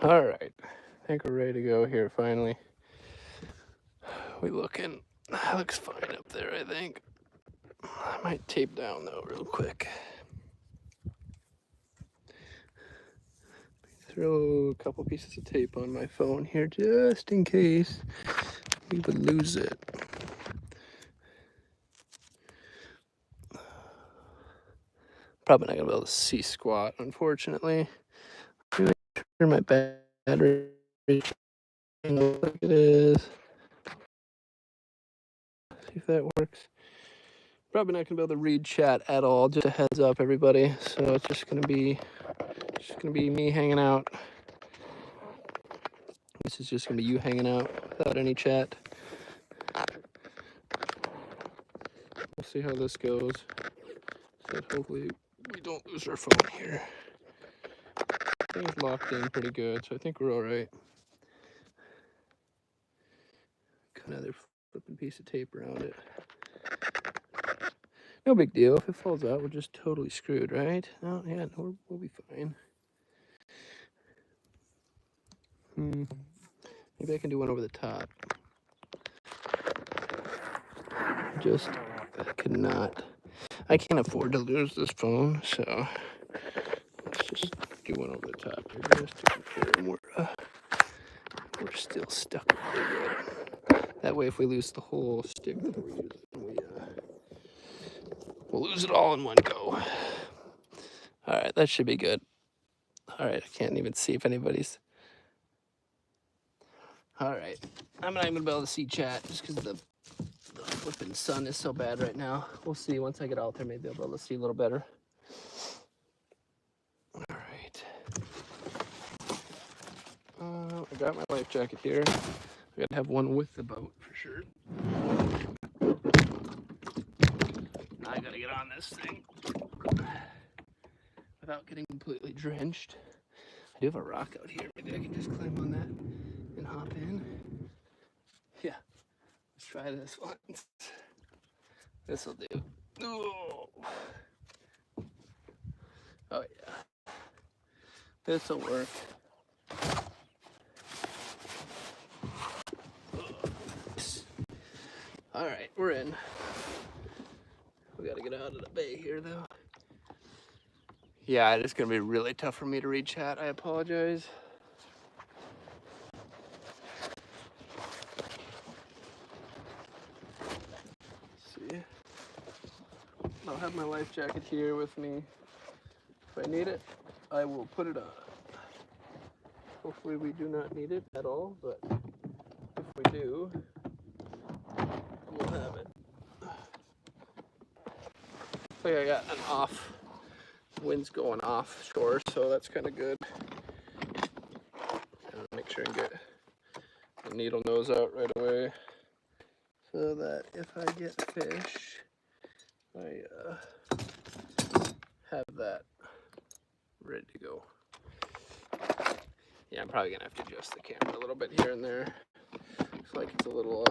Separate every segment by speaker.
Speaker 1: All right, I think we're ready to go here finally. We looking, looks fine up there, I think. I might tape down though real quick. Throw a couple pieces of tape on my phone here just in case we would lose it. Probably not gonna be able to see squat, unfortunately. I'm gonna turn my battery like it is. See if that works. Probably not gonna be able to read chat at all. Just a heads up, everybody. So it's just gonna be me hanging out. This is just gonna be you hanging out without any chat. We'll see how this goes. But hopefully we don't lose our phone here. Things locked in pretty good, so I think we're all right. Got another flipping piece of tape around it. No big deal. If it falls out, we're just totally screwed, right? Oh, yeah, no, we'll be fine. Maybe I can do one over the top. Just, I could not. I can't afford to lose this phone, so let's just do one over the top here just to confirm we're still stuck really good. That way, if we lose the whole stick that we're using, we'll lose it all in one go. All right, that should be good. All right, I can't even see if anybody's. All right, I'm not even gonna be able to see chat just because the flipping sun is so bad right now. We'll see once I get out there. Maybe I'll be able to see a little better. All right. I got my life jacket here. I gotta have one with the boat for sure. I gotta get on this thing without getting completely drenched. I do have a rock out here. Maybe I can just climb on that and hop in. Yeah, let's try this one. This'll do. Oh, yeah. This'll work. All right, we're in. We gotta get out of the bay here, though. Yeah, it is gonna be really tough for me to read chat. I apologize. Let's see. I'll have my life jacket here with me. If I need it, I will put it on. Hopefully we do not need it at all, but if we do, we'll have it. I think I got an off. Wind's going offshore, so that's kind of good. Make sure and get the needle nose out right away, so that if I get fish, I have that ready to go. Yeah, I'm probably gonna have to adjust the camera a little bit here and there. Looks like it's a little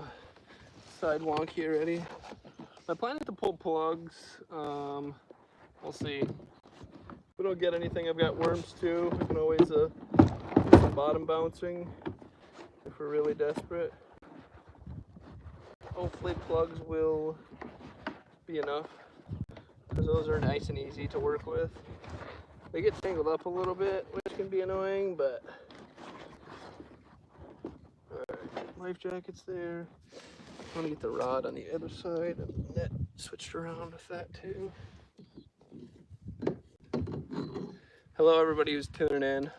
Speaker 1: side wonky already. I'm planning to pull plugs. We'll see. If we don't get anything, I've got worms too. We can always do some bottom bouncing if we're really desperate. Hopefully plugs will be enough, because those are nice and easy to work with. They get tangled up a little bit, which can be annoying, but alright, life jacket's there. I want to get the rod on the other side and the net switched around with that too. Hello everybody who's tuning in.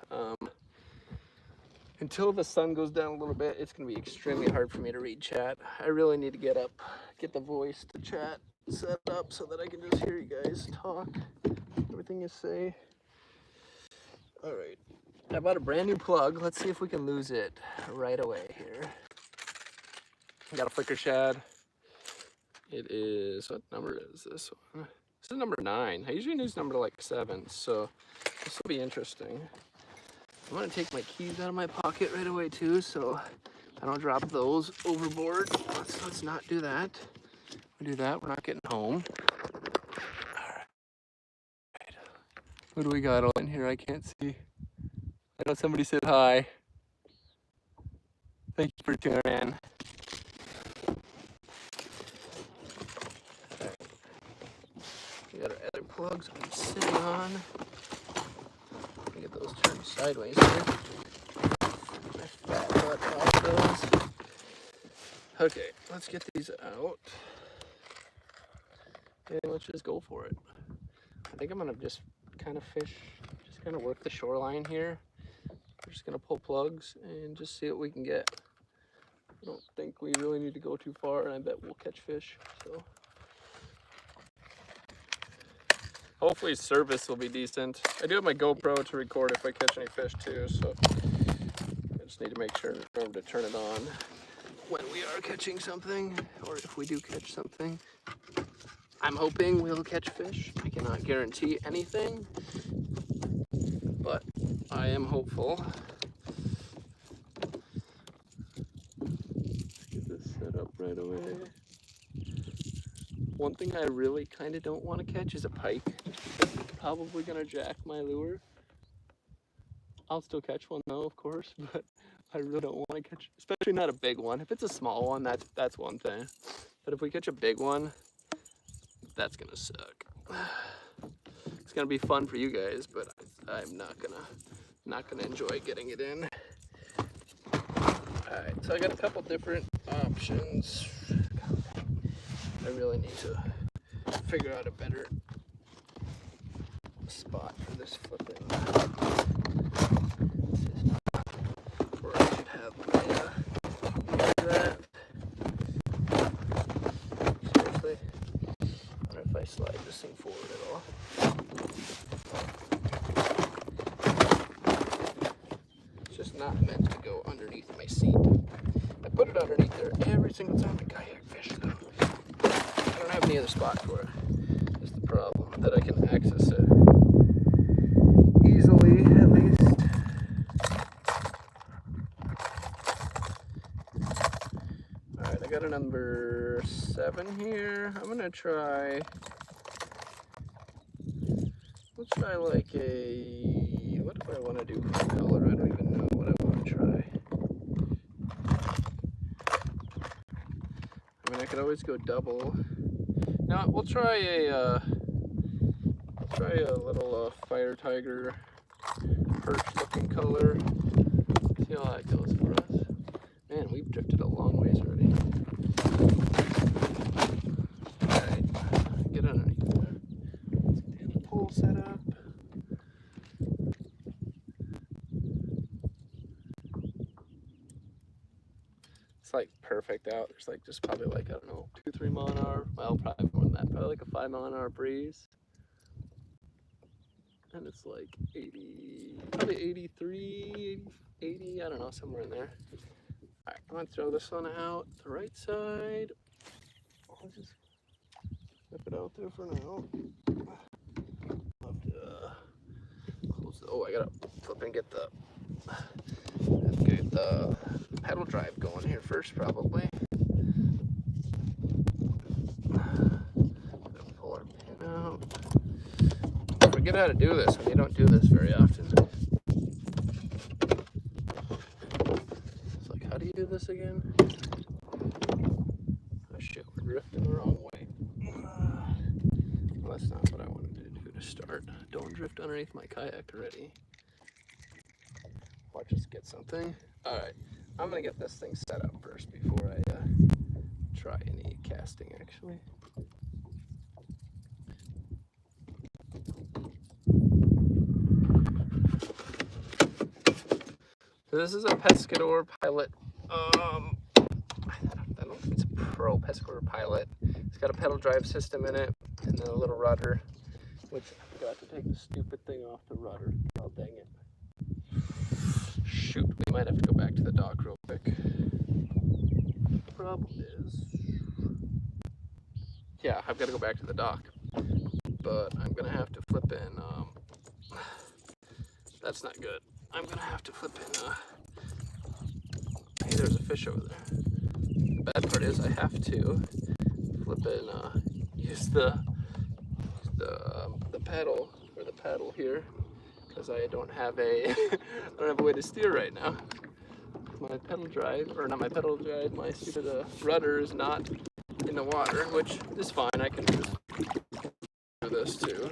Speaker 1: Until the sun goes down a little bit, it's going to be extremely hard for me to read chat. I really need to get up, get the voice to chat set up so that I can just hear you guys talk, everything you say. All right, I bought a brand new plug. Let's see if we can lose it right away here. I got a flicker shad. It is, what number is this one? This is number 9. I usually use number like 7, so this will be interesting. I'm gonna take my keys out of my pocket right away too, so I don't drop those overboard. Let's not do that. If we do that, we're not getting home. All right. What do we got in here? I can't see. I know somebody said hi. Thank you for tuning in. We got our other plugs I'm sitting on. Let me get those turned sideways here. My fat butt off those. Okay, let's get these out. And let's just go for it. I think I'm gonna just kind of fish, just kind of work the shoreline here. We're just gonna pull plugs and just see what we can get. I don't think we really need to go too far, and I bet we'll catch fish. So hopefully service will be decent. I do have my GoPro to record if I catch any fish too, so I just need to make sure remember to turn it on when we are catching something, or if we do catch something. I'm hoping we'll catch fish. I cannot guarantee anything, but I am hopeful. Let's get this set up right away. One thing I really kind of don't want to catch is a pike. Probably gonna jack my lure. I'll still catch one though, of course, but I really don't want to catch, especially not a big one. If it's a small one, that's one thing. But if we catch a big one, that's gonna suck. It's gonna be fun for you guys, but I'm not gonna enjoy getting it in. Alright, so I got a couple different options. I really need to figure out a better spot for this flipping system. Where I should have my that. Seriously, I wonder if I slide this thing forward at all. It's just not meant to go underneath my seat. I put it underneath there every single time I kayak fish though. I don't have any other spot for it. That's the problem, that I can access it easily, at least. Alright, I got a number 7 here. I'm gonna try, let's try like a, what do I want to do for color? I don't even know what I want to try. I mean, I could always go double. Now we'll try a little fire tiger perch looking color. See how that goes for us. Man, we've drifted a long ways already. Alright, get underneath there. Let's get the pole set up. It's like perfect out. There's like just probably like, I don't know, 2-3 mile an hour. Well, probably more than that. Probably like a 5 mile an hour breeze. And it's like 80, probably 83, 80, I don't know, somewhere in there. Alright, I'm gonna throw this one out the right side. I'll just whip it out there for now. I'll have to close the, oh, I gotta flip and get the pedal drive going here first, probably. Pull our pin out. Forget how to do this when you don't do this very often. It's like, how do you do this again? Oh shit, we're drifting the wrong way. Well, that's not what I wanted to do to start. Don't drift underneath my kayak already. Watch us get something. Alright, I'm gonna get this thing set up first before I try any casting actually. So this is a Pescador Pilot. I don't think it's a Pro Pescador Pilot. It's got a pedal drive system in it, and then a little rudder, which I forgot to take the stupid thing off the rudder. Oh, dang it. Shoot, we might have to go back to the dock real quick. The problem is, yeah, I've got to go back to the dock, but I'm gonna have to flip in, that's not good. I'm gonna have to flip in, hey, there's a fish over there. The bad part is I have to flip in, use the paddle, or the paddle here, because I don't have a way to steer right now. My pedal drive, or not my pedal drive, my stupid rudder is not in the water, which is fine. I can just do this too.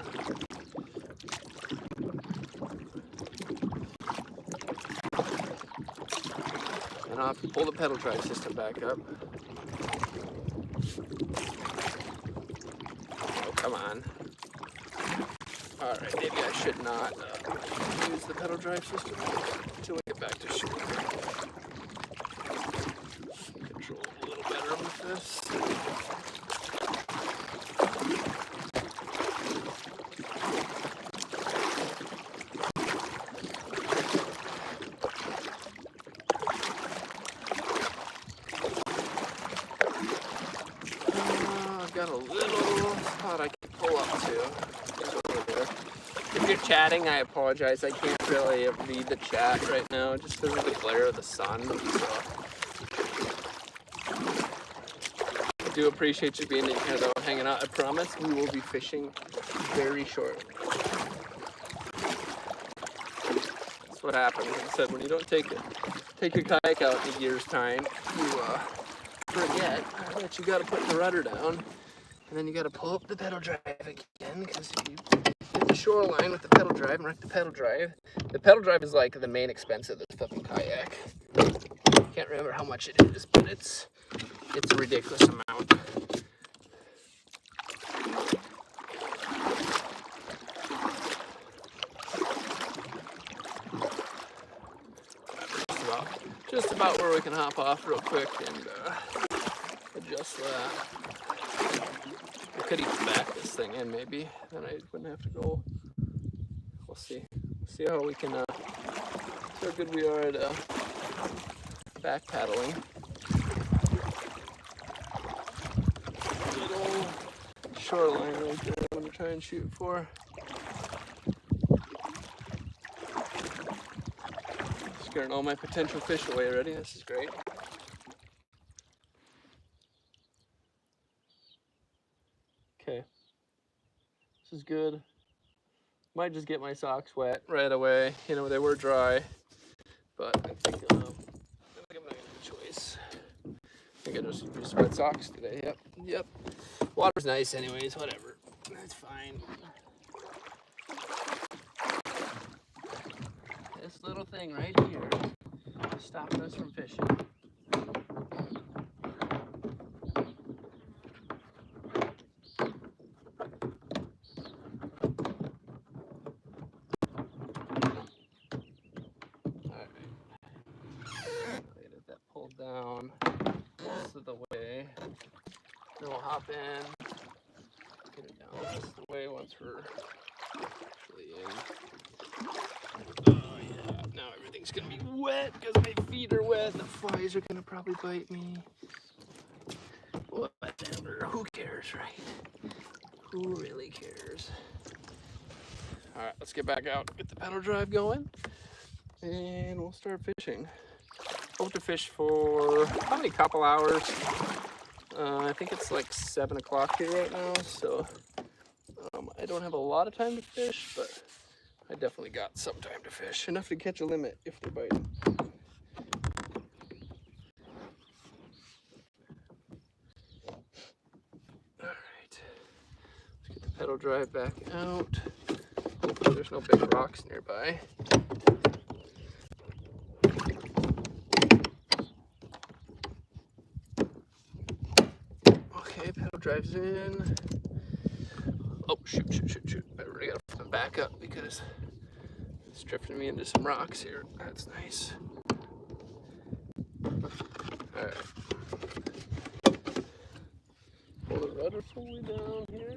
Speaker 1: And I'll have to pull the pedal drive system back up. Oh, come on. Alright, maybe I should not use the pedal drive system until we get back to shore. Control a little better with this. I've got a little spot I can pull up to. If you're chatting, I apologize. I can't really read the chat right now just because of the glare of the sun. So I do appreciate you being in here though, hanging out. I promise we will be fishing very shortly. That's what happens. Like I said, when you don't take your kayak out in a year's time, you forget that you got to put the rudder down, and then you got to pull up the pedal drive again, because if you hit the shoreline with the pedal drive and wreck the pedal drive is like the main expense of this fucking kayak. Can't remember how much it is, but it's a ridiculous amount. Just about where we can hop off real quick and adjust that. I could even back this thing in maybe, then I wouldn't have to go. We'll see. See how we can, see how good we are at back paddling. Little shoreline right there I'm going to try and shoot for. Scaring all my potential fish away already. This is great. Okay. This is good. Might just get my socks wet right away. You know, they were dry, but I think I'm not gonna have a choice. I think I just use wet socks today. Yep. Water's nice anyways, whatever. That's fine. This little thing right here is stopping us from fishing. Alright. Get that pulled down. This is the way. Then we'll hop in. Get it down. This is the way once we're actually in. Oh yeah, now everything's gonna be wet because my feet are wet. The flies are gonna probably bite me. Whatever, who cares, right? Who really cares? All right, let's get back out, get the pedal drive going, and we'll start fishing. Hope to fish for probably a couple hours. I think it's like 7 o'clock here right now, so I don't have a lot of time to fish, but I definitely got some time to fish. Enough to catch a limit if they're biting. Alright. Let's get the pedal drive back out. Hopefully there's no big rocks nearby. Okay, pedal drive's in. Oh, shoot. I really gotta back up because it's drifting me into some rocks here. That's nice. Alright. Pull the rudder fully down here.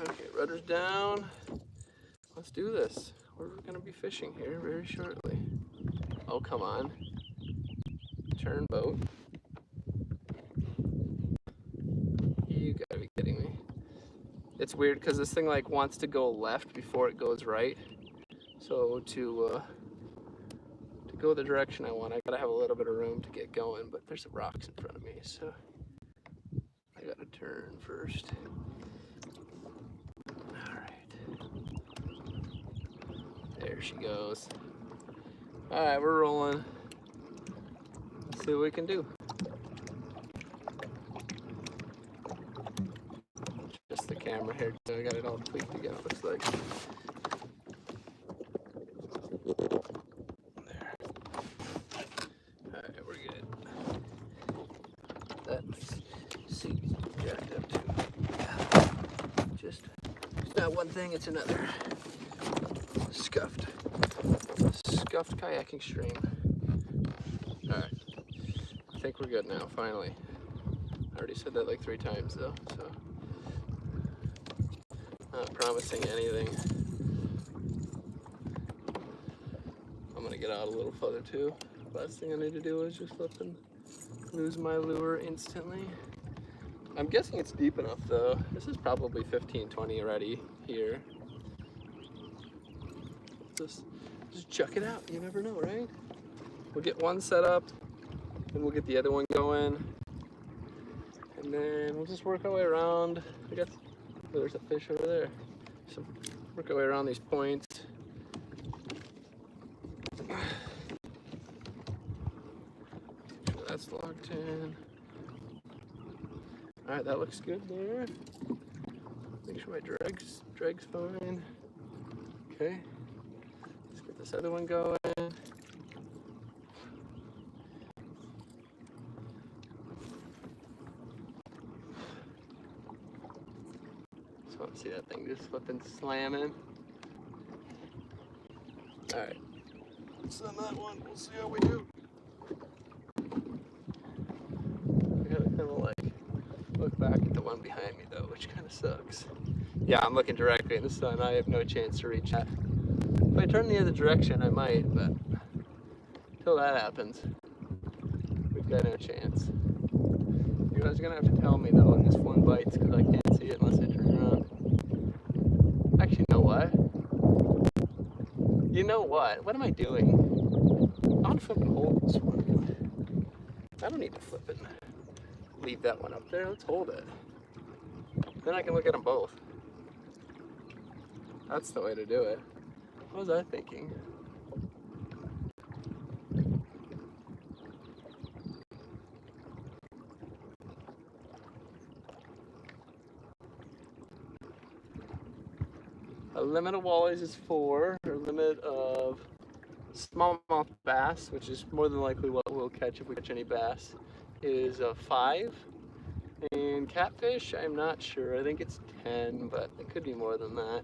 Speaker 1: Okay, rudder's down. Let's do this. We're gonna be fishing here very shortly. Oh, come on. Turn boat. You gotta be kidding me. It's weird because this thing like wants to go left before it goes right. So to go the direction I want, I gotta have a little bit of room to get going, but there's some rocks in front of me, so I gotta turn first. Alright. she goes. Alright, we're rolling. Let's see what we can do. Just the camera here, I got it all tweaked again, it looks like. There. Alright, we're good. That seat's jacked up too. Just, it's not one thing, it's another. Scuffed kayaking stream. Alright, I think we're good now, finally. I already said that like 3 times though, so not promising anything. I'm gonna get out a little further too. Last thing I need to do is just lose my lure instantly. I'm guessing it's deep enough though. This is probably 15, 20 already here. Just chuck it out, you never know, right? We'll get one set up, then we'll get the other one going, and then we'll just work our way around. There's a fish over there. So work our way around these points. That's locked in. Alright, that looks good there. Make sure my drag's fine. Okay. Let's get this other one going. Just want to see that thing just flipping slamming. Alright. Let's send that one. We'll see how we do. Look back at the one behind me though, which kind of sucks. Yeah, I'm looking directly in the sun. I have no chance to reach that. If I turn the other direction, I might, but until that happens, we've got no chance. You guys are gonna have to tell me though when this one bites, because I can't see it unless I turn around. Actually, you know what? You know what? What am I doing? I want to flip and hold this one. I don't need to flip it. Leave that one up there. Let's hold it. Then I can look at them both. That's the way to do it. What was I thinking? A limit of walleyes is 4. Or limit of smallmouth bass, which is more than likely what we'll catch if we catch any bass, is 5. And catfish, I'm not sure. I think it's 10, but it could be more than that.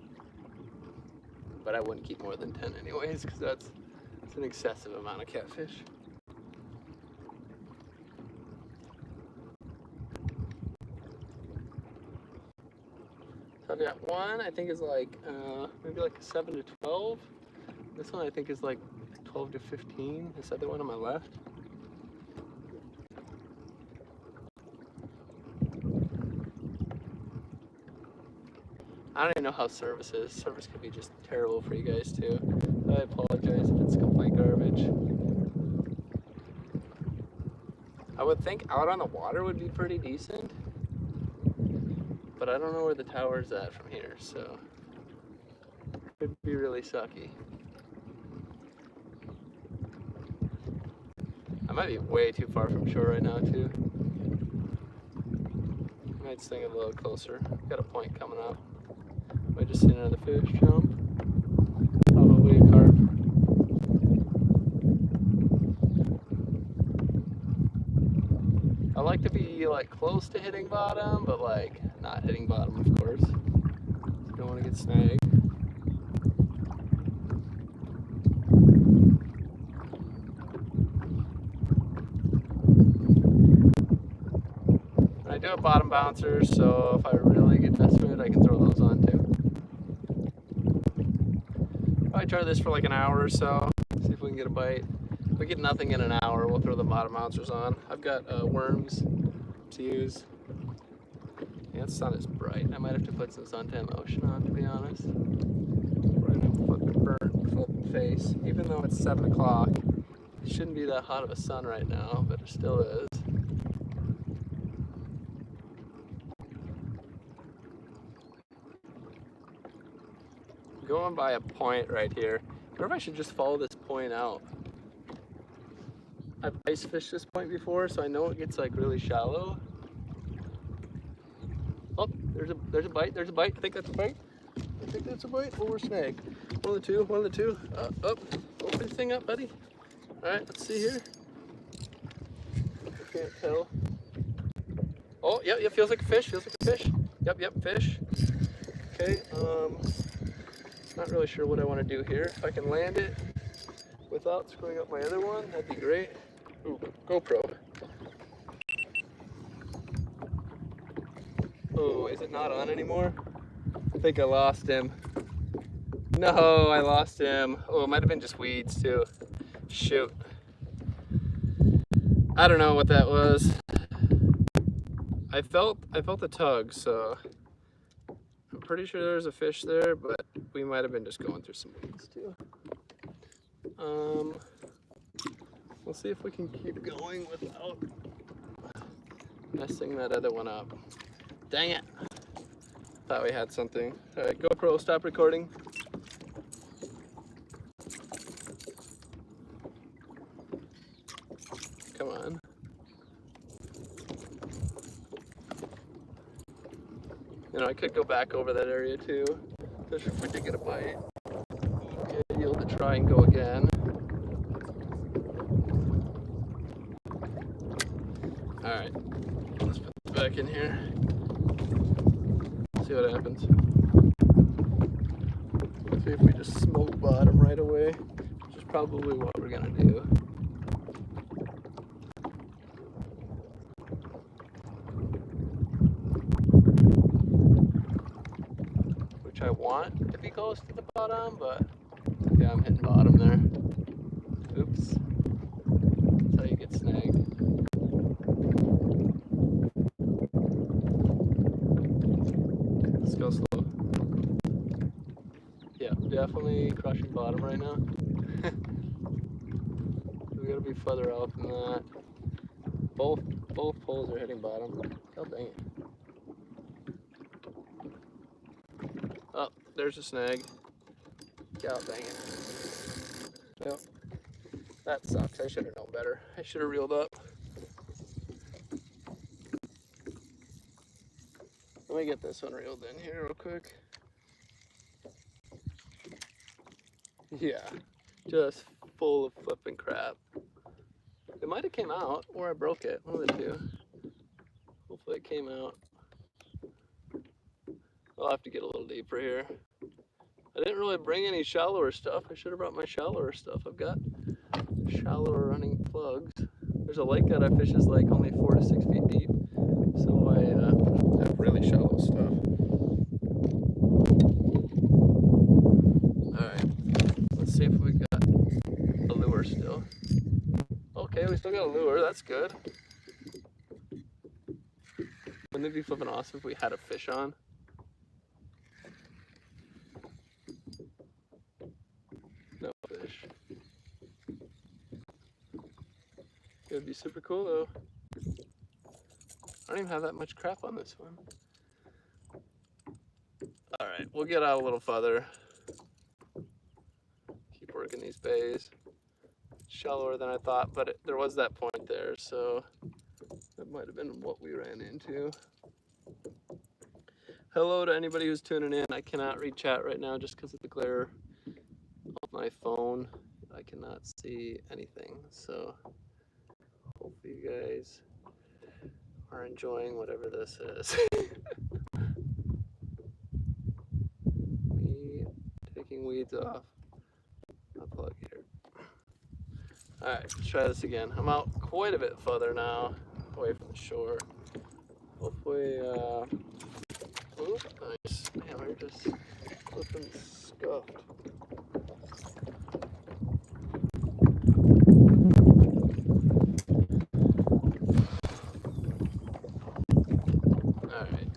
Speaker 1: But I wouldn't keep more than 10 anyways, because that's an excessive amount of catfish. So I've got one, I think is like, maybe like a 7 to 12. This one I think is like 12 to 15. This other one on my left. I don't even know how service is. Service could be just terrible for you guys too. I apologize if it's complete garbage. I would think out on the water would be pretty decent, but I don't know where the tower's at from here, so it could be really sucky. I might be way too far from shore right now too. I might swing it a little closer. Got a point coming up. I just seen another fish jump. Probably a carp. I like to be like close to hitting bottom, but like not hitting bottom, of course. You don't want to get snagged. I do have bottom bouncers, so if I really get desperate, I can throw those on too. I try this for like an hour or so, see if we can get a bite. If we get nothing in an hour, we'll throw the bottom bouncers on. I've got worms to use. Yeah, the sun is bright. I might have to put some suntan lotion on, to be honest. We're gonna have a fucking burnt full face. Even though it's 7 o'clock, it shouldn't be that hot of a sun right now, but it still is. Going by a point right here. wonder if I should just follow this point out. I've ice fished this point before, so I know it gets like really shallow. Oh, there's a bite. There's a bite. I think that's a bite. I think that's a bite or a snag. One of the two. One of the two. Up. Open this thing up, buddy. All right. Let's see here. I can't tell. Oh, yeah. Feels like a fish. Feels like a fish. Yep. Fish. Okay. Not really sure what I want to do here. If I can land it without screwing up my other one, that'd be great. Ooh, GoPro. Oh, is it not on anymore? I think I lost him. No, I lost him. Oh, it might have been just weeds too. Shoot. I don't know what that was. I felt a tug, so I'm pretty sure there's a fish there, but we might have been just going through some weeds too. We'll see if we can keep going without messing that other one up. Dang it. Thought we had something. All right, GoPro, stop recording. Come on. You know, I could go back over that area too, especially if we did get a bite. Okay, deal to try and go again. All right, let's put this back in here. See what happens. Let's see if we just smoke bottom right away, which is probably what we're gonna do. Which I want to be close to the bottom, but yeah, I'm hitting bottom there. Oops. That's how you get snagged. Let's go slow. Yeah, definitely crushing bottom right now. We gotta be further out than that. Both poles are hitting bottom. God dang it. Oh, there's a snag. God dang it. Yep. That sucks. I should have known better. I should have reeled up. Let me get this one reeled in here real quick. Yeah, just full of flipping crap. It might have came out, or I broke it. One of the two. Hopefully it came out. I'll have to get a little deeper here. I didn't really bring any shallower stuff. I should have brought my shallower stuff. I've got shallower running plugs. There's a lake that I fish is like only 4 to 6 feet deep. So I have really shallow stuff. Alright, let's see if we got a lure still. Okay, we still got a lure, that's good. Wouldn't it be flipping awesome if we had a fish on? No fish. It would be super cool though. I don't even have that much crap on this one. Alright, we'll get out a little further. Keep working these bays. Shallower than I thought, but there was that point there, so that might have been what we ran into. Hello to anybody who's tuning in. I cannot read chat right now just because of the glare of my phone. I cannot see anything, so hopefully you guys are enjoying whatever this is. Me taking weeds off my plug here. Alright, let's try this again. I'm out quite a bit further now, away from the shore. Hopefully, ooh, nice. Man, we're just flipping scuffed. Alright.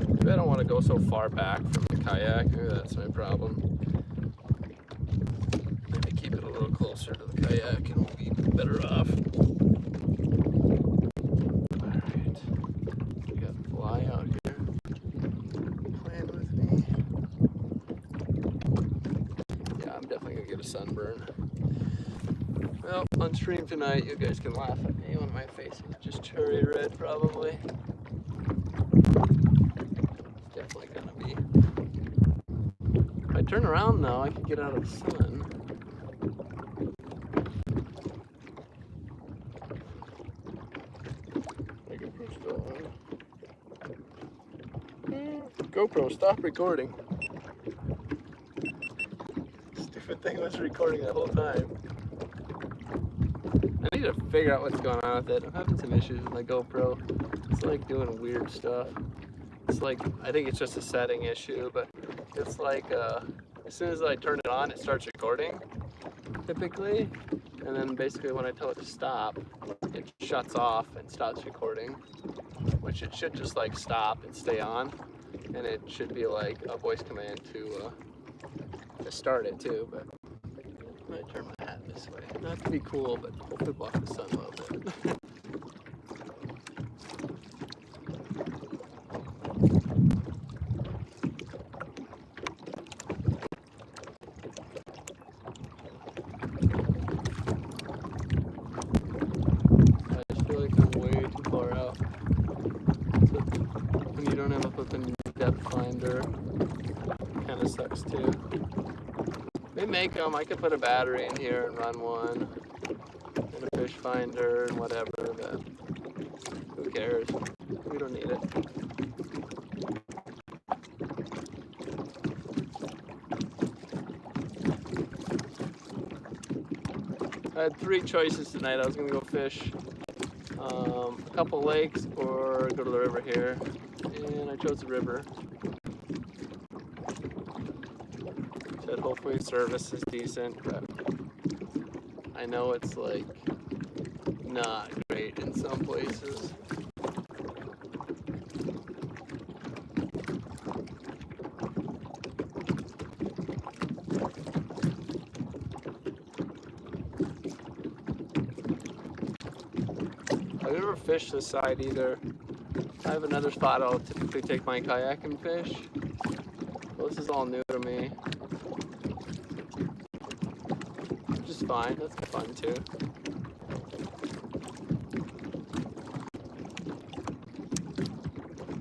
Speaker 1: Maybe I don't want to go so far back from the kayak. Maybe that's my problem. Maybe keep it a little closer to the kayak and we'll be better off. Alright. We got a fly out here playing with me. I'm definitely gonna get a sunburn. Well, on stream tonight, you guys can laugh at me when my face is just cherry red, probably. Definitely gonna be. If I turn around though, I can get out of the sun. GoPro, stop recording. Stupid thing was recording the whole time. I need to figure out what's going on with it. I'm having some issues with my GoPro. It's like doing weird stuff. It's like, I think it's just a setting issue, but it's like as soon as I turn it on, it starts recording, typically. And then basically when I tell it to stop, it shuts off and stops recording, which it should just like stop and stay on. And it should be like a voice command to start it too, but I'm gonna turn my hat this way. Not to be cool, but hopefully block the sun a little bit. I just feel like I'm way too far out. So when you don't have a flipping depth finder, kind of sucks too. They make them. I could put a battery in here and run one, and a fish finder and whatever, but who cares? We don't need it. I had 3 choices tonight. I was gonna go fish a couple lakes or go to the river here, and I chose the river. Said hopefully service is decent, but I know it's like not great in some places. I've never fished this side either. I have another spot I'll typically take my kayak and fish. Well, this is all new to me. Which is fine, that's fun too.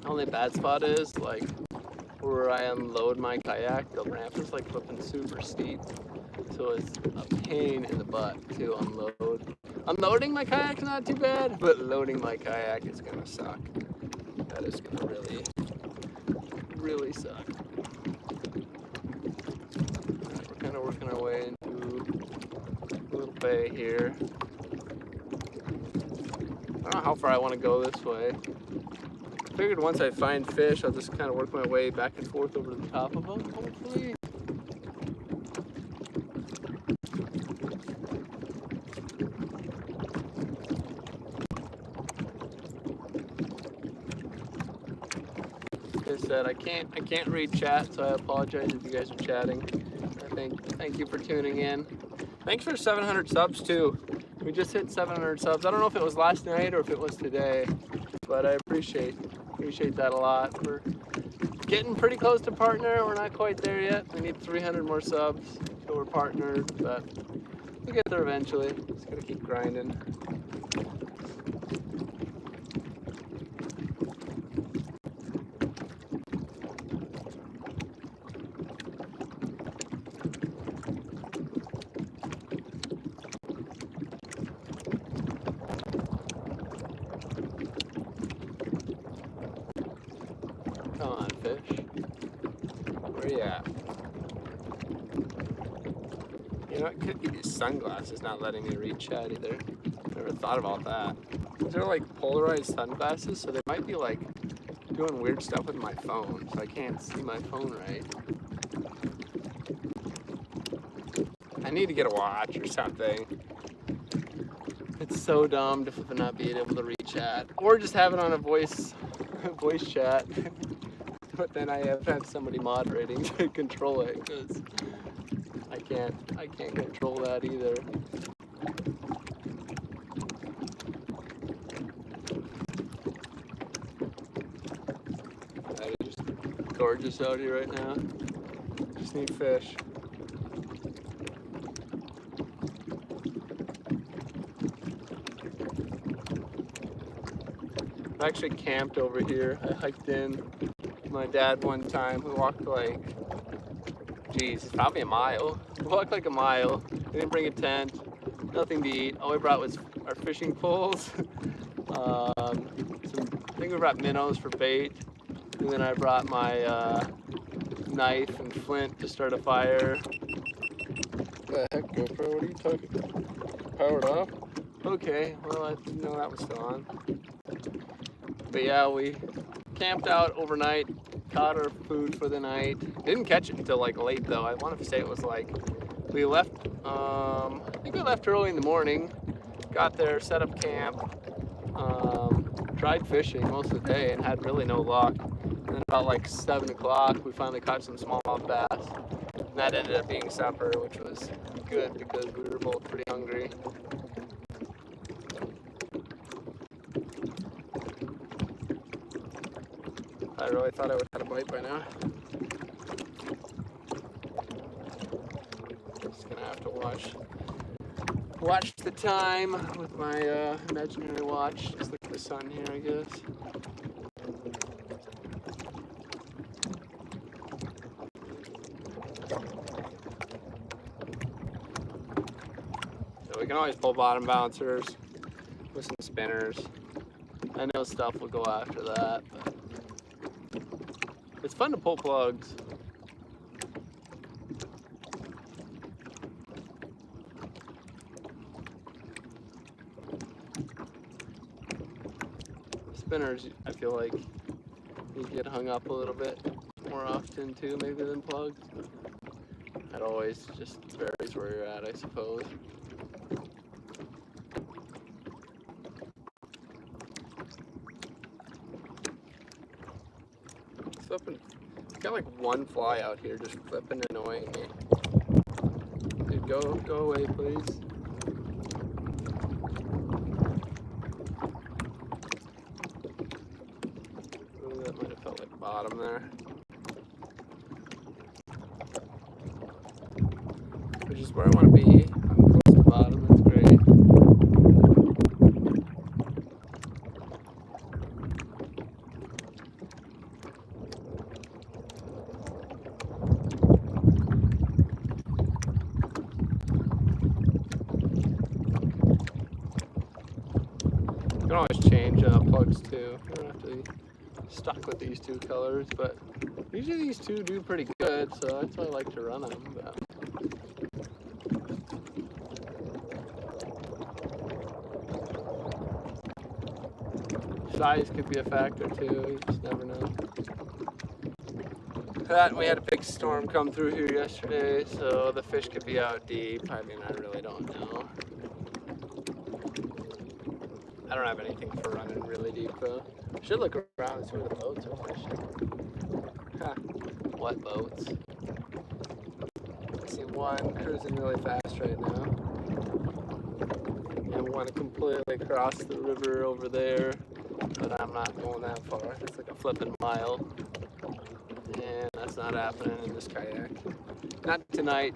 Speaker 1: The only bad spot is like where I unload my kayak, the ramp is like flipping super steep. So it's a pain in the butt to unload. Unloading my kayak's not too bad, but loading my kayak is gonna suck. That is gonna really suck. Alright, we're kind of working our way into a little bay here. I don't know how far I want to go this way. I figured once I find fish, I'll just kind of work my way back and forth over the top of them, hopefully. Like I said, I can't read chat, so I apologize if you guys are chatting. Thank you for tuning in. Thanks for 700 subs too. We just hit 700 subs. I don't know if it was last night or if it was today, but I appreciate that a lot. We're getting pretty close to partner. We're not quite there yet. We need 300 more subs, so we're partnered, but we'll get there eventually. Just gotta keep grinding. Come on, fish. Where you at? You know, it could be these sunglasses not letting me read chat either. Never thought about that. These are like polarized sunglasses, so they might be like doing weird stuff with my phone, so I can't see my phone right. I need to get a watch or something. It's so dumb to not be able to read chat, or just have it on a voice chat. But then I have to have somebody moderating to control it, because I can't control that either. It is just gorgeous out here right now. Just need fish. I actually camped over here. I hiked in with my dad one time. We walked like, geez, probably a mile. We walked like a mile. We didn't bring a tent, nothing to eat. All we brought was our fishing poles. I think we brought minnows for bait. And then I brought my knife and flint to start a fire. What the heck, GoPro? What are you talking about? Powered off? Okay, well, I didn't know that was still on. But yeah, we camped out overnight, caught our food for the night. Didn't catch it until like late though. I want to say it was like, we left, I think we left early in the morning, got there, set up camp, tried fishing most of the day and had really no luck. And then about like 7 o'clock, we finally caught some smallmouth bass. And that ended up being supper, which was good because we were both pretty hungry. I really thought I would have had a bite by now. Just gonna have to watch the time with my imaginary watch. Just look at the sun here, I guess. So we can always pull bottom bouncers with some spinners. I know stuff will go after that, but it's fun to pull plugs. Spinners, I feel like you get hung up a little bit more often too, maybe than plugs. It always just varies where you're at, I suppose. Flipping, got like one fly out here just flipping and annoying me. Dude, go away, please. Ooh, that might have felt like bottom there. Which is where I want to be. I'm close to the bottom, that's great. You can always change plugs too. You don't have to be stuck with these two colors, but usually these two do pretty good, so that's why I like to run them. But size could be a factor too, you just never know. We had a big storm come through here yesterday, so the fish could be out deep. I mean, I really don't know. I don't have anything for running really deep though. Should look around and see where the boats are fishing. Huh. What boats? I see one cruising really fast right now. And one completely across the river over there. But I'm not going that far. It's like a flipping mile. And that's not happening in this kayak. Not tonight.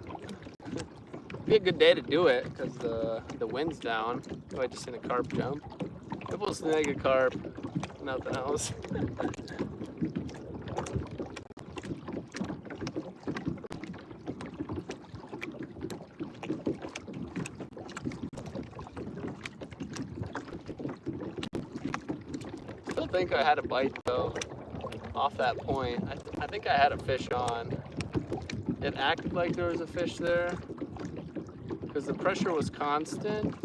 Speaker 1: It'd be a good day to do it because the wind's down. I just seen a carp jump. Couple snag a carp, nothing else. Still think I had a bite though, off that point. I think I had a fish on. It acted like there was a fish there because the pressure was constant,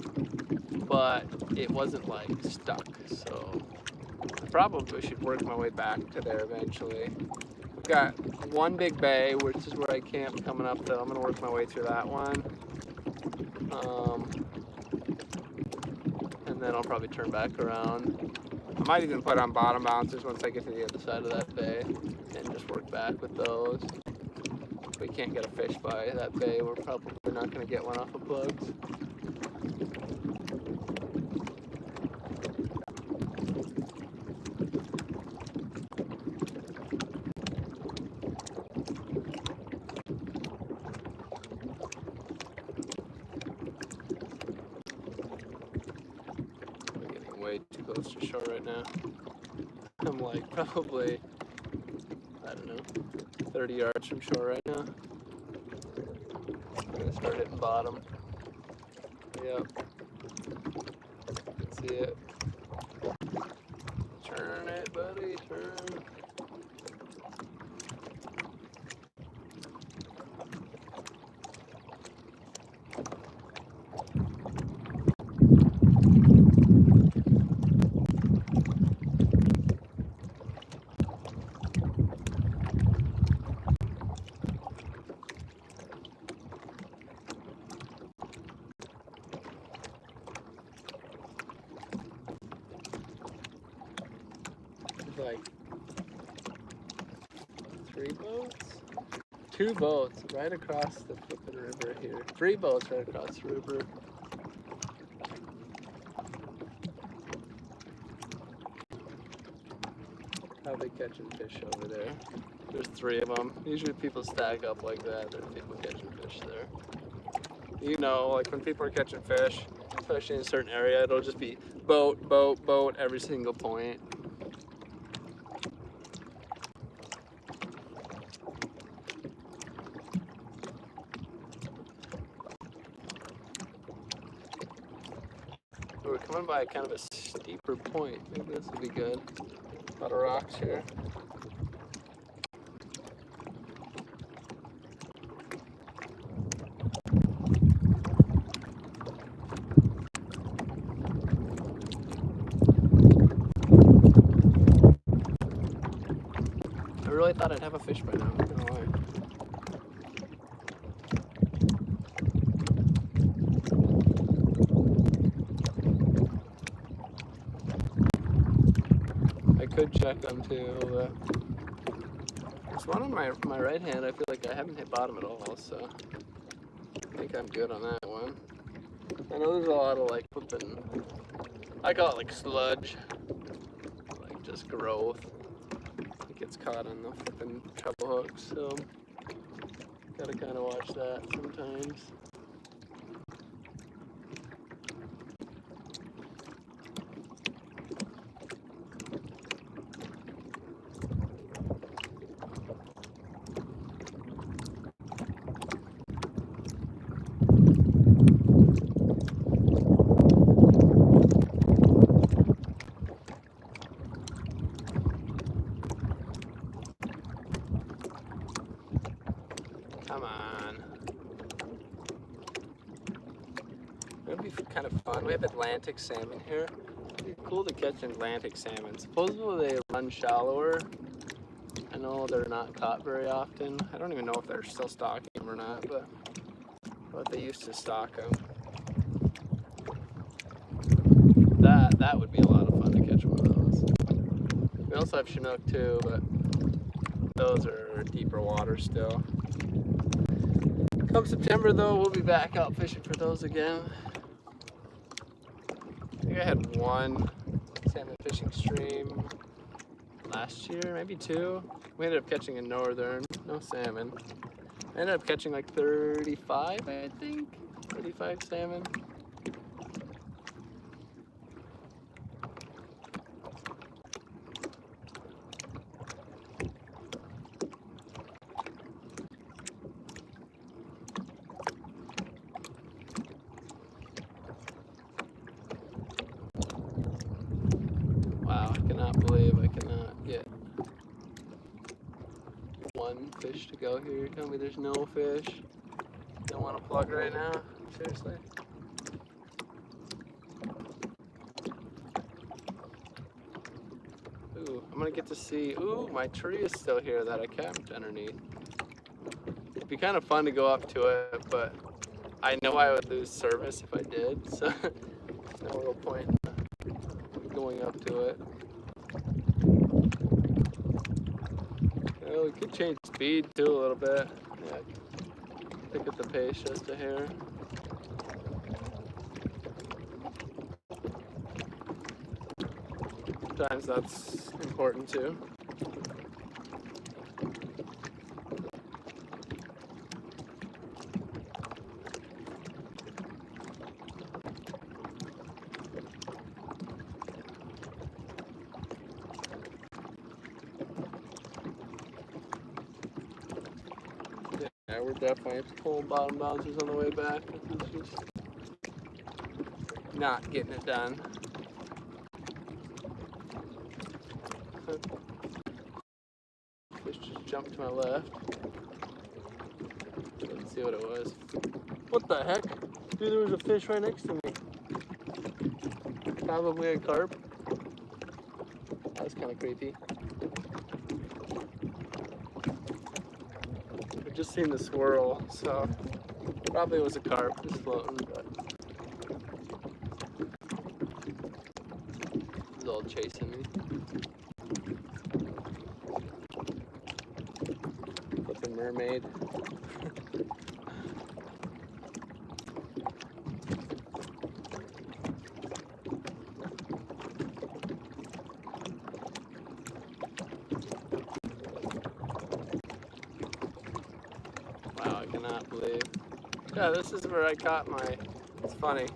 Speaker 1: but it wasn't like stuck, so I probably should work my way back to there eventually. We've got one big bay, which is where I camp coming up though. I'm gonna work my way through that one. And then I'll probably turn back around. I might even put on bottom bouncers once I get to the other side of that bay and just work back with those. If we can't get a fish by that bay, we're probably not gonna get one off of plugs. Way too close to shore right now. I'm like probably, I don't know, 30 yards from shore right now. I'm gonna start hitting bottom. Yep. See it. Turn it, buddy, turn. Like 3 boats? 2 boats right across the flippin' river here. 3 boats right across the river. Probably catching fish over there. There's 3 of them. Usually people stack up like that. There's people catching fish there. You know, like when people are catching fish, especially in a certain area, it'll just be boat, boat, boat every single point. We're coming by kind of a steeper point. Maybe this will be good. A lot of rocks here. I really thought I'd have a fish by now. I don't know why. I could check them too, but there's one on my right hand. I feel like I haven't hit bottom at all, so I think I'm good on that one. I know there's a lot of like flipping, I call it like sludge, like just growth. It gets caught on the flipping treble hooks, so gotta kind of watch that sometimes. Come on. It would be kind of fun. We have Atlantic salmon here. It'd be cool to catch Atlantic salmon. Supposedly they run shallower. I know they're not caught very often. I don't even know if they're still stocking them or not, but they used to stock them. That would be a lot of fun to catch one of those. We also have Chinook too, but those are deeper water still. Come September though, we'll be back out fishing for those again. I think I had 1 salmon fishing stream last year, maybe 2. We ended up catching a northern, no salmon. I ended up catching like 35, I think, 35 salmon. I cannot believe I cannot get 1 fish to go here. Tell me there's no fish. Don't want to plug right now. Seriously. Ooh, I'm gonna get to see. Ooh, my tree is still here that I camped underneath. It'd be kind of fun to go up to it, but I know I would lose service if I did, so no real point in going up to it. Well, we could change speed too a little bit. Yeah, pick up the pace just a hair. Sometimes that's important too. we're definitely pulling bottom bouncers on the way back. This is just not getting it done. Fish just jumped to my left. Didn't see what it was. What the heck? Dude, there was a fish right next to me. Probably a carp. That was kind of creepy. I just seen the swirl, so probably it was a carp just floating, but he's all chasing me. Flipping mermaid. Wow, I cannot believe. Yeah, this is where I caught my. It's funny.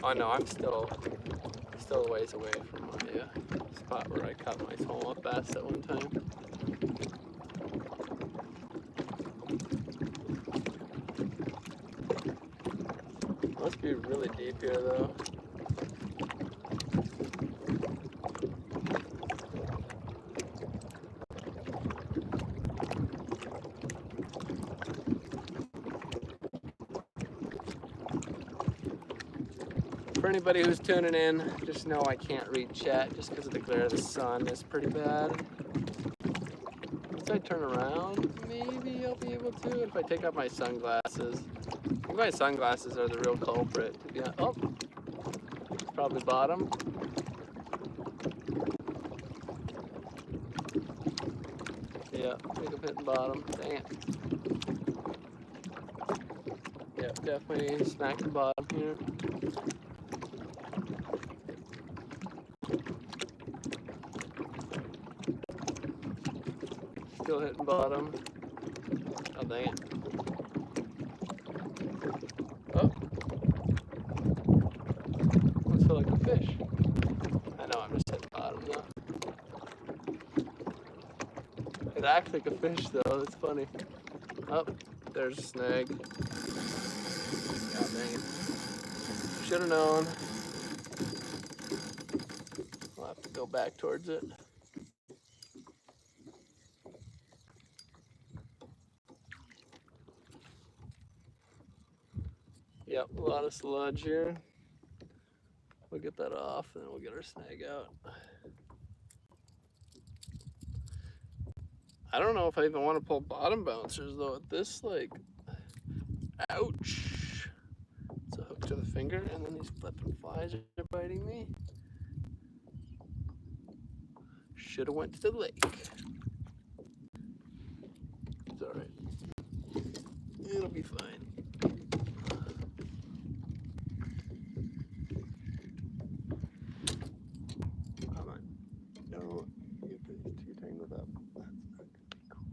Speaker 1: Oh no, I'm still a ways away from my spot where I caught my smallmouth bass at one time. Must be really deep here though. For anybody who's tuning in, just know I can't read chat just because of the glare of the sun is pretty bad. Once I turn around, maybe I'll be able to. If I take off my sunglasses. I think my sunglasses are the real culprit. Yeah. Oh, it's probably bottom. Yeah, I think I'm hitting bottom. Dang it. Yeah, definitely smacking bottom here. Still hitting bottom. Oh, dang it. Oh. Looks like a fish. I know, I'm just hitting bottom now. It acts like a fish though, that's funny. Oh, there's a snag. God dang it. Should have known. I'll have to go back towards it. Yep, a lot of sludge here. We'll get that off and then we'll get our snag out. I don't know if I even want to pull bottom bouncers though at this, like, ouch. It's a hook to the finger and then these flipping flies are biting me. Should have went to the lake. It's all right. It'll be fine. Come on. Don't get these too tangled up. That's not gonna be cool.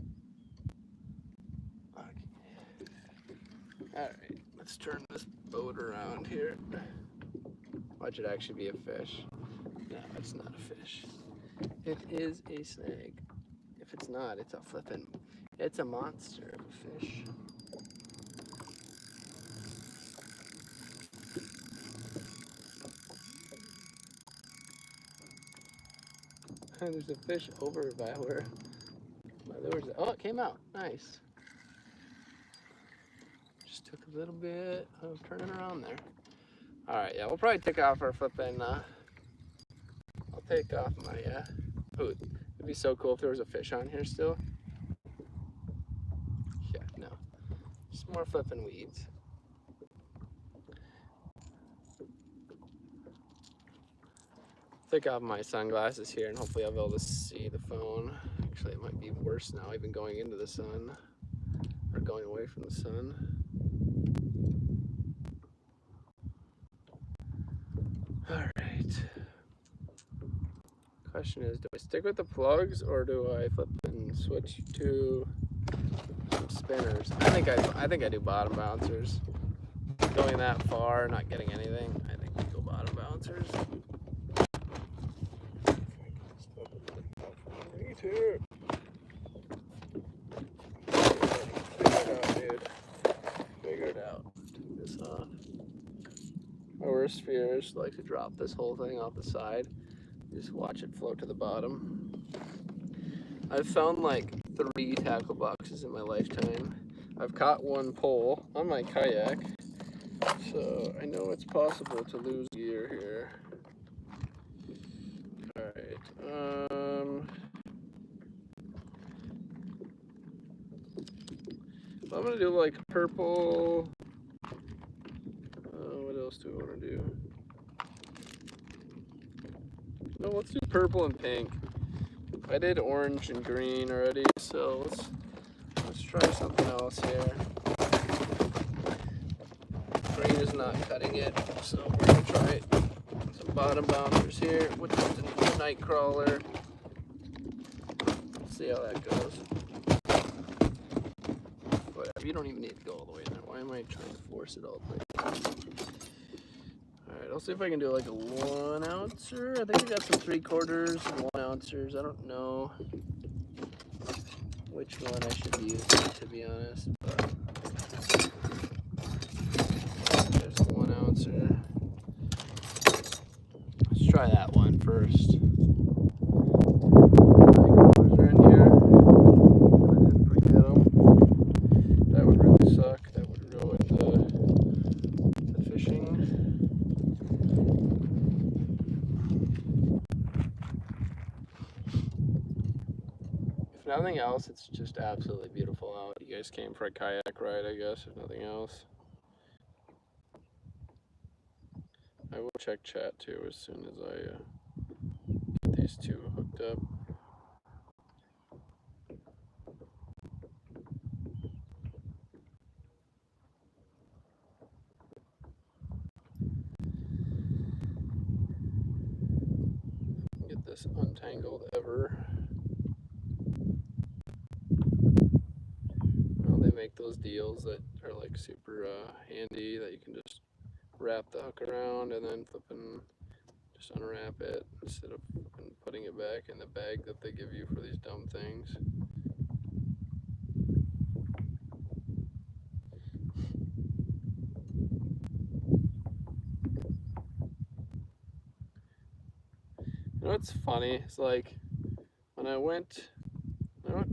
Speaker 1: Okay. All right. Let's turn this boat around here. Watch it actually be a fish. No, it's not a fish. It is a snag. If it's not, it's a flippin'. It's a monster of a fish. There's a fish over by where my lures. Oh, it came out. Nice. Just took a little bit of turning around there. All right, yeah, we'll probably take off our flippin'. I'll take off my. Ooh, it'd be so cool if there was a fish on here still. Yeah, no. Just more flippin' weeds. Take off my sunglasses here and hopefully I'll be able to see the phone. Actually, it might be worse now, even going into the sun or going away from the sun. All right. Question is, do I stick with the plugs or do I flip and switch to spinners? I think I do bottom bouncers. Going that far, not getting anything, I think we go bottom bouncers. Me too. Dude. So my worst fear is like to drop this whole thing off the side. Just watch it float to the bottom. I've found like 3 tackle boxes in my lifetime. I've caught 1 pole on my kayak, so I know it's possible to lose gear here. Alright, I'm gonna do like purple. What else do I want to do? No, let's do purple and pink. I did orange and green already, so let's try something else here. Green is not cutting it, so we're gonna try some bottom bouncers here, which is a night crawler. Let's see how that goes. Whatever, you don't even need to go all the way in there. Why am I trying to force it all the way? Alright, I'll see if I can do like a 1 ouncer. I think we got some 3/4 and 1 ouncers. I don't know which one I should use, to be honest. But there's the 1 ouncer. Let's try that one first. Are in here. I didn't forget them. That would really suck. That would ruin the fishing. If nothing else, it's just absolutely beautiful out. You guys came for a kayak ride, I guess, if nothing else. I will check chat too as soon as I get these 2 hooked up. Get this untangled ever. Well, they make those deals that are like super handy that you can just wrap the hook around and then flipping, just unwrap it instead of putting it back in the bag that they give you for these dumb things. You know what's funny? It's like when I went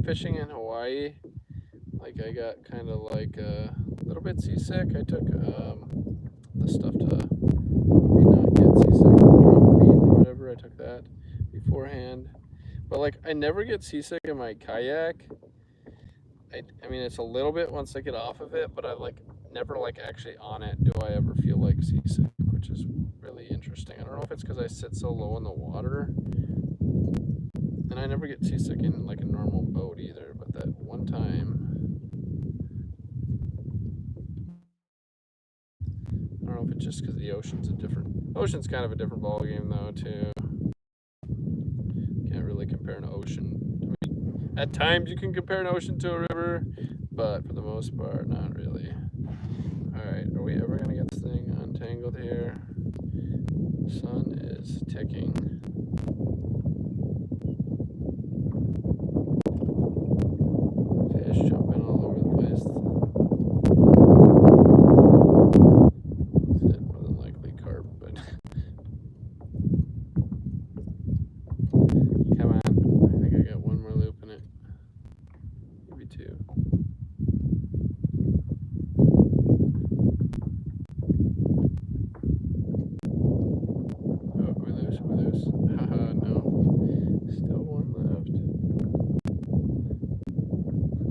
Speaker 1: fishing in Hawaii, like I got kind of like a little bit seasick. I took the stuff to help me not get seasick, Dramamine or whatever. I took that beforehand, but like I never get seasick in my kayak. I mean it's a little bit once I get off of it, but I like never like actually on it do I ever feel like seasick, which is really interesting. I don't know if it's because I sit so low in the water, and I never get seasick in like a normal boat either, but that one time, I don't know if it's just because the ocean's kind of a different ball game though too. Can't really compare an ocean. I mean, at times you can compare an ocean to a river, but for the most part, not really. Alright, are we ever gonna get this thing untangled here? The sun is ticking. Fish jumping all over the place. It's more than likely carp, but come on. I think I got 1 more loop in it. Maybe 2. Oh, we lose. Haha, no. Still 1 left.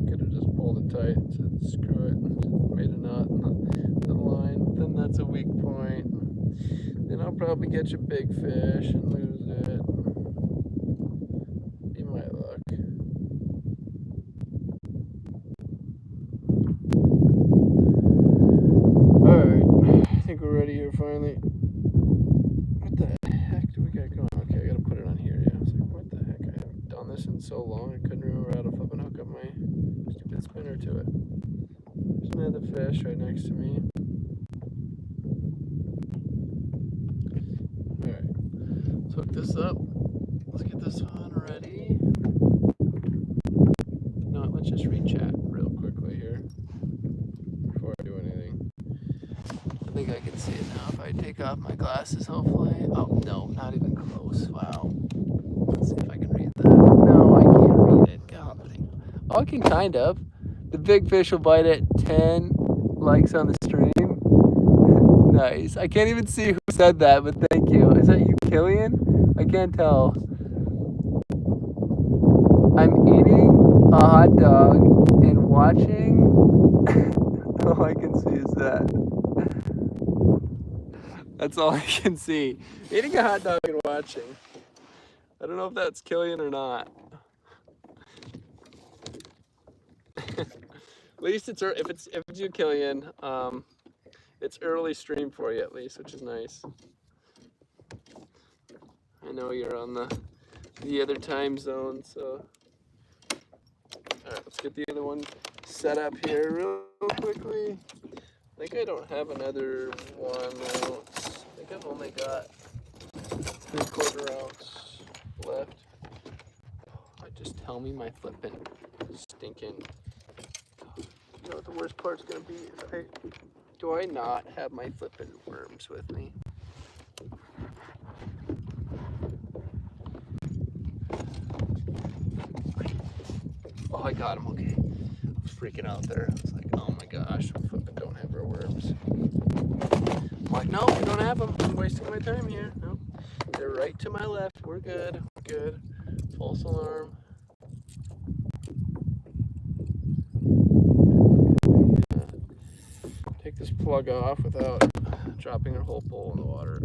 Speaker 1: Could have just pulled it tight and said screw it and just made a knot in the line. Then that's a weak point. Then I'll probably catch a big fish and lose it. Be my luck. Alright, I think we're ready here finally. What the heck do we got going? Okay, I gotta put it on here, yeah. I was like, what the heck? I haven't done this in so long, I couldn't remember how to flip and hook up my stupid spinner to it. There's another fish right next to me. Alright, let's hook this up. Let's get this on ready. No, let's just read chat real quickly here before I do anything. think I can see it now if I take off my glasses, hopefully. Oh, no, not even close. Wow. Let's see if I can read that. No, I can't read it. Golly. Oh, I can kind of. The big fish will bite at 10 likes on the stream. Nice. I can't even see who said that, but thank you. Is that you, Killian? I can't tell. I'm eating a hot dog and watching. All I can see is that. That's all I can see. Eating a hot dog and watching. I don't know if that's Killian or not. At least it's if it's you, Killian. It's early stream for you at least, which is nice. I know you're on the other time zone, so. All right, let's get the other one set up here real quickly. I think I don't have another 1 ounce. I think I've only got 3/4 ounce left. Just tell me my flippin' stinking. You know what the worst part's gonna be? Do I not have my flippin' worms with me? Oh, I got them. Okay. I was freaking out there. I was like, oh my gosh, we flippin' don't have our worms. I'm like, no, we don't have them. I'm wasting my time here. No, they're right to my left. We're good. We're good. False alarm. Take this plug off without dropping our whole bowl in the water.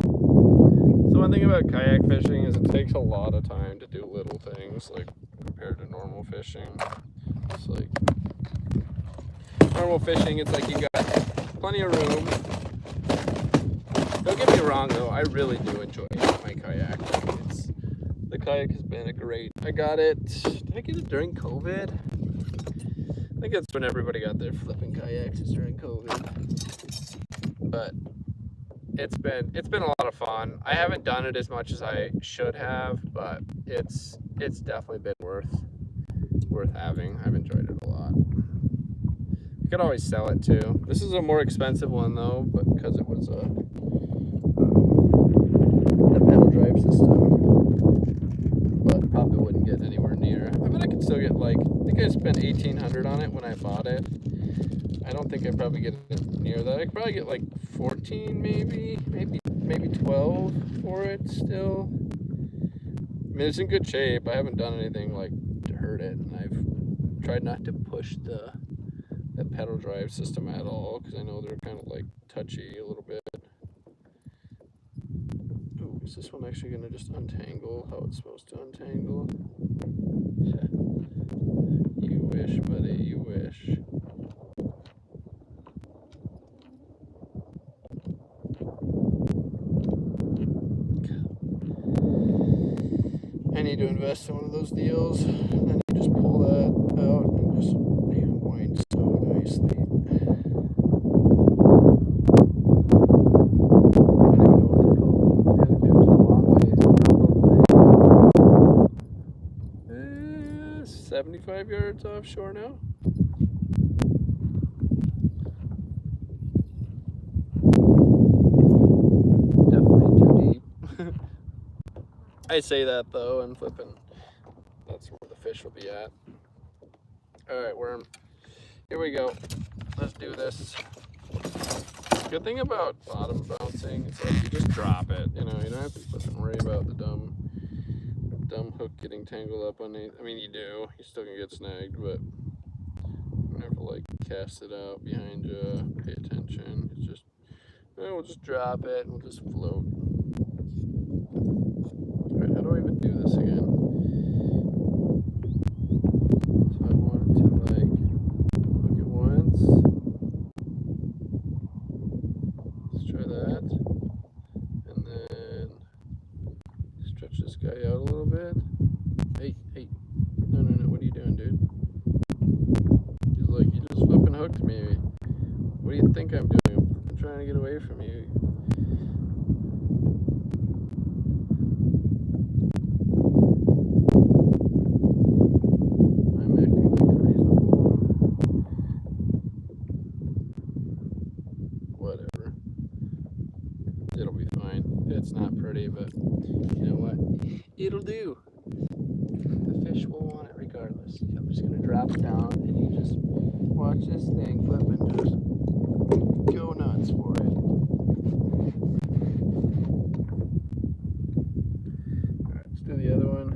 Speaker 1: So one thing about kayak fishing is it takes a lot of time to do little things, like compared to normal fishing. It's like normal fishing, it's like you got plenty of room. Don't get me wrong though, I really do enjoy my kayak. The kayak has been a great. I got it. Did I get it during COVID? I think that's when everybody got their flipping kayaks, is during COVID. But it's been a lot of fun. I haven't done it as much as I should have, but it's definitely been worth having. I've enjoyed it a lot. You could always sell it too. This is a more expensive one though, but because it was the pedal drive system. But probably wouldn't get anywhere near. I bet I could still get like, I think I spent $1,800 on it when I bought it. I don't think I'd probably get near that. I could probably get like 14 maybe 12 for it still. I mean, it's in good shape. I haven't done anything like to hurt it, and I've tried not to push the pedal drive system at all because I know they're kind of like touchy a little bit. Ooh, is this one actually gonna just untangle how it's supposed to untangle? You wish, buddy, you wish. I need to invest in one of those deals. Then you just pull that out and just wind so nicely. I don't even know what to call it. Yeah, it's a long ways. Probably 75 yards offshore now. Definitely too deep. I say that though, and flipping, that's where the fish will be at. Alright, worm. Here we go. Let's do this. Good thing about bottom bouncing is like you just drop it. You know, you don't have to flip and worry about the dumb hook getting tangled up on it. I mean, you do. You still can get snagged, but you don't have to like cast it out behind you. Pay attention. It's just, we'll just drop it and we'll just float. Alright, how do I even do this again? So I want to like hook it once. Let's try that. And then stretch this guy out a little bit. Hey. No, what are you doing, dude? He's like, you just flipping hooked me. What do you think I'm doing? I'm trying to get away from you. it'll do. The fish will want it regardless. I'm just gonna drop it down and you just watch this thing flip and just go nuts for it. Alright, let's do the other one.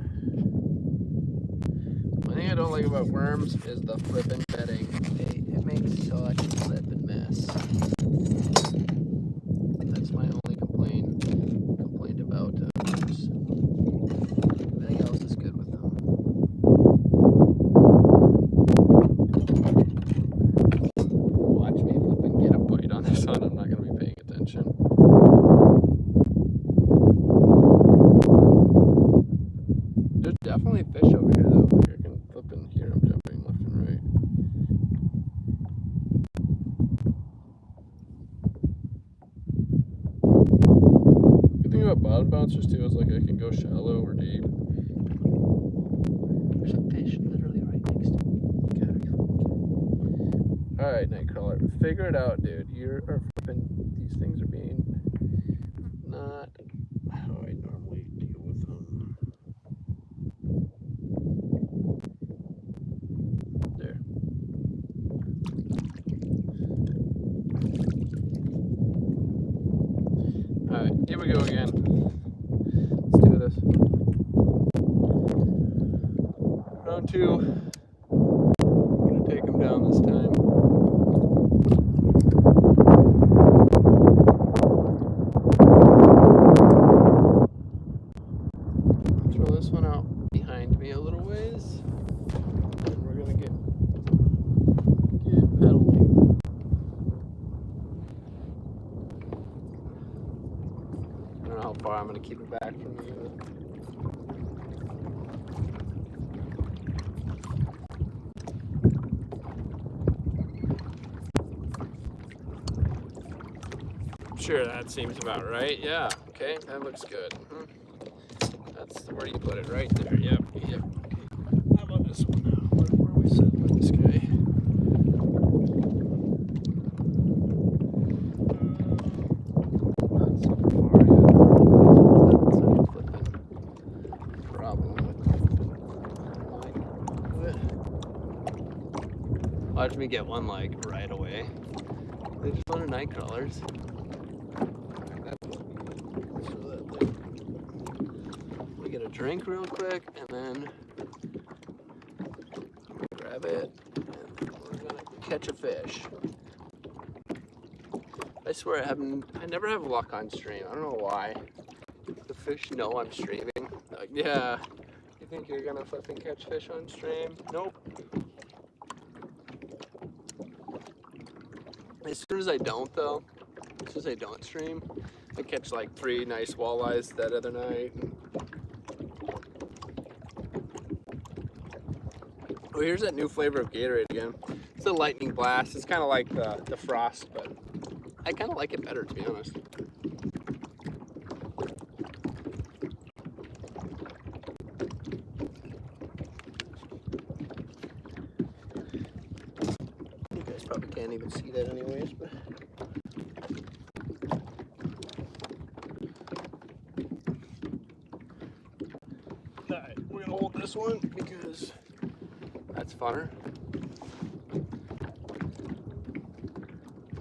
Speaker 1: One thing I don't like about worms is the flipping bedding. It makes such a flipping mess. That's my only complaint about worms. Everything else is good with them. Watch me flipping get a bite on this one. I'm not going to be paying attention. There's definitely fish over here though. You can flip and hear them jumping left and right. Good thing about bottom bouncers too is like I can go shallow or deep. There's a fish literally right next to me. Alright, Nightcrawler, figure it out, dude. You're flipping. These things are being not how I normally deal with them. There. Alright, here we go again. Let's do this. Round two. I'm gonna take him down this time. Throw this one out behind me a little ways. And we're gonna get pedaling. I don't know how far I'm gonna keep it back from you. Sure, that seems about right. Yeah, okay, that looks good. That's where you put it, right there. Yep. Okay. How about this one now? Where are we sitting with this guy? Not super far yet. Having such a flipping problem with it. Watch me get one like right away. They just wanted night crawlers. We get a drink real quick and then grab it and we're gonna catch a fish. I swear I never have luck on stream. I don't know why. The fish know I'm streaming. They're like, yeah, you think you're gonna flipping catch fish on stream? Nope. As soon as I don't though, as soon as I don't stream, I catch like 3 nice walleyes that other night. Oh, here's that new flavor of Gatorade again. It's a lightning blast. It's kind of like the frost, but I kind of like it better, to be honest. You guys probably can't even see that anyways, but alright, we're gonna hold this one because that's funner.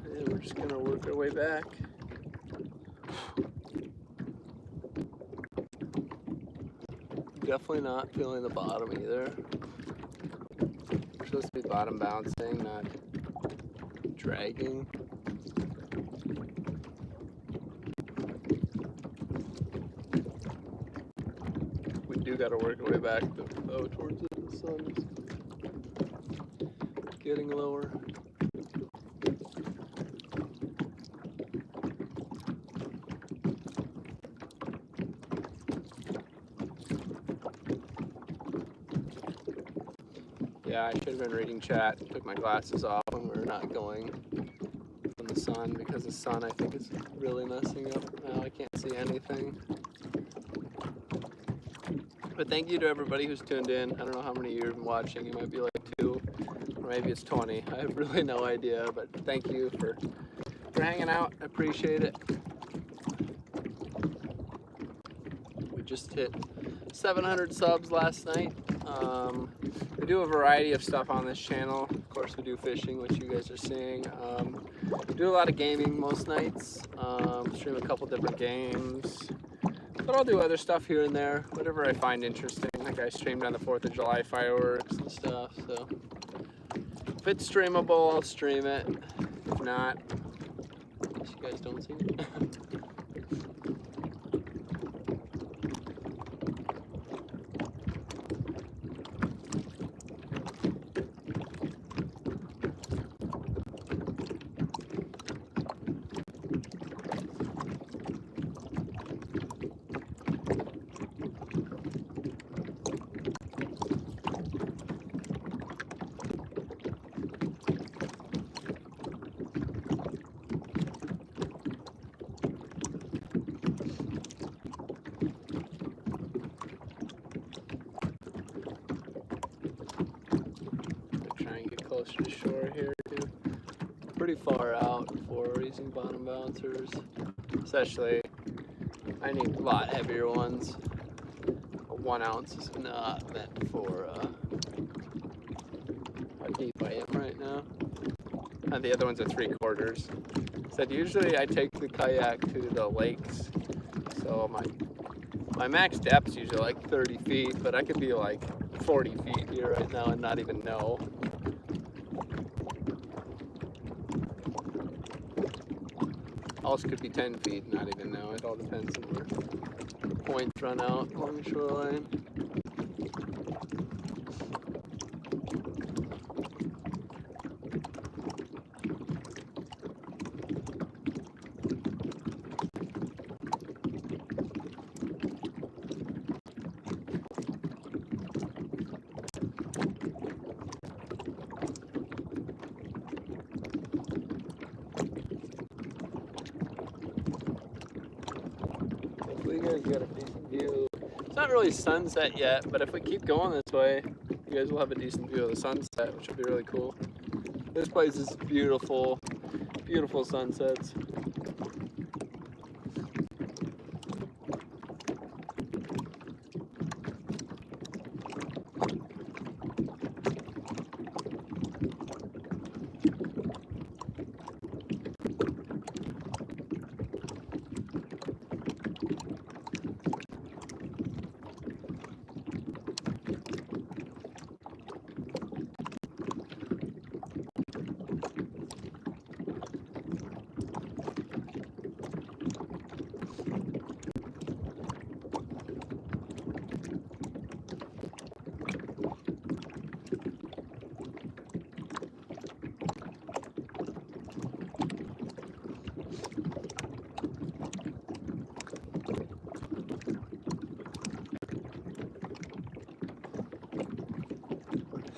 Speaker 1: And we're just gonna work our way back. Definitely not feeling the bottom either. We're supposed to be bottom bouncing, not dragging. We do gotta work our way back though towards it. The sun's getting lower. Yeah, I should have been reading chat. Took my glasses off when we were not going in the sun because the sun I think is really messing up. Now I can't see anything. But thank you to everybody who's tuned in. I don't know how many of you have been watching. It might be like 2 or maybe it's 20. I have really no idea, but thank you for hanging out. I appreciate it. We just hit
Speaker 2: 700 subs last night. We do a variety of stuff on this channel. Of course, we do fishing, which you guys are seeing. We do a lot of gaming most nights. Stream a couple different games. But I'll do other stuff here and there, whatever I find interesting. Like I streamed on the 4th of July fireworks and stuff, so if it's streamable, I'll stream it. If not, I guess you guys don't see it. Closer to shore here too. Pretty far out for using bottom bouncers. Especially, I need a lot heavier ones. A 1 ounce is not meant for how deep I am right now. And the other ones are 3/4. Said usually I take the kayak to the lakes, so my max depth's usually like 30 feet, but I could be like 40 feet here right now and not even know. Also could be 10 feet, not even know. It all depends on where the points run out along the shoreline. You guys got a decent view. It's not really sunset yet, but if we keep going this way, you guys will have a decent view of the sunset, which will be really cool. This place is beautiful, beautiful sunsets.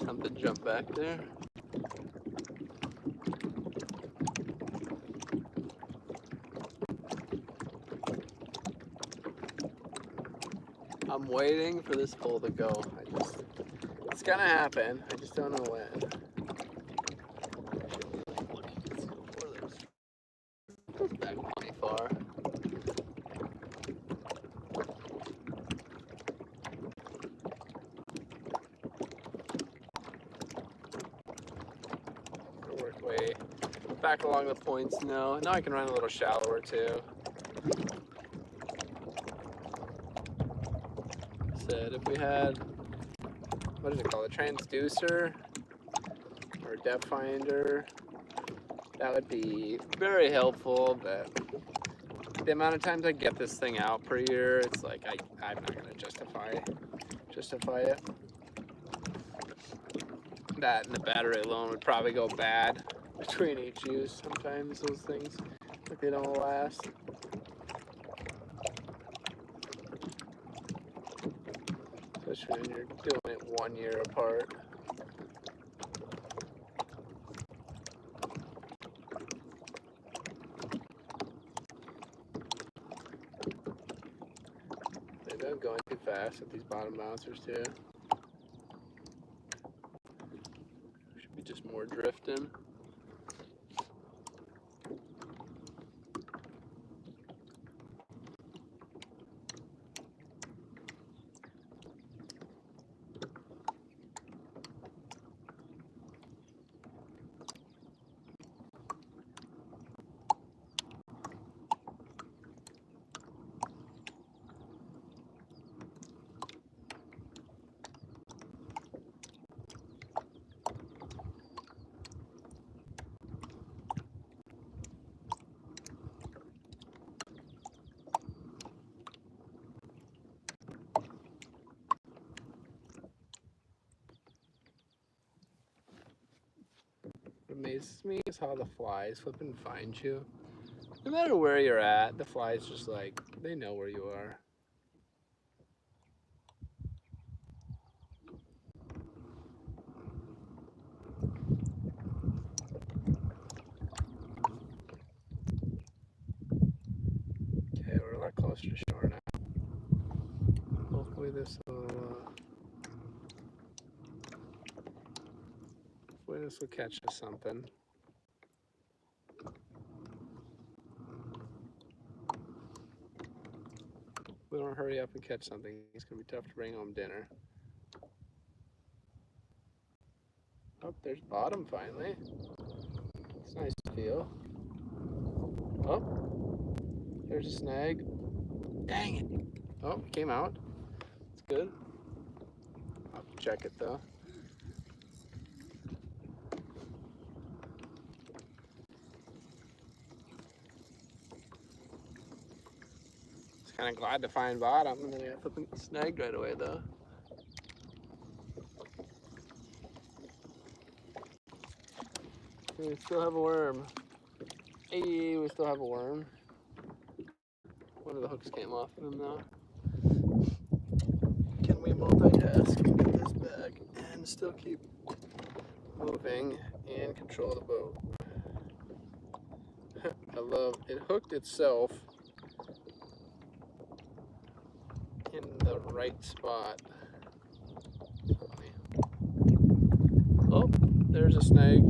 Speaker 2: Something jump back there. I'm waiting for this pull to go. It's gonna happen. I just don't know when. It goes back pretty far. Work way back along the points now. Now I can run a little shallower too. Said if we had, what is it called, a transducer or a depth finder, that would be very helpful. But the amount of times I get this thing out per year, it's like I'm not gonna justify it. That and the battery alone would probably go bad between each use. Sometimes those things, like, they don't last. Especially when you're doing it 1 year apart. Maybe I'm going too fast with these bottom bouncers too. Should be just more drifting. amazes me is how the flies flipping find you. No matter where you're at, the flies just like, they know where you are. Okay, we're a lot closer to shore now. Hopefully this will catch us something. If we don't hurry up and catch something, it's gonna be tough to bring home dinner. Oh, there's bottom finally. It's nice to feel. Oh, there's a snag. Dang it. Oh, it came out. It's good. I'll have to check it though. Kind of glad to find bottom, and then I got flipping snagged right away though. We still have a worm. Hey, we still have a worm. One of the hooks came off of him though. Can we multitask, get this back, and still keep moving and control the boat? I love it. Hooked itself in the right spot. Oh, there's a snag.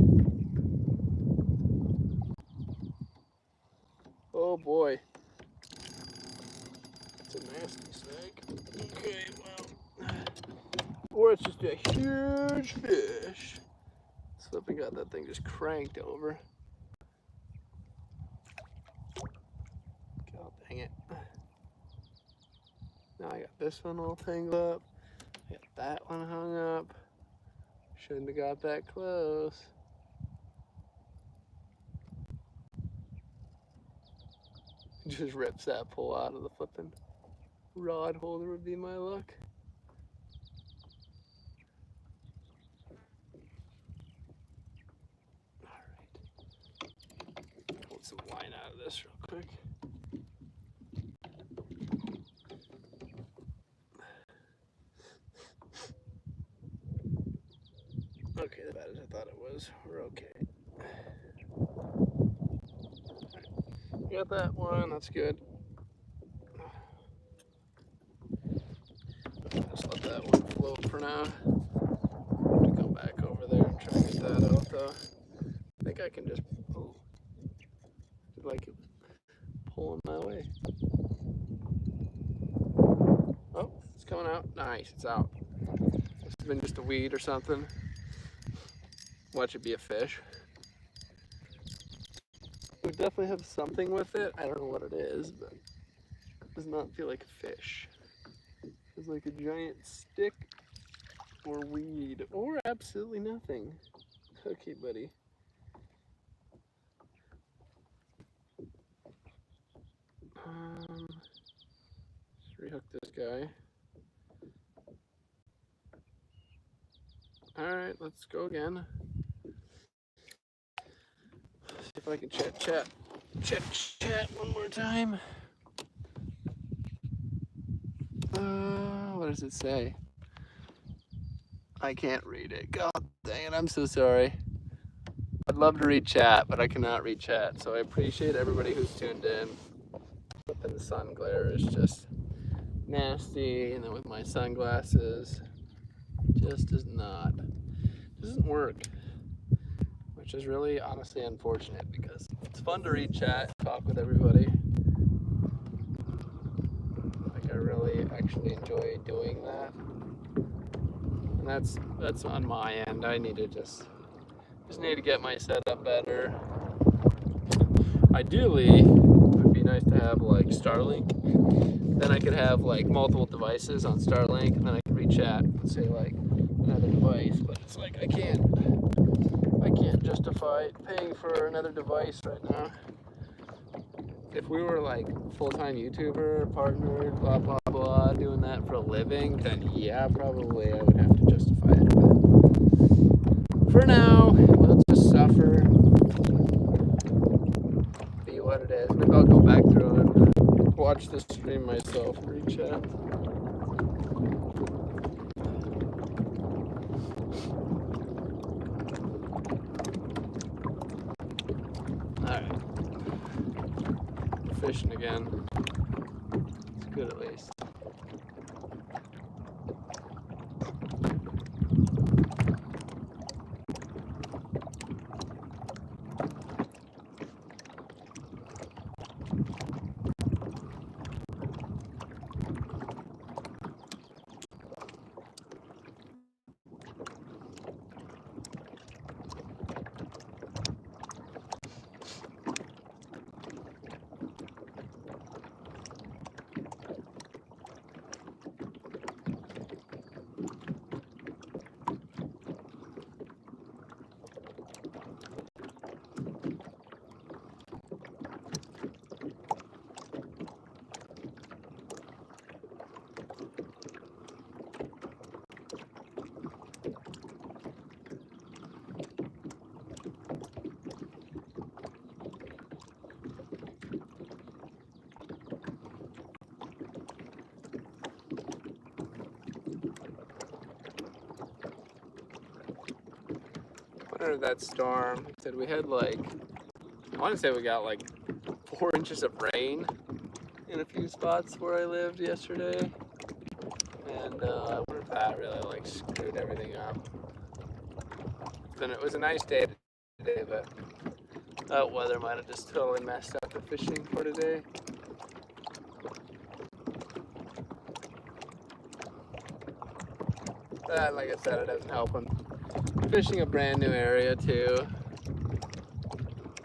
Speaker 2: Oh boy. It's a nasty snag. Okay, well. Or it's just a huge fish. Flipping got that thing just cranked over. God dang it. Now I got this one all tangled up. I got that one hung up. Shouldn't have got that close. Just rips that pole out of the flipping rod holder would be my luck. Alright. Pull some line out of this real quick. Okay, as bad as I thought it was. We're okay. Got that one, that's good. Just let that one float for now. Have to go back over there and try and get that out though. I think I can just, oh, like it pulling my way. Oh, it's coming out. Nice, it's out. This has been just a weed or something. Watch it be a fish. We definitely have something with it. I don't know what it is, but it does not feel like a fish. It's like a giant stick or weed or absolutely nothing. Okay, buddy. Let's rehook this guy. All right, let's go again. See if I can chat one more time. What does it say? I can't read it. God dang it, I'm so sorry. I'd love to read chat, but I cannot read chat. So I appreciate everybody who's tuned in. Flipping the sun glare is just nasty, and then with my sunglasses, just doesn't work. Which is really honestly unfortunate because it's fun to read chat, talk with everybody. Like I really actually enjoy doing that. And that's on my end. I need to just need to get my setup better. Ideally, it would be nice to have like Starlink. Then I could have like multiple devices on Starlink, and then I could read chat and say like another device. But it's like I can't justify paying for another device right now. If we were like full-time YouTuber, partner, blah blah blah, doing that for a living, then yeah, probably I would have to justify it. But for now, we'll just suffer watch the stream myself and read chat. Alright. Fishing again. It's good at least. Under that storm, said we had like, I want to say we got like 4 inches of rain in a few spots where I lived yesterday, and I wonder if that really like screwed everything up. Then it was a nice day today, but that weather might have just totally messed up the fishing for today. That, like I said, it doesn't help when fishing a brand new area too.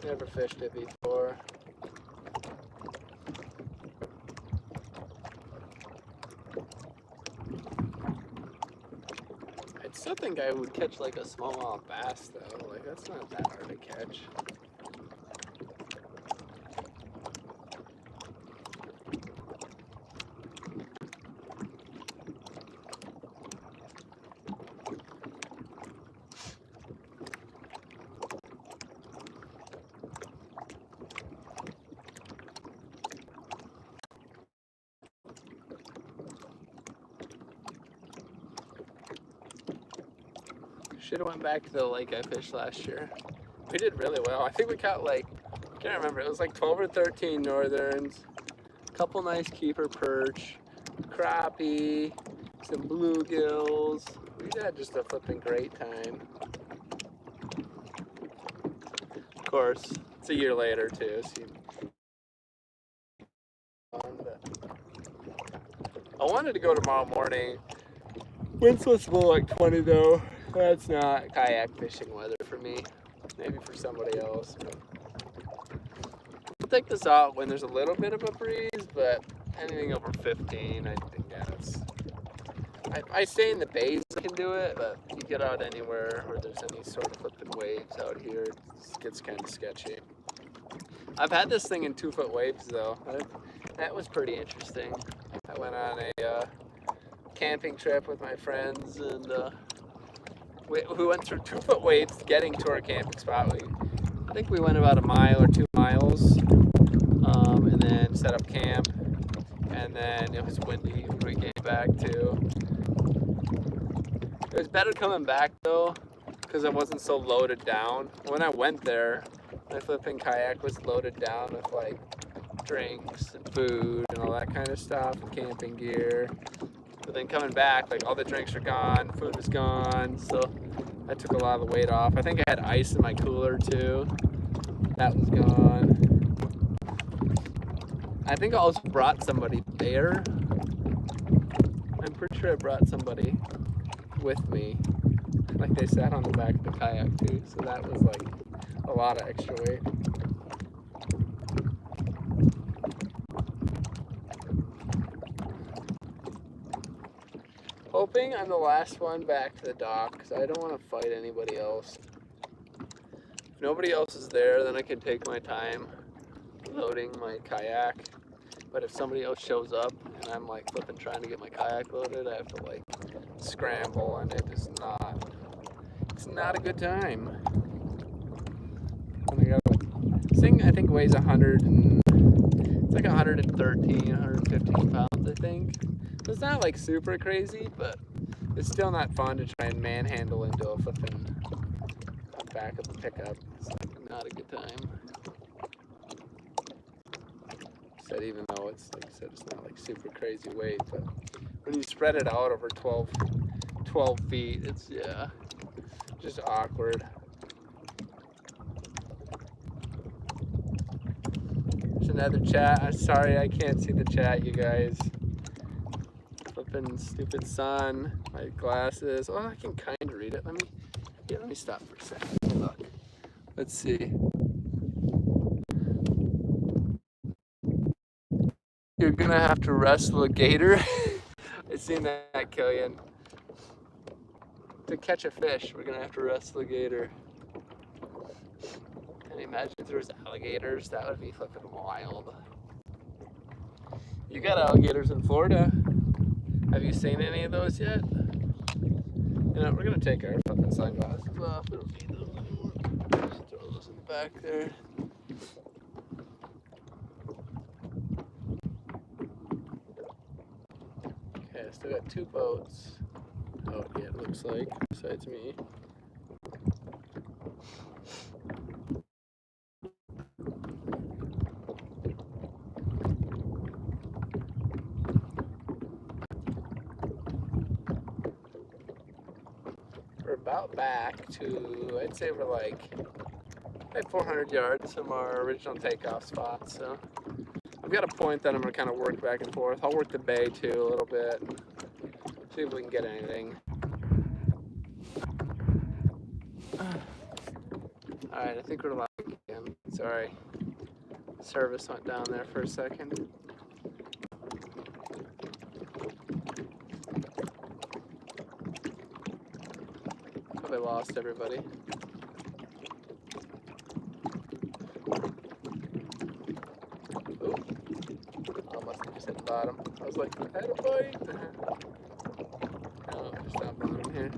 Speaker 2: Never fished it before. I still think I would catch like a smallmouth bass though. Like that's not that hard to catch. Should have went back to the lake I fished last year. We did really well. I think we caught like, I can't remember, it was like 12 or 13 northerns, a couple nice keeper perch, crappie, some bluegills. We had just a flipping great time. Of course, it's a year later too, so I wanted to go tomorrow morning. Wind's supposed to blow like 20 though. That's not kayak fishing weather for me. Maybe for somebody else. I'll take this out when there's a little bit of a breeze, but anything over 15, I think that's... I stay in the bays, I can do it, but you get out anywhere where there's any sort of flipping waves out here, it gets kind of sketchy. I've had this thing in 2-foot waves though. That was pretty interesting. I went on a camping trip with my friends, and we went through 2-foot waves getting to our camping spot. I think we went about 1 mile or 2 miles, and then set up camp, and then it was windy when we came back too. It was better coming back though, because I wasn't so loaded down. When I went there, my flipping kayak was loaded down with like drinks and food and all that kind of stuff, and camping gear. But then coming back, like all the drinks are gone, food was gone, so that took a lot of the weight off. I think I had ice in my cooler too. That was gone. I think I also brought somebody there. I'm pretty sure I brought somebody with me. Like they sat on the back of the kayak too, so that was like a lot of extra weight. Hoping I'm the last one back to the dock, because I don't want to fight anybody else. If nobody else is there, then I can take my time loading my kayak. But if somebody else shows up and I'm like flipping trying to get my kayak loaded, I have to like scramble, and it's not a good time. And I got, this thing I think weighs 100 and It's like 113, 115 pounds, I think. So it's not like super crazy, but it's still not fun to try and manhandle into a flipping back of the pickup. It's like not a good time. Said even though it's like I said, it's not like super crazy weight, but when you spread it out over 12 feet, it's just awkward. There's another chat. I'm sorry I can't see the chat, you guys. Flipping stupid sun. My glasses. Oh, I can kind of read it. Let me stop for a second. Look. Let's see. You're gonna have to wrestle a gator. I seen that, Killian. To catch a fish, we're gonna have to wrestle a gator. Can you imagine if there was alligators? That would be flipping wild. You got alligators in Florida. Have you seen any of those yet? You know, we're gonna take our fucking sunglasses off. We don't need those anymore. Just throw those in the back there. Okay, I still got 2 boats. Oh yeah, it looks like, besides me. We're about back to, I'd say we're like 400 yards from our original takeoff spot, so I've got a point that I'm gonna kind of work back and forth. I'll work the bay too a little bit, see if we can get anything. Alright, I think we're live again. Sorry, service went down there for a second. Probably lost everybody. Ooh. Almost just hit the bottom. I was like, I had a bite. Oh, there's not bottom here.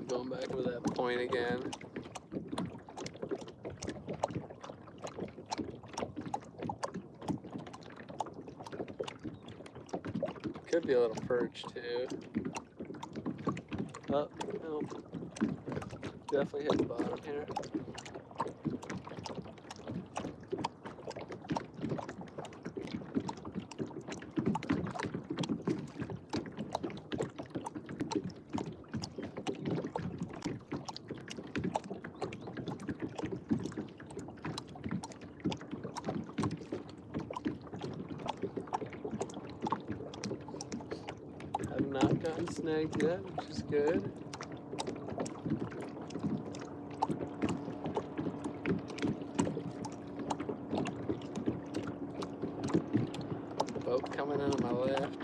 Speaker 2: Going back over that point again. Could be a little perch too. Oh, no. Definitely hit the bottom here. Have not gotten snagged yet, which is good. Boat coming in on my left.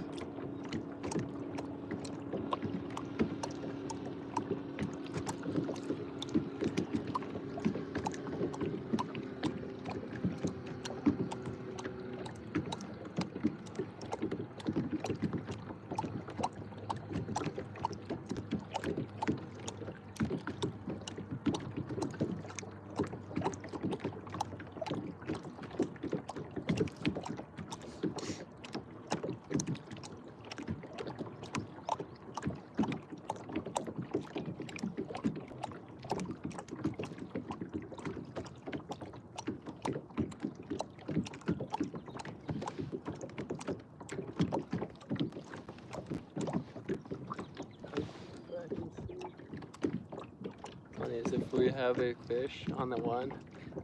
Speaker 2: Is if we have a fish on the one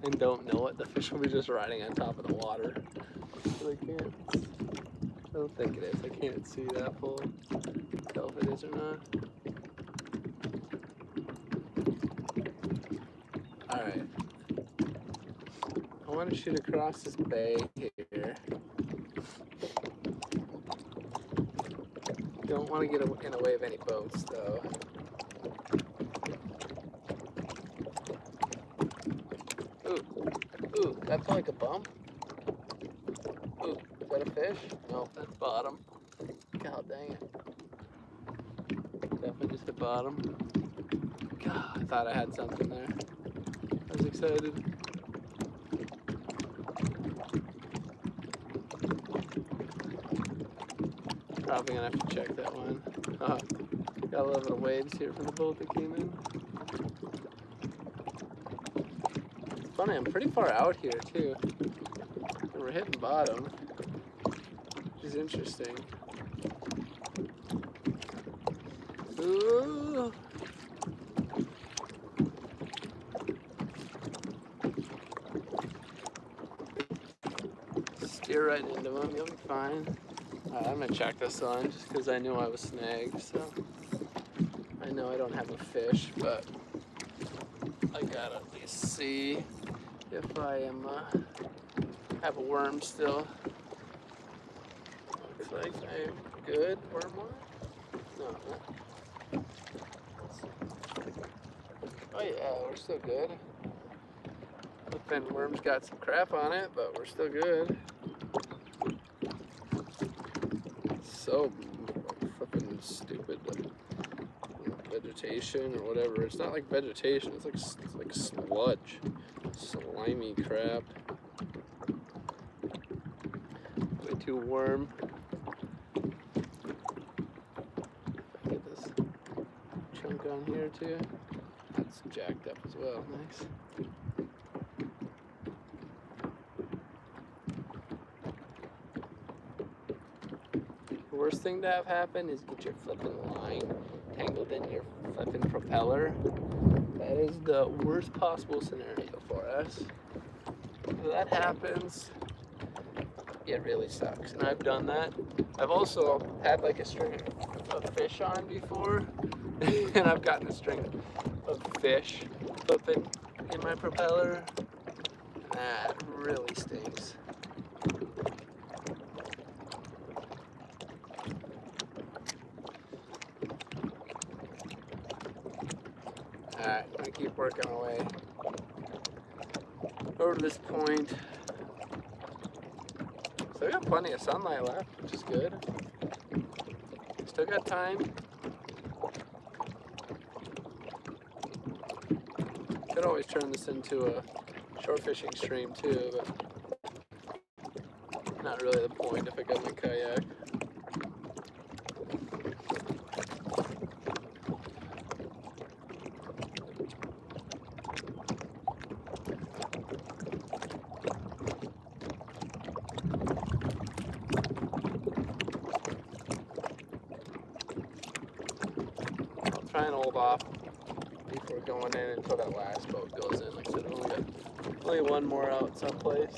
Speaker 2: and don't know it, the fish will be just riding on top of the water. But I don't think it is. I can't see that full. Tell if it is or not. Alright. I want to shoot across this bay here. Don't want to get in the way of any boats though. Ooh, that's like a bump. Ooh, is that a fish? No, that's bottom. God dang it. Definitely just hit bottom. God, I thought I had something there. I was excited. Probably gonna have to check that one. Got a little bit of waves here from the boat that came in. It's funny, I'm pretty far out here too. And we're hitting bottom, which is interesting. Ooh. Steer right into him, you'll be fine. I'm gonna check this one just because I knew I was snagged, so I know I don't have a fish, but I gotta at least see if I am have a worm still. Looks like I'm good. Worm one? No. Oh yeah, we're still good. But then worm's got some crap on it, but we're still good. So fucking stupid. Vegetation or whatever. It's not like vegetation. It's like sludge, slimy crap. Way too warm. Get this chunk on here too. That's jacked up as well. Nice. The worst thing to have happen is get your flipping line tangled in your flipping propeller. That is the worst possible scenario for us. If that happens, it really sucks. And I've done that. I've also had like a string of fish on before, and I've gotten a string of fish flipping in my propeller. That really stinks. Alright, I'm gonna keep working our way over to this point. So we got plenty of sunlight left, which is good. Still got time. Could always turn this into a short fishing stream too, but not really the point if I got my kayak. Try and hold off before going in until that last boat goes in. Like I said, we only got one more out someplace.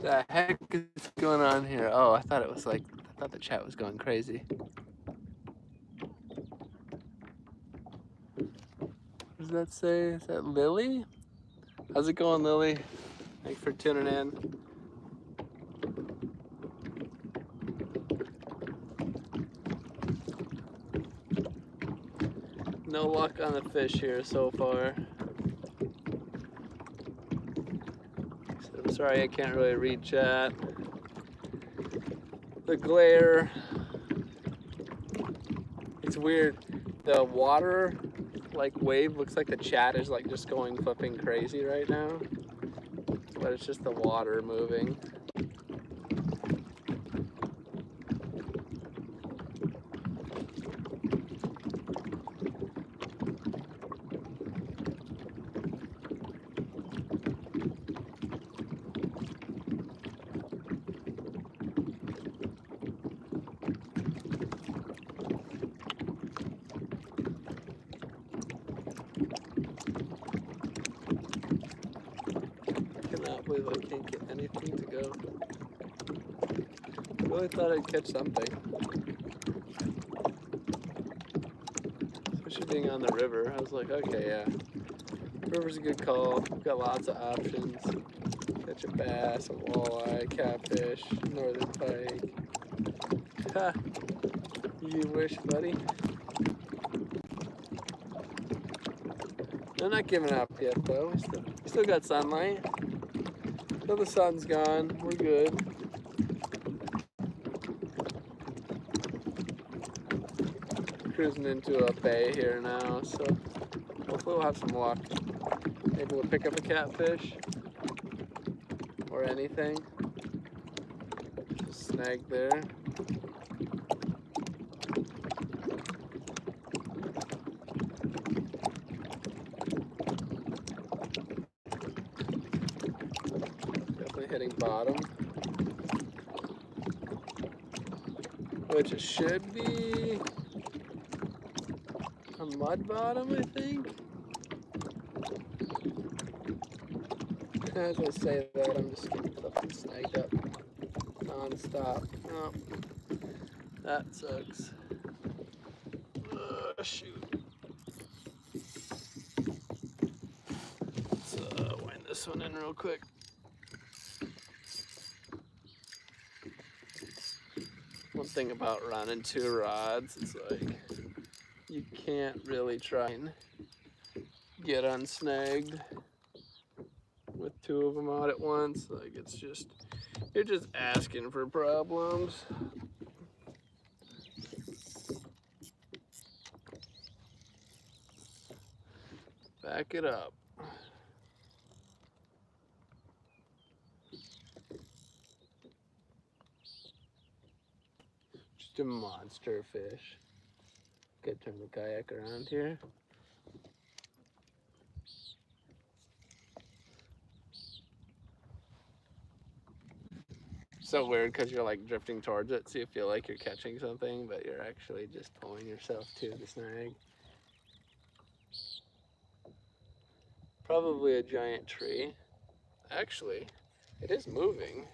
Speaker 2: The heck is going on here? Oh, I thought the chat was going crazy. What does that say? Is that Lily? How's it going, Lily? Thanks for tuning in. No luck on the fish here so far. Sorry, I can't really read chat. The glare. It's weird. The water like wave looks like the chat is like just going flipping crazy right now. But it's just the water moving. I believe I can't get anything to go. I really thought I'd catch something. Especially being on the river. I was like, okay, yeah. River's a good call. We've got lots of options. Catch a bass, a walleye, catfish, northern pike. Ha! You wish, buddy. I'm not giving up yet, though. We still got sunlight. Till the sun's gone, we're good. Cruising into a bay here now, so hopefully we'll have some luck. Maybe we'll pick up a catfish or anything. Just snag there. Hitting bottom, which it should be a mud bottom, I think. As I say that, I'm just getting flipping snagged up non-stop. Oh, that sucks. Shoot. Let's wind this one in real quick. One thing about running two rods is like you can't really try and get unsnagged with two of them out at once. Like it's just, you're just asking for problems. Back it up. Just a monster fish. Gotta turn the kayak around here. So weird because you're like drifting towards it, so you feel like you're catching something, but you're actually just pulling yourself to the snag. Probably a giant tree. Actually, it is moving.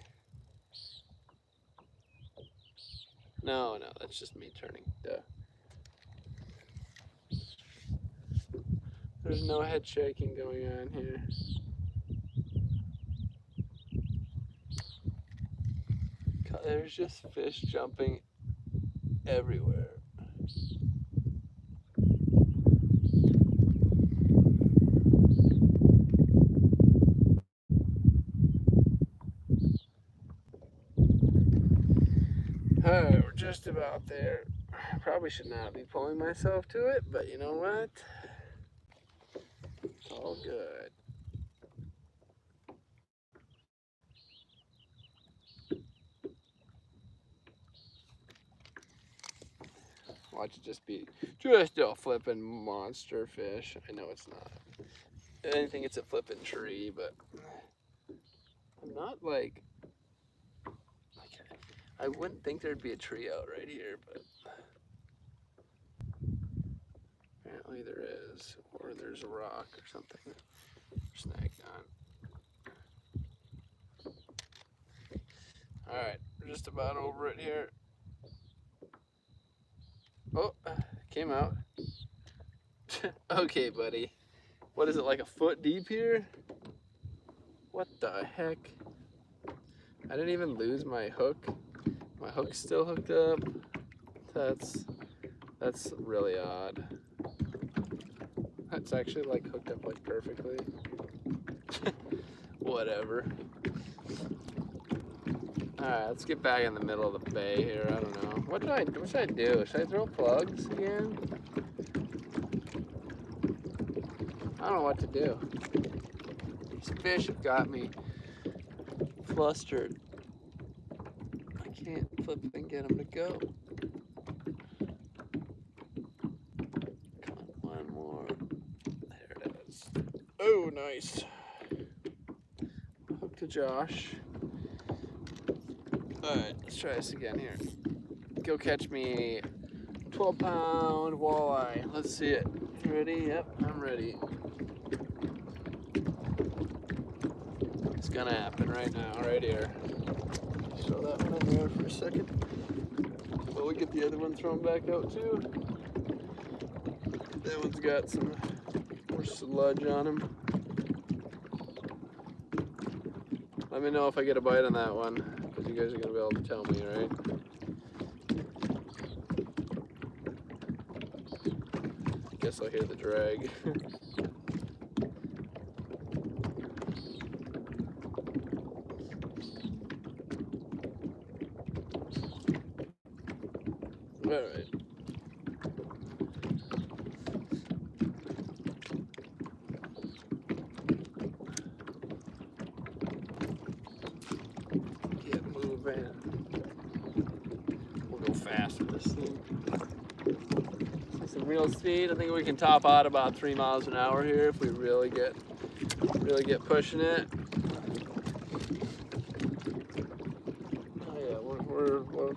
Speaker 2: No, that's just me turning. Duh. There's no head shaking going on here. There's just fish jumping everywhere. Alright, we're just about there. I probably should not be pulling myself to it, but you know what? It's all good. Watch it just be just a flipping monster fish. I know it's not. I think it's a flipping tree, but I'm not like I wouldn't think there'd be a tree out right here, but apparently there is, or there's a rock or something that we're snagged on. All right, we're just about over it here. Oh, came out. Okay, buddy. What is it, like a foot deep here? What the heck? I didn't even lose my hook. My hook's still hooked up. That's really odd. That's actually like hooked up like perfectly. whatever. Alright, let's get back in the middle of the bay here. I don't know. What should I do? Should I throw plugs again? I don't know what to do. These fish have got me flustered. I can't flip and get them to go. Come on, one more. There it is. Oh, nice. Hook to Josh. Alright, let's try this again here. Go catch me 12-pound walleye. Let's see it. You ready? Yep, I'm ready. It's gonna happen right now, right here. Throw that one in there for a second. While we get the other one thrown back out too. That one's got some more sludge on him. Let me know if I get a bite on that one, because you guys are gonna be able to tell me, right? Guess I'll hear the drag. Alright. Get moving. We'll go fast with this thing. See some real speed. I think we can top out about 3 miles an hour here if we really get pushing it. Oh yeah, we're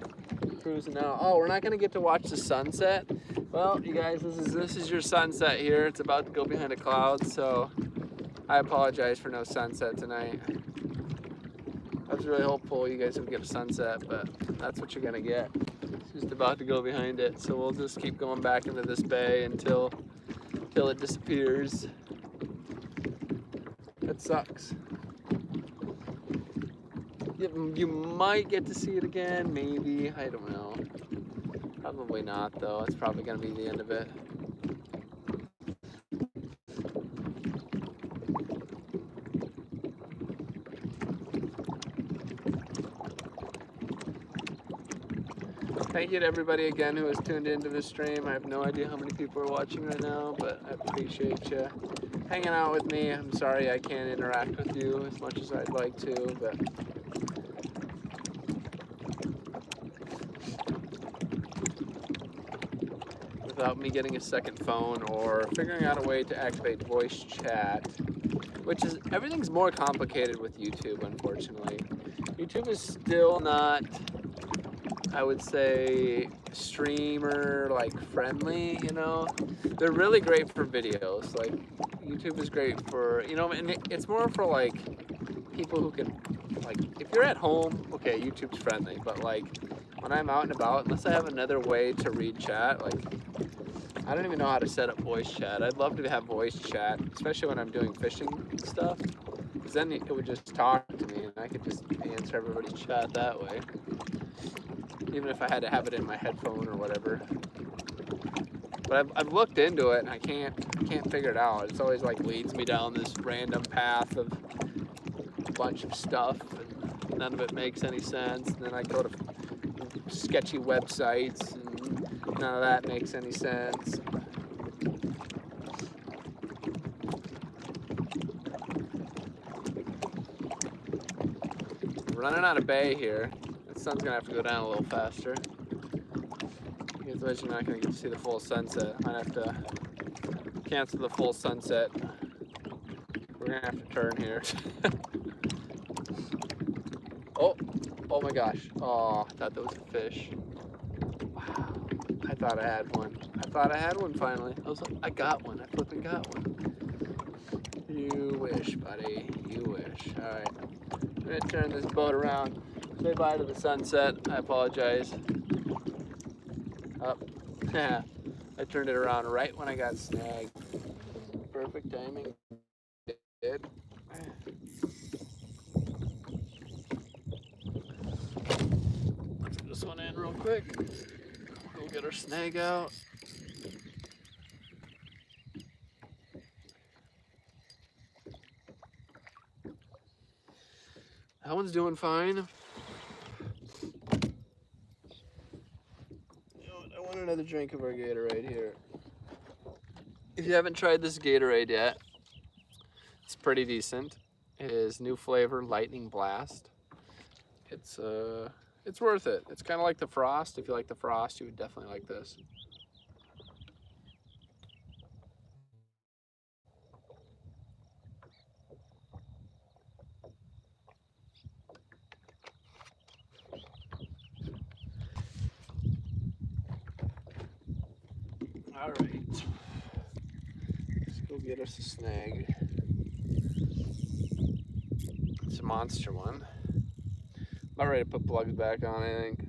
Speaker 2: cruising now. Oh, we're not gonna get to watch the sunset. Well, you guys, this is your sunset here. It's about to go behind a cloud, so I apologize for no sunset tonight. I was really hopeful you guys would get a sunset, but that's what you're gonna get. It's just about to go behind it, so we'll just keep going back into this bay until it disappears. That sucks. You might get to see it again, maybe, I don't know. Probably not though, it's probably gonna be the end of it. Thank you to everybody again who has tuned into this stream. I have no idea how many people are watching right now, but I appreciate you hanging out with me. I'm sorry I can't interact with you as much as I'd like to, but without me getting a second phone or figuring out a way to activate voice chat, which is, everything's more complicated with YouTube, unfortunately. YouTube is still not, I would say, streamer like friendly, you know. They're really great for videos. Like, YouTube is great for, you know, and it's more for like people who can, like, if you're at home, okay, YouTube's friendly, but like when I'm out and about, unless I have another way to read chat, like, I don't even know how to set up voice chat. I'd love to have voice chat, especially when I'm doing fishing stuff, because then it would just talk to me and I could just answer everybody's chat that way. Even if I had to have it in my headphone or whatever. But I've looked into it and I can't figure it out. It's always like leads me down this random path of a bunch of stuff and none of it makes any sense. And then I go to sketchy websites and none of that makes any sense. We're running out of bay here. The sun's gonna have to go down a little faster. Otherwise you're not gonna get to see the full sunset. Might have to cancel the full sunset. We're gonna have to turn here. Oh my gosh. Oh, I thought that was a fish. Wow. I thought I had one. I thought I had one finally. I was like, I got one. I flipping got one. You wish, buddy. You wish. Alright. I'm gonna turn this boat around. Say bye to the sunset. I apologize. Up. I turned it around right when I got snagged. Perfect timing. Did. Let's get this one in real quick. Go get our snag out. That one's doing fine.
Speaker 1: You know what, I want another drink of our Gatorade here.
Speaker 2: If you haven't tried this Gatorade yet, it's pretty decent. It is new flavor, Lightning Blast. It's worth it. It's kind of like the Frost. If you like the Frost, you would definitely like this.
Speaker 1: All right, let's go get us a snag.
Speaker 2: It's a monster one. About ready to put plugs back on, I think.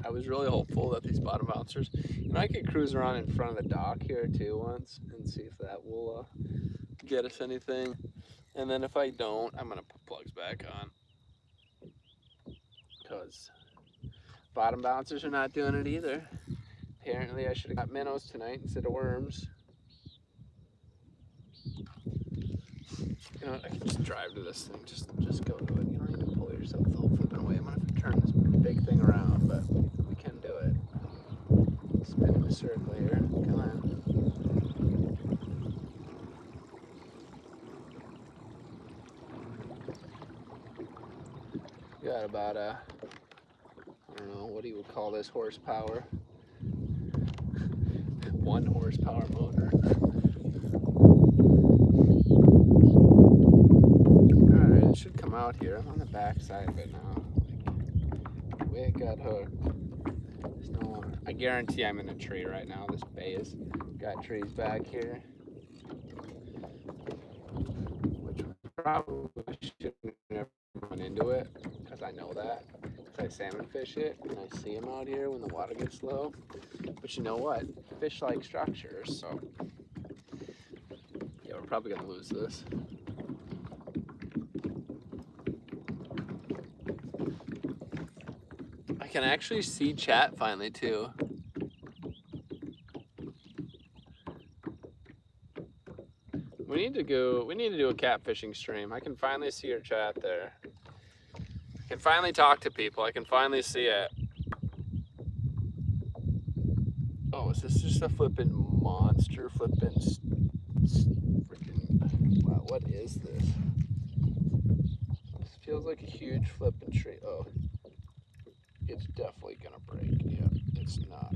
Speaker 2: I was really hopeful that these bottom bouncers, I could cruise around in front of the dock here too once and see if that will get us anything. And then if I don't, I'm gonna put plugs back on, because bottom bouncers are not doing it either. Apparently I should have got minnows tonight instead of worms. You know, I can just drive to this thing, just go to it. You don't need to pull yourself the whole flipping away. I'm gonna have to turn this big thing around, but we can do it. Spin in a circle here. Come on. Got about I don't know, what do you would call this horsepower? 1 horsepower motor. Alright, it should come out here. I'm on the back side of it now. Like, the way it got hooked. There's no, I guarantee I'm in a tree right now. This bay has got trees back here. Which probably shouldn't have run into it, because I know that. I salmon fish it and I see them out here when the water gets low. But you know what? Fish like structures, so yeah, we're probably gonna lose this. I can actually see chat finally too. We need to do a catfishing stream. I can finally see your chat there. I can finally talk to people. I can finally see it. Oh, is this just a flippin' monster? Flippin' freaking, wow, what is this? This feels like a huge flippin' tree. Oh, it's definitely gonna break. Yeah, it's not.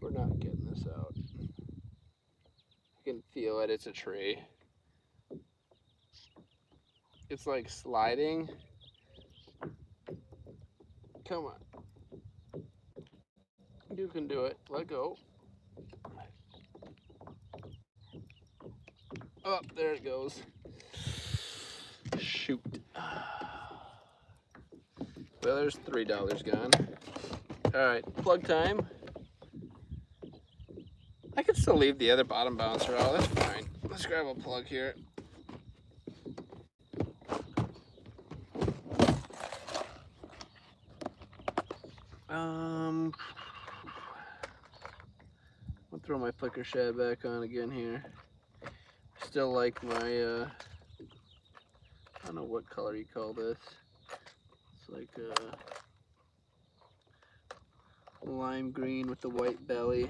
Speaker 2: We're not getting this out. I can feel it. It's a tree. It's like sliding. Come on. You can do it. Let go. Oh, there it goes. Shoot. Well, there's $3 gone. Alright, plug time. I could still leave the other bottom bouncer out. That's fine. Let's grab a plug here. I'll throw my flicker shad back on again here. Still like my, I don't know what color you call this. It's like lime green with the white belly.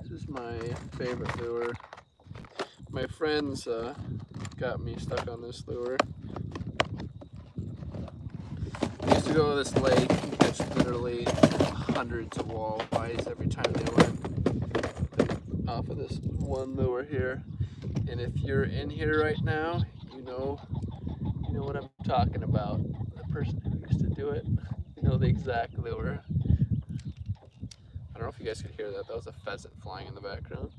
Speaker 2: This is my favorite lure. My friends got me stuck on this lure. I used to go to this lake and catch literally hundreds of walleyes every time they went off of this one lure here. And if you're in here right now, you know what I'm talking about. The person who used to do it, you know the exact lure. I don't know if you guys could hear that. That was a pheasant flying in the background.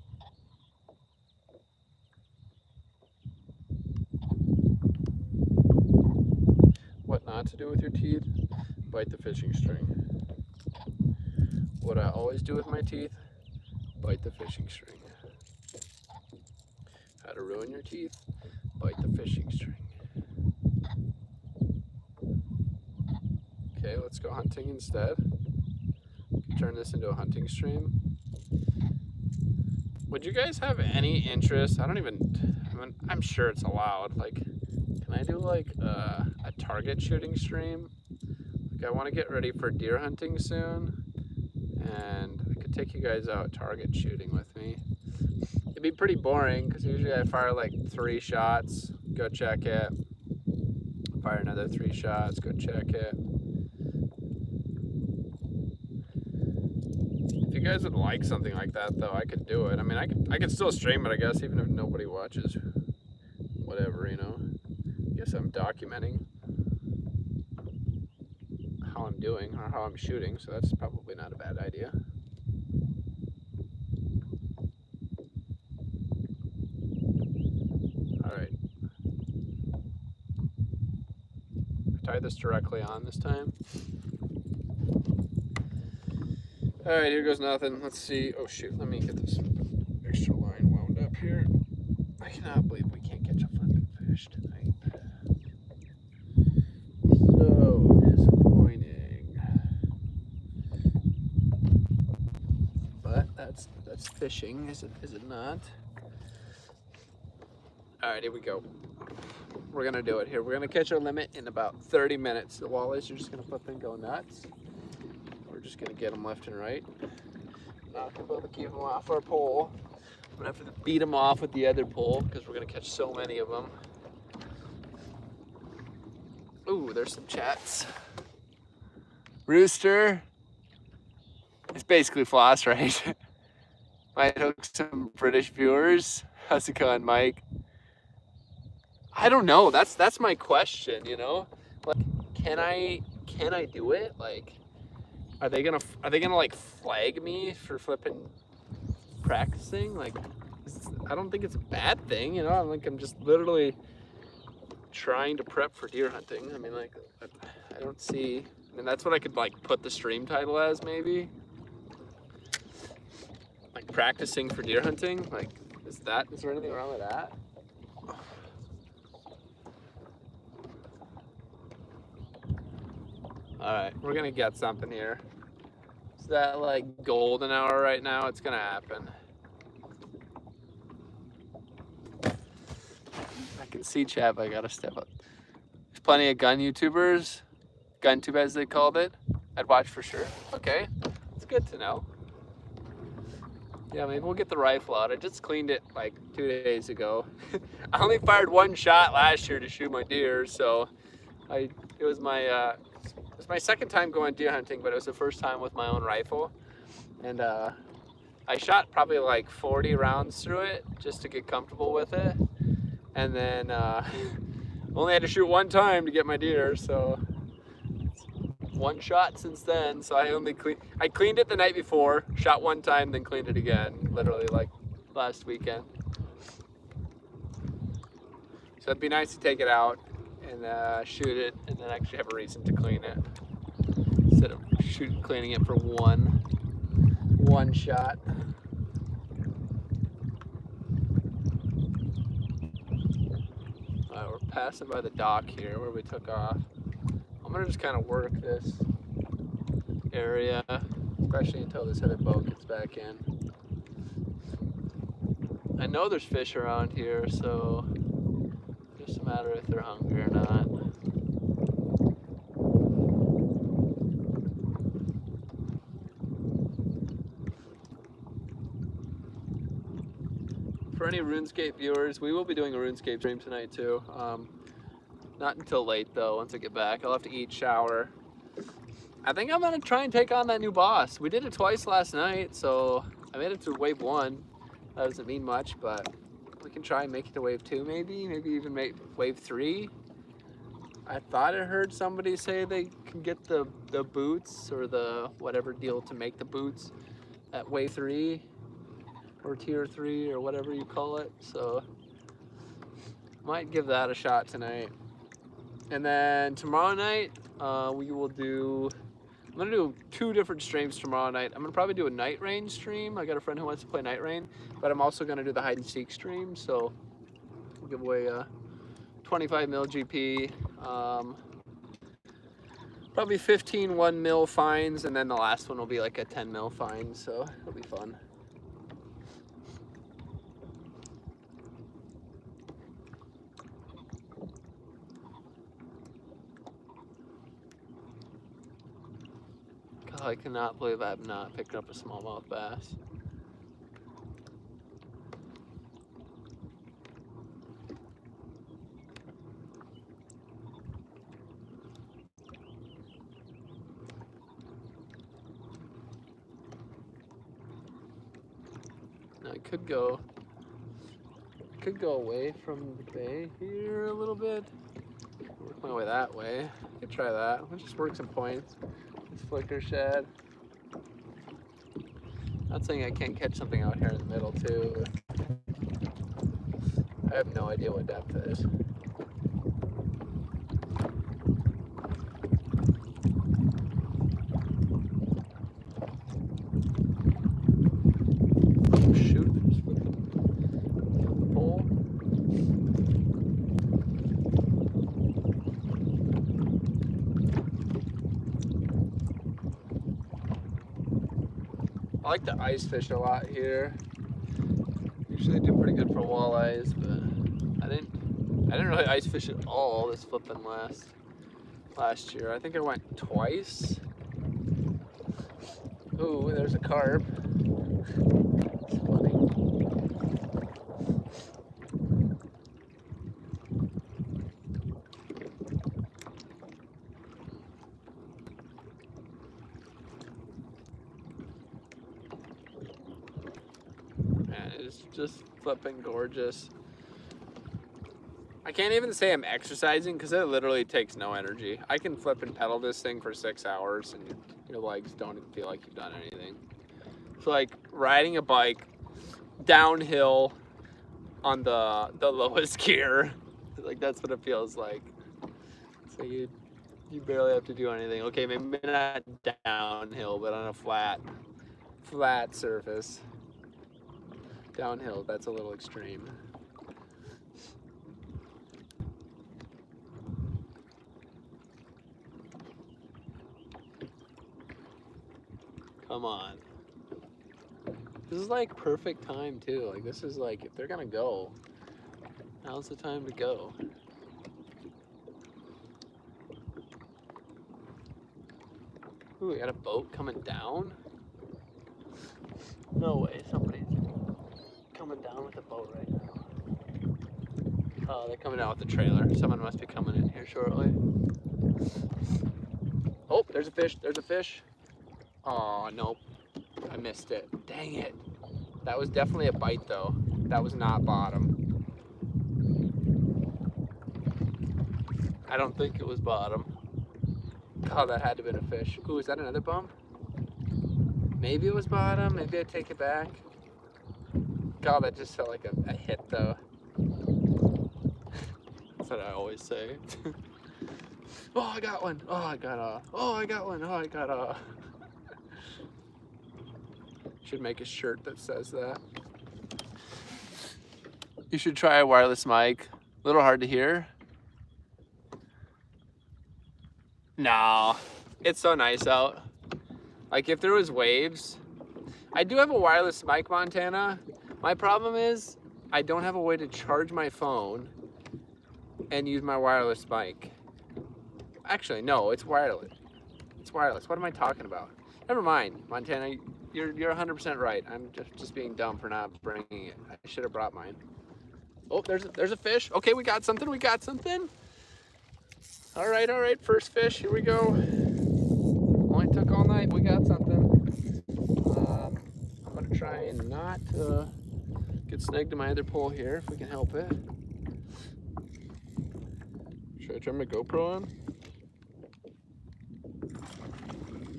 Speaker 2: What not to do with your teeth? Bite the fishing string. What I always do with my teeth? Bite the fishing string. How to ruin your teeth? Bite the fishing string. Okay, let's go hunting instead. Turn this into a hunting stream. would you guys have any interest? I'm sure it's allowed. Like, can I do like a target shooting stream? Like, I want to get ready for deer hunting soon, and I could take you guys out target shooting with me. It'd be pretty boring because usually I fire like 3 shots, go check it, fire another 3 shots, go check it. If you guys would like something like that, though, I could do it. I mean, I could still stream it, I guess, even if nobody watches. Whatever, you know. I guess I'm documenting how I'm doing or how I'm shooting, so that's probably not a bad idea. All right. I tied this directly on this time. All right, here goes nothing. Let's see. Oh shoot, let me get this extra line wound up here. I cannot believe we can't catch a flipping fish tonight. So disappointing. But that's fishing, is it not? All right, here we go. We're gonna do it here. We're gonna catch our limit in about 30 minutes. The walleyes are just gonna flip and go nuts. We're just gonna get them left and right. Not gonna be able to keep them off our pole. I'm gonna have to beat them off with the other pole because we're gonna catch so many of them. Ooh, there's some chats. Rooster. It's basically floss, right? Might hook some British viewers. How's it going, Mike? I don't know. That's my question, you know? Like, can I do it? Like, are they gonna like flag me for flipping practicing? Like, I don't think it's a bad thing, you know? I'm just literally trying to prep for deer hunting. I mean, like, I don't see. I mean, that's what I could like put the stream title as, maybe. Like practicing for deer hunting. Like, is there anything wrong with that? All right, we're gonna get something here. It's that like golden hour right now. It's gonna happen. I can see chat, but I gotta step up. There's plenty of gun YouTubers, GunTube as they called it. I'd watch for sure. Okay, it's good to know. Yeah, maybe we'll get the rifle out. I just cleaned it like 2 days ago. I only fired 1 shot last year to shoot my deer, so it was my second time going deer hunting, but it was the first time with my own rifle. And I shot probably like 40 rounds through it just to get comfortable with it. And then only had to shoot 1 time to get my deer, so 1 shot since then. So I cleaned it the night before, shot 1 time, then cleaned it again, literally like last weekend. So it'd be nice to take it out and shoot it, and then actually have a reason to clean it instead of cleaning it for one shot. All right, we're passing by the dock here where we took off. I'm gonna just kind of work this area, especially until this other boat gets back in. I know there's fish around here, so it's just a matter if they're hungry or not. For any RuneScape viewers, we will be doing a RuneScape stream tonight too. Not until late though, once I get back. I'll have to eat, shower. I think I'm gonna try and take on that new boss. We did it twice last night, so I made it to wave 1. That doesn't mean much, but we can try and make it to wave 2 maybe even make wave 3. I thought I heard somebody say they can get the boots or the whatever deal to make the boots at wave 3 or tier 3 or whatever you call it, so might give that a shot tonight. And then tomorrow night I'm gonna do 2 different streams tomorrow night. I'm gonna probably do a night range stream. I got a friend who wants to play night range, but I'm also gonna do the hide and seek stream, so we'll give away a 25 mil GP, probably 15 1 mil fines, and then the last one will be like a 10 mil fine, so it'll be fun. Oh, I cannot believe I've not picked up a smallmouth bass. Now I could go away from the bay here a little bit. Work my way that way. I could try that. Let's just work some points. This flicker shad. Not saying I can't catch something out here in the middle too. I have no idea what depth is. Oh shoot, I just flipped the pole. I like to ice fish a lot here. Usually do pretty good for walleyes, but I didn't really ice fish at all this flipping last year. I think I went twice. Ooh, there's a carp. It's funny. Man, it's just flipping gorgeous. I can't even say I'm exercising because it literally takes no energy. I can flip and pedal this thing for 6 hours and your legs don't even feel like you've done anything. It's like riding a bike downhill on the lowest gear. Like that's what it feels like. So you barely have to do anything. Okay, maybe not downhill, but on a flat surface. Downhill, that's a little extreme. Come on. This is like perfect time too. Like this is like, if they're gonna go, now's the time to go. Ooh, we got a boat coming down? No way, somebody's coming down with a boat right now. Oh, they're coming down with the trailer. Someone must be coming in here shortly. Oh, there's a fish, there's a fish. Oh, nope, I missed it. Dang it. That was definitely a bite though. That was not bottom. I don't think it was bottom. God, that had to have been a fish. Ooh, is that another bump? Maybe it was bottom, maybe I take it back. God, that just felt like a hit though. That's what I always say. Oh, I got one. Oh, I got off. Oh, I got one. Oh, I got off. Should make a shirt that says that. You should try a wireless mic. A little hard to hear. No, it's so nice out. Like if there was waves, I do have a wireless mic, Montana. My problem is I don't have a way to charge my phone and use my wireless mic. Actually, no, it's wireless. It's wireless. What am I talking about? Never mind, Montana. You're 100% right. I'm just being dumb for not bringing it. I should have brought mine. Oh, there's a fish. Okay, we got something. We got something. All right. First fish. Here we go. Only took all night. We got something. I'm gonna try and not get snagged to my other pole here if we can help it. Should I turn my GoPro on?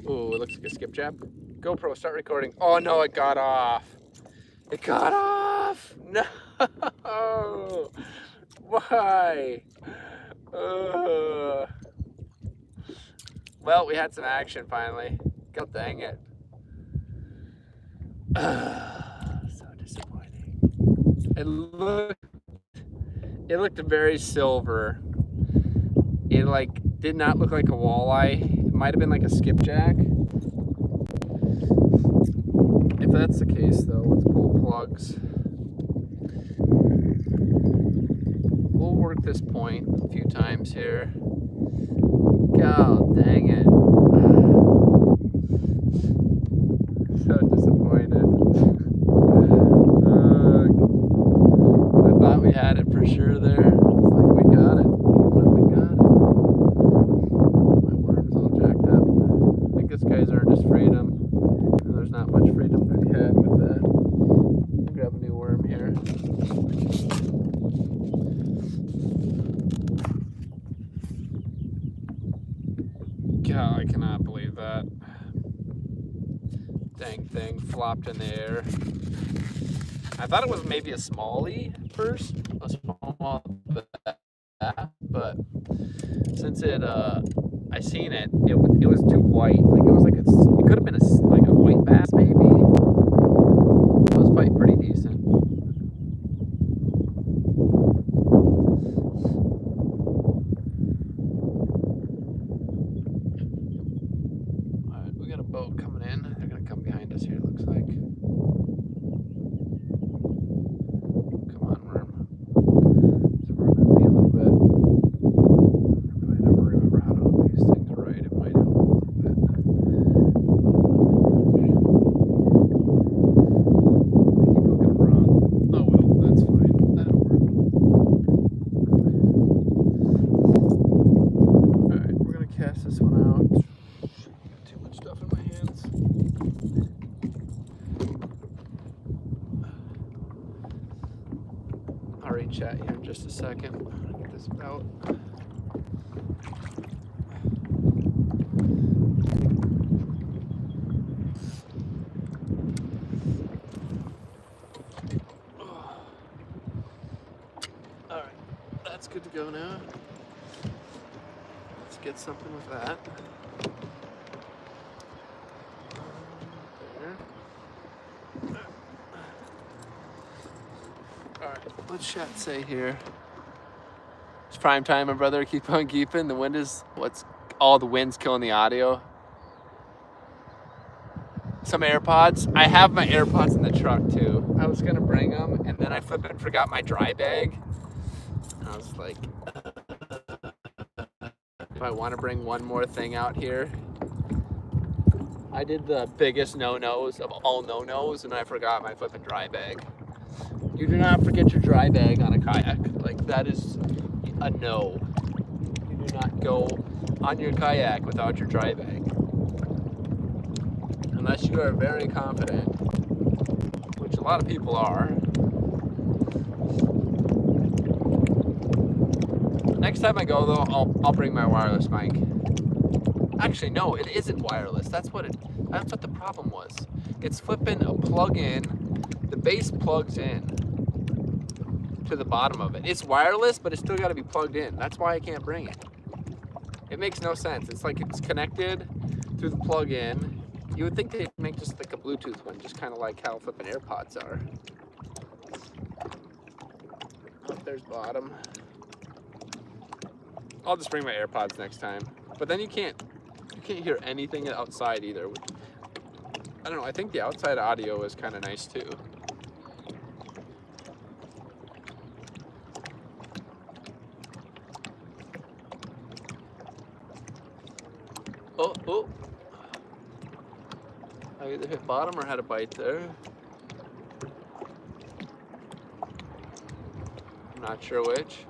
Speaker 2: Oh, it looks like a skipjack. GoPro, start recording. Oh no, it got off. It got off. No. Why? Well, we had some action finally. God dang it. So disappointing. It looked very silver. It like did not look like a walleye. It might have been like a skipjack. If that's the case though, let's pull plugs. We'll work this point a few times here. God dang it. less freedom. There's not much freedom to be had with that. I'll grab a new worm here. God, I cannot believe that. Dang thing flopped in the air. I thought it was maybe a smallie first, a small but since I seen it, it was too white. Like it was like it could have been like a white bass maybe. It was probably pretty decent. All right, we got a boat coming in. They're gonna come behind us here. It looks like. Come on, worm. So we're gonna be a little bit. If I never remember how to hook these things right, it might help a little bit. I'll read chat here in just a second. Get this out. Alright, that's good to go now. Let's get something with that. There. Alright, what's chat say here? It's prime time, my brother. Keep on keeping. The wind is, all the wind's killing the audio. Some AirPods. I have my AirPods in the truck too. I was gonna bring them and then I flippin' forgot my dry bag. And I was like, if I want to bring one more thing out here. I did the biggest no-nos of all no-nos and I forgot my flippin' dry bag. You do not forget your dry bag on a kayak. Like, that is a no. You do not go on your kayak without your dry bag. Unless you are very confident, which a lot of people are. Next time I go though, I'll bring my wireless mic. Actually, no, it isn't wireless. That's what the problem was. It's flipping a plug-in. The base plugs in to the bottom of it. It's wireless, but it's still got to be plugged in. That's why I can't bring it. It makes no sense. It's like it's connected through the plug-in. You would think they'd make just like a Bluetooth one, just kind of like how flipping AirPods are. Oh, there's bottom. I'll just bring my AirPods next time. But then you can't hear anything outside either. I don't know, I think the outside audio is kind of nice too. Oh. I either hit bottom or had a bite there. I'm not sure which.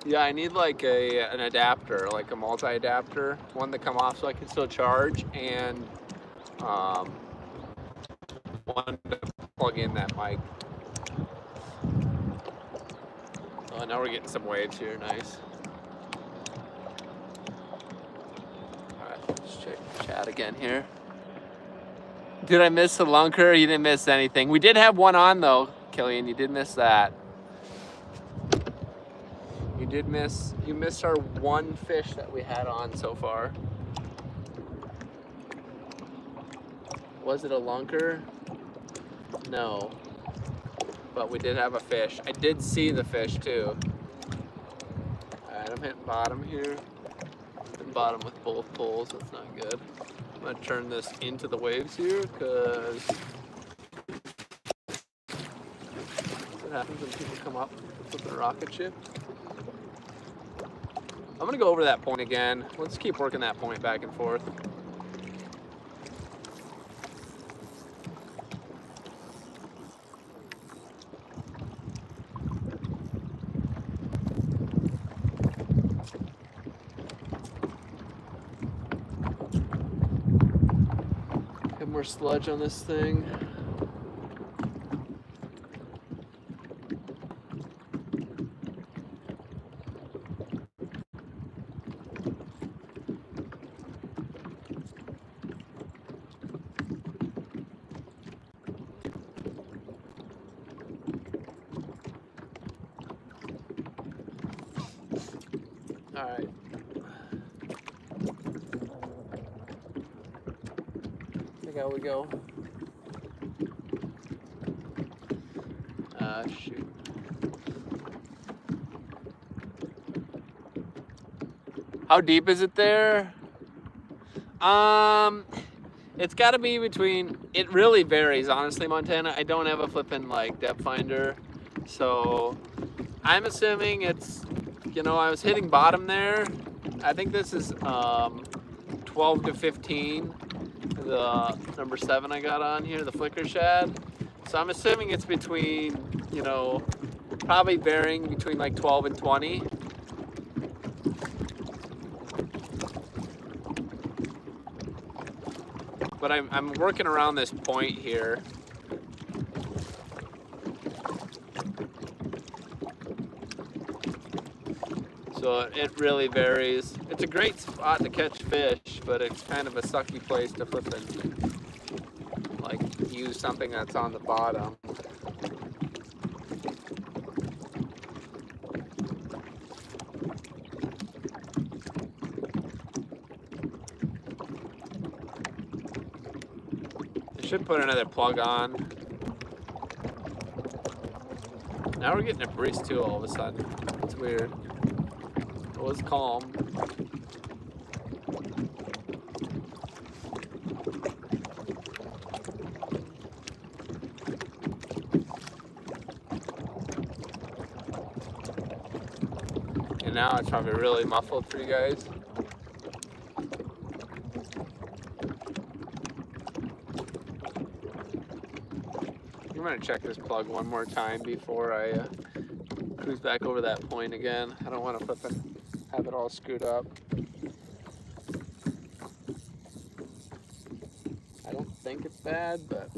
Speaker 2: Yeah, I need like an adapter, like a multi-adapter, one to come off so I can still charge, and one to plug in that mic. Oh, now we're getting some waves here, nice. Alright, let's check the chat again here. Did I miss the lunker? You didn't miss anything. We did have one on though, Killian, you did miss that. You missed our one fish that we had on so far. Was it a lunker? No. But we did have a fish. I did see the fish too. Alright, I'm hitting bottom here. Hitting bottom with both poles, that's not good. I'm gonna turn this into the waves here, because what happens when people come up with a rocket ship. I'm gonna go over that point again. Let's keep working that point back and forth. more sludge on this thing. All right. Look how we go. Shoot. How deep is it there? It's got to be between. It really varies, honestly, Montana. I don't have a flipping like depth finder, so I'm assuming it's. You know, I was hitting bottom there. I think this is 12 to 15. The number 7 I got on here, the flicker shad. So I'm assuming it's between, you know, probably varying between like 12 and 20. But I'm working around this point here. So it really varies. It's a great spot to catch fish, but it's kind of a sucky place to flip and like use something that's on the bottom. I should put another plug on. Now we're getting a breeze too all of a sudden. It's weird. It was calm. And now it's probably really muffled for you guys. I'm gonna check this plug one more time before I cruise back over that point again. I don't want to flip it. Have it all screwed up. I don't think it's bad, but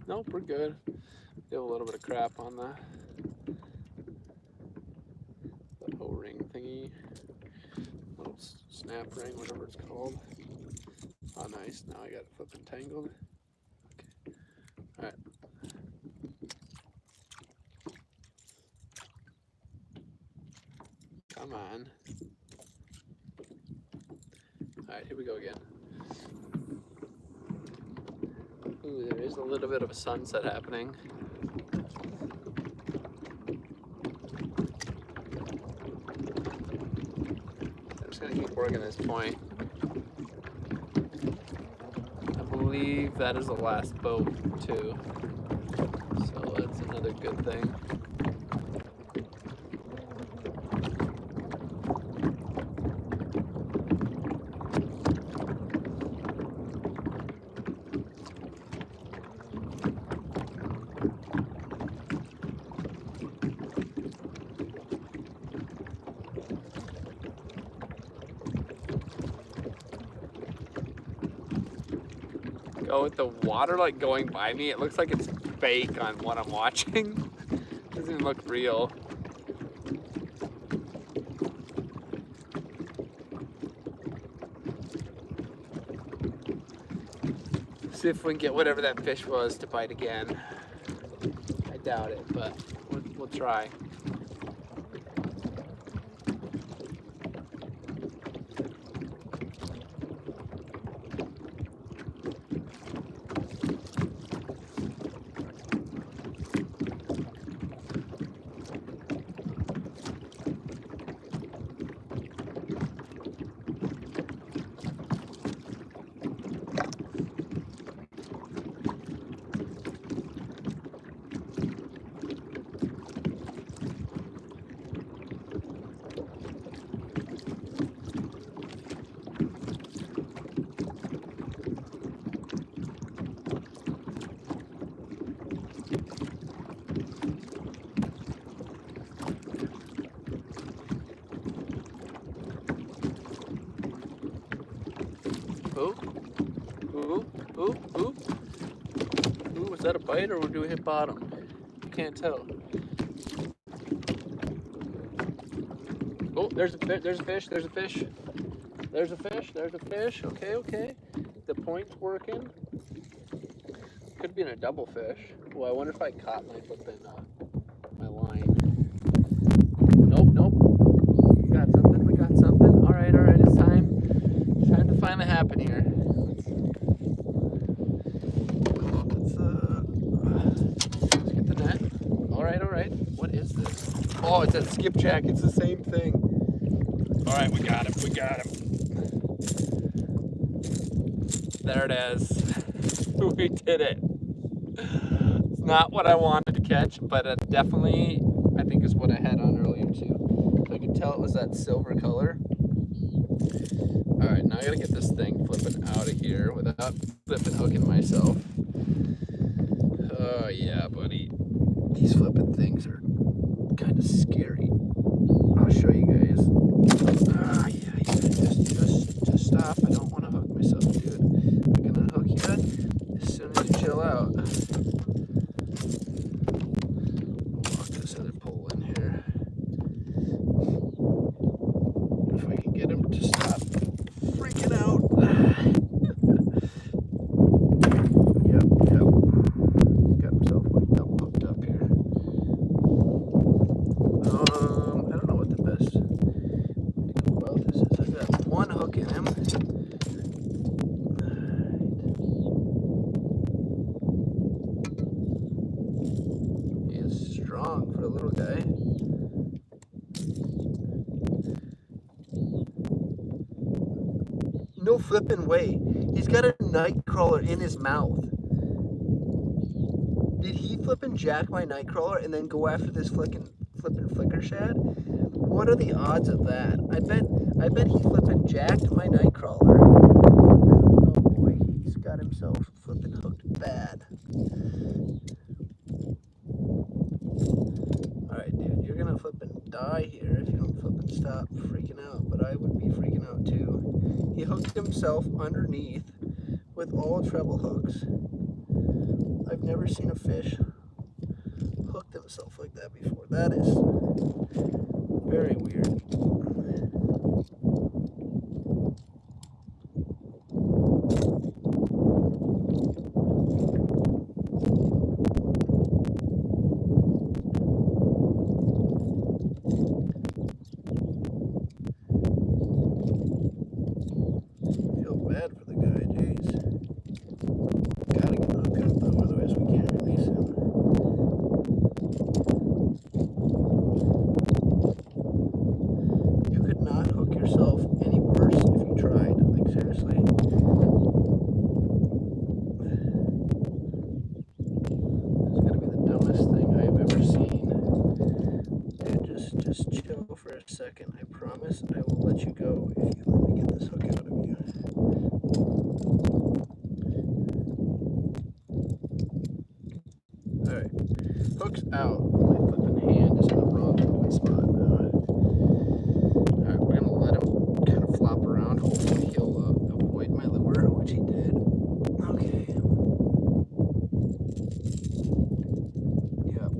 Speaker 2: nope, we're good. Did a little bit of crap on the O-ring thingy, little snap ring, whatever it's called. Oh, nice. Now I got it flipping tangled. Okay. All right. Come on. Alright, here we go again. Ooh, there is a little bit of a sunset happening. I'm just gonna keep working this point. I believe that is the last boat too. So that's another good thing. Oh, with the water like going by me, it looks like it's fake on what I'm watching. Doesn't even look real. See if we can get whatever that fish was to bite again. I doubt it, but we'll try. that a bite or do we hit bottom? Can't tell. Oh, there's a fish. There's a fish. There's a fish. There's a fish. There's a fish. Okay, okay. The point's working. Could be in a double fish. Well, I wonder if I caught my flipping my line. Nope, nope. We got something. We got something. All right, all right. It's time. Time to find the happen here. Let's get the net. All right, all right. What is this? Oh, it's a skipjack. It's the same thing. All right, we got him. We got him. There it is. We did it. It's not what I wanted to catch, but it definitely, I think, is what I had on earlier too. So I could tell it was that silver color. All right, now I gotta get this thing flipping out of here without flipping hooking myself. Oh yeah, buddy. These flipping things are kind of scary. I'll show you guys. Ah, yeah, just stop. I don't want to hook myself, dude. I'm gonna hook you as soon as you chill out. Walk this other pole in here. If I can get him to stop freaking out. Yep. He's got himself hooked up here. I don't know what the best way to go about this is. I got one hook in him. He is strong for a little guy. No flipping way. He's got a night crawler in his mouth. Did he flipping jack my night crawler and then go after this flipping flicker shad? What are the odds of that? I bet he flipping jacked my night crawler. Oh boy, he's got himself flipping hooked bad. Alright, dude, you're gonna flipping die here if you don't flipping stop freaking out, but I would be freaking out too. He hooked himself underneath with all treble hooks. I've never seen a fish hook themselves like that before. That is very weird. I feel bad for the guy, jeez. Gotta get the hook out though, otherwise we can't release him. You could not hook yourself any worse if you tried. Like seriously. This is gonna be the dumbest thing I've ever seen. Dude, just chill for a second. I promise I will let you go if you let me get this hook out of you. Alright, hook's out. My flipping hand is in the wrong flipping spot now. Alright, we're gonna let him kind of flop around. Hopefully he'll avoid my lure, which he did. Okay. Yep.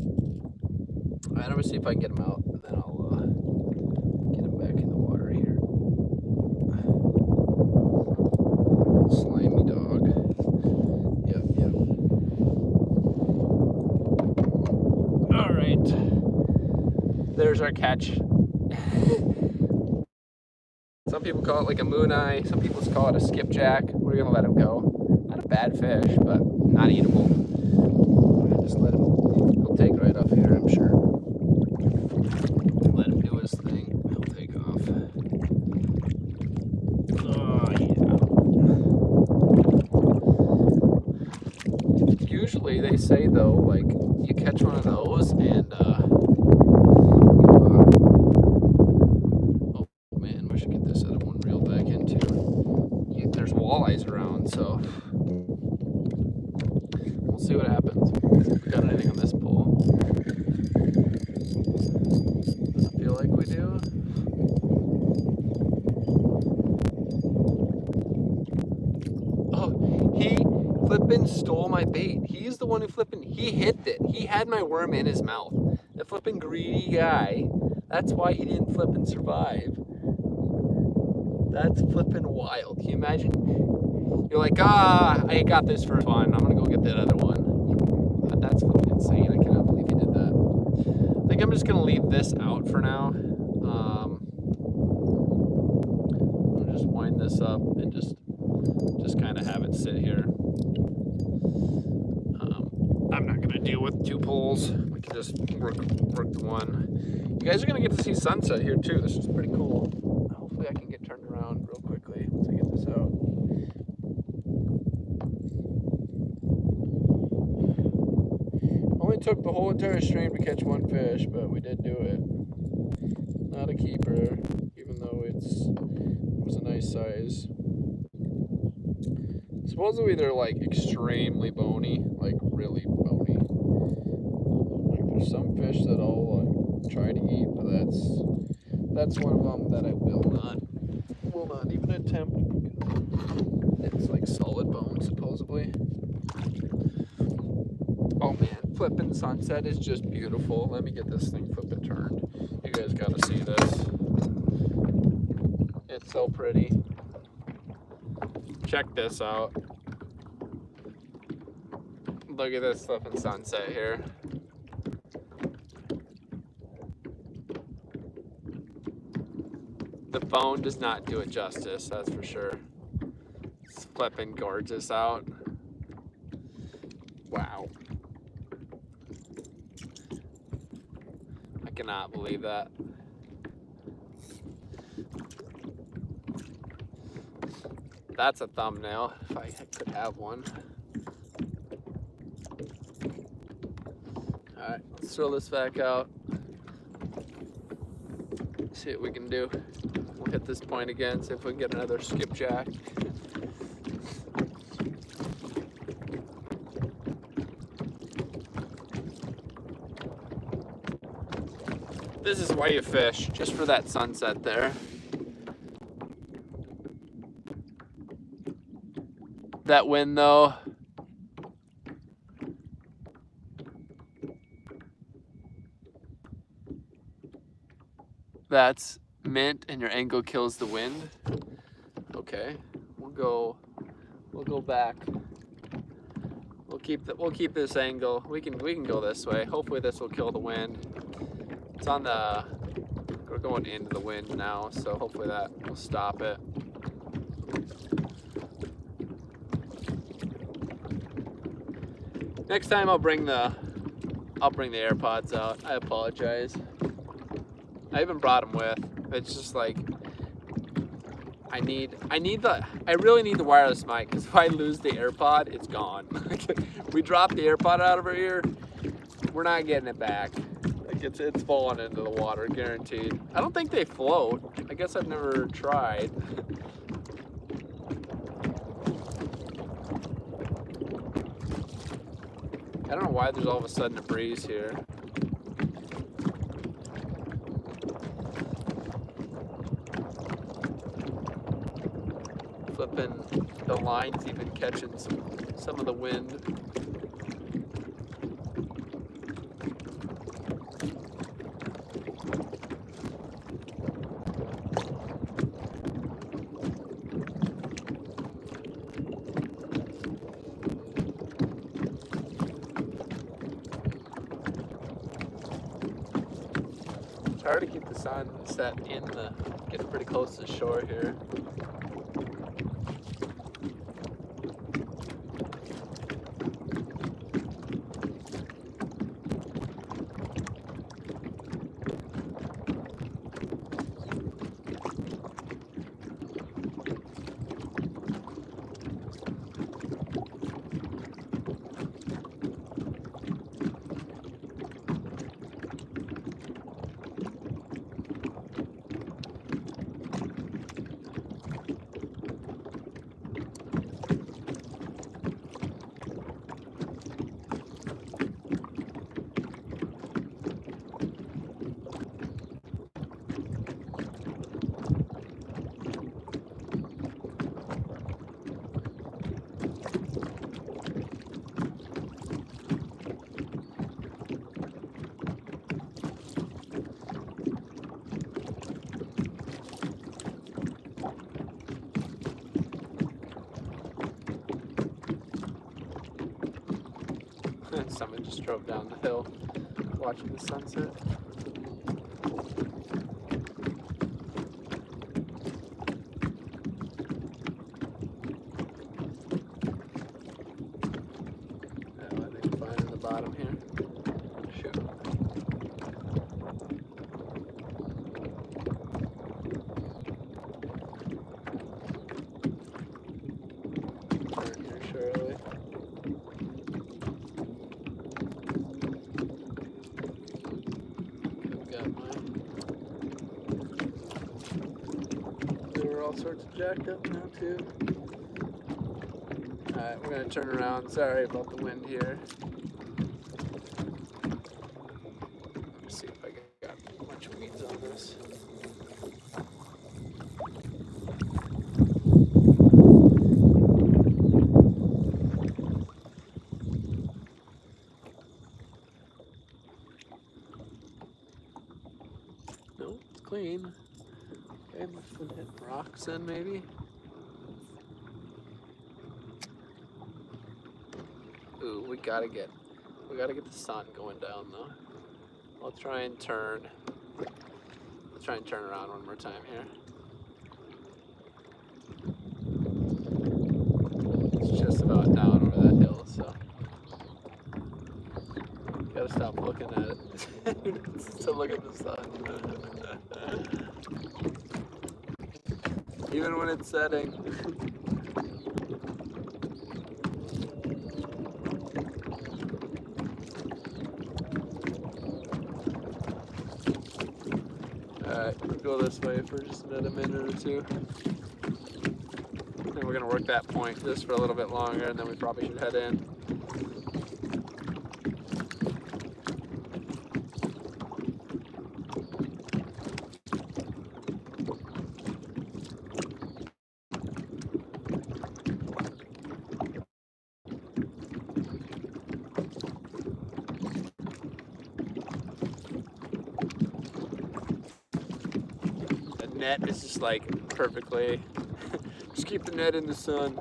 Speaker 2: Alright, I'm gonna see if I can get him out, and then I'll get him back in the water here. Slimy dog. Yep. All right, there's our catch. Some people call it like a moon eye. Some people call it a skipjack. We're gonna let him go. Not a bad fish, but not eatable. We're gonna just let him. He'll take right off here, I'm sure. Let him do his thing. He'll take off. Oh yeah. Usually they say though, like you catch one of those and oh man, we should get this other one reeled back into. There's walleyes around, so we'll see what happens. If we got anything on this pole. Does it feel like we do? Oh, flippin' stole my bait. He's the one who he hit it. He had my worm in his mouth. The flippin' greedy guy. That's why he didn't flippin' survive. That's flippin' wild. Can you imagine? You're like, I got this for fun. I'm gonna go get that other one. That's flippin' insane. I cannot believe you did that. I think I'm just gonna leave this out for now. I'll just wind this up and just kind of have it sit here. I'm not gonna deal with 2 poles. We can just work the one. You guys are gonna get to see sunset here too. This is pretty cool. Hopefully I can get turned around real quickly once I get this out. Only took the whole entire stream to catch 1 fish, but we did do it. Not a keeper, even though it was a nice size. Supposedly they're like extremely bony, like really bony. Like there's some fish that I'll try to eat, but that's one of them that I will not even attempt. It's like solid bone supposedly. Oh man, flipping sunset is just beautiful. Let me get this thing flipping turned. You guys gotta see this. It's so pretty. Check this out. Look at this flipping sunset here. The phone does not do it justice, that's for sure. It's flipping gorgeous out. Wow. I cannot believe that. That's a thumbnail, if I could have one. Alright, let's throw this back out. See what we can do. We'll hit this point again, see if we can get another skipjack. This is why you fish, just for that sunset there. That wind though, that's mint and your angle kills the wind. Okay, we'll go back. We'll keep this angle. We can go this way. Hopefully this will kill the wind. It's on the, we're going into the wind now, so hopefully that will stop it. Next time I'll bring the AirPods out. I apologize. I even brought them with. It's just like I really need the wireless mic, because if I lose the AirPod, it's gone. We drop the AirPod out of our ear, we're not getting it back. Like it's falling into the water, guaranteed. I don't think they float. I guess I've never tried. I don't know why there's all of a sudden a breeze here. Flipping, the line's even catching some of the wind. It's hard to keep the sun set getting pretty close to the shore here. Someone just drove down the hill watching the sunset. Oh, I think I'm finding the bottom here. Shoot. Turn here shortly. They were all sorts of jacked up now too. Alright, we're gonna turn around. Sorry about the wind here. Let's see if I got a bunch of weeds on this. Nope, it's clean. Okay, must have hit rocks then maybe. Ooh, we gotta get the sun going down though. I'll try and turn. Let's try and turn around one more time here. It's just about down over that hill, so gotta stop looking at it to look at the sun. Even when it's setting. Alright, we'll go this way for just another minute or two. And we're gonna work that point just for a little bit longer, and then we probably should head in. Net is just like perfectly. Just keep the net in the sun.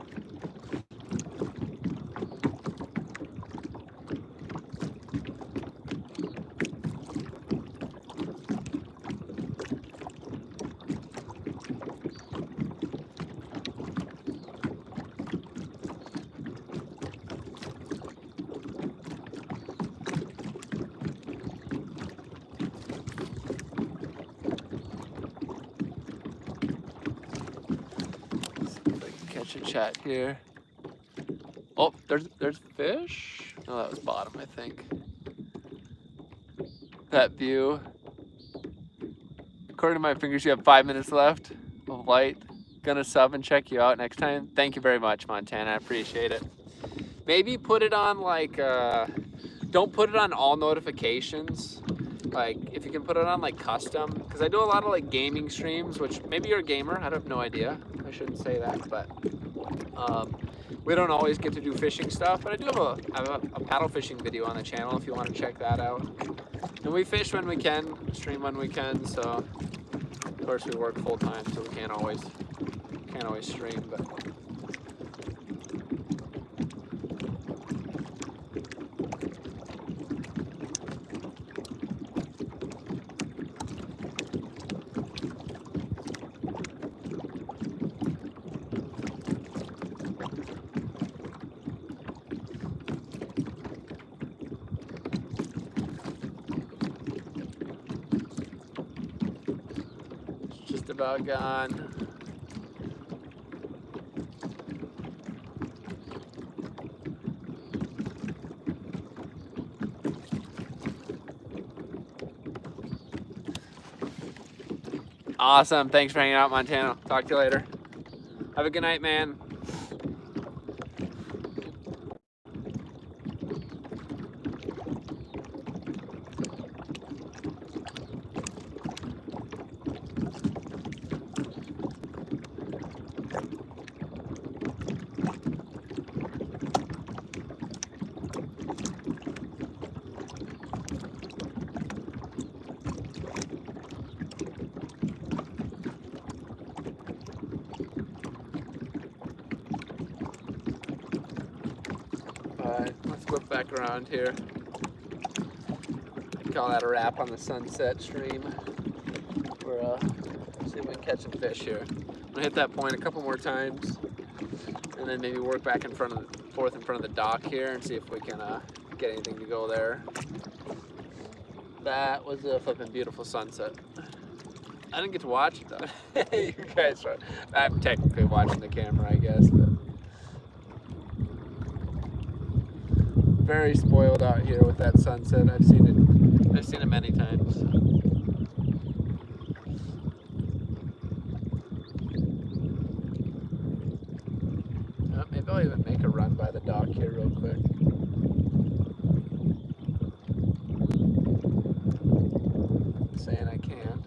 Speaker 2: Chat here. Oh, there's fish. Oh, that was bottom, I think. That view. According to my fingers, you have 5 minutes left of light. Gonna sub and check you out next time. Thank you very much, Montana. I appreciate it. Maybe put it on like, don't put it on all notifications. Like, if you can put it on like custom, because I do a lot of like gaming streams, which maybe you're a gamer. I have no idea. I shouldn't say that, but we don't always get to do fishing stuff. But I do have a paddle fishing video on the channel if you want to check that out. And we fish when we can, stream when we can. So of course we work full time, so we can't always stream, but. About gone. Awesome. Thanks for hanging out, Montana. Talk to you later. Have a good night, man. let's whip back around here. Call that a wrap on the sunset stream. We're see if we can catch some fish here. I'm gonna hit that point a couple more times, and then maybe work back forth in front of the dock here and see if we can get anything to go there. That was a flipping beautiful sunset. I didn't get to watch it though. You guys are. I'm technically watching the camera, I guess, but very spoiled out here with that sunset. I've seen it many times. Maybe I'll even make a run by the dock here real quick. Saying I can.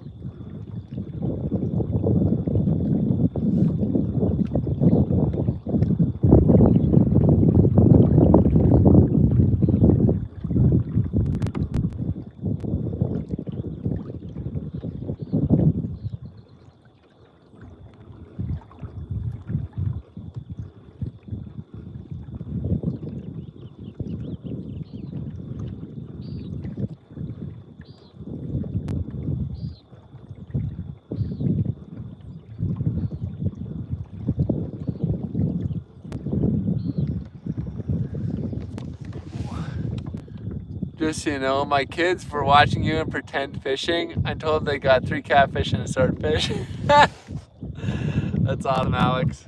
Speaker 2: Just so you know, my kids were watching you in pretend fishing. I told them they got 3 catfish and a swordfish. That's awesome, Alex.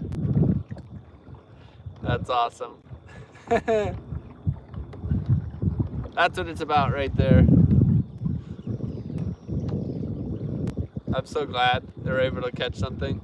Speaker 2: That's awesome. That's what it's about right there. I'm so glad they were able to catch something.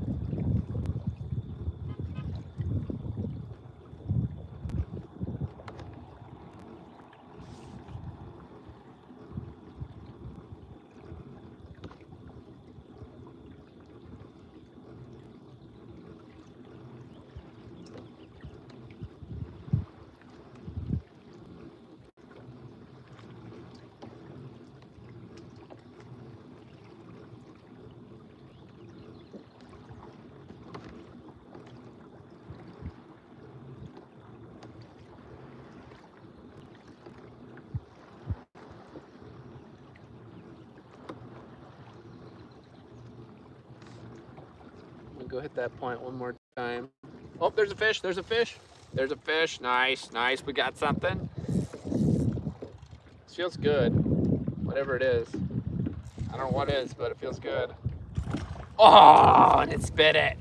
Speaker 2: Go hit that point one more time. Oh, there's a fish, there's a fish. There's a fish, nice, nice, we got something. This feels good, whatever it is. I don't know what it is, but it feels good. Oh, and it spit it.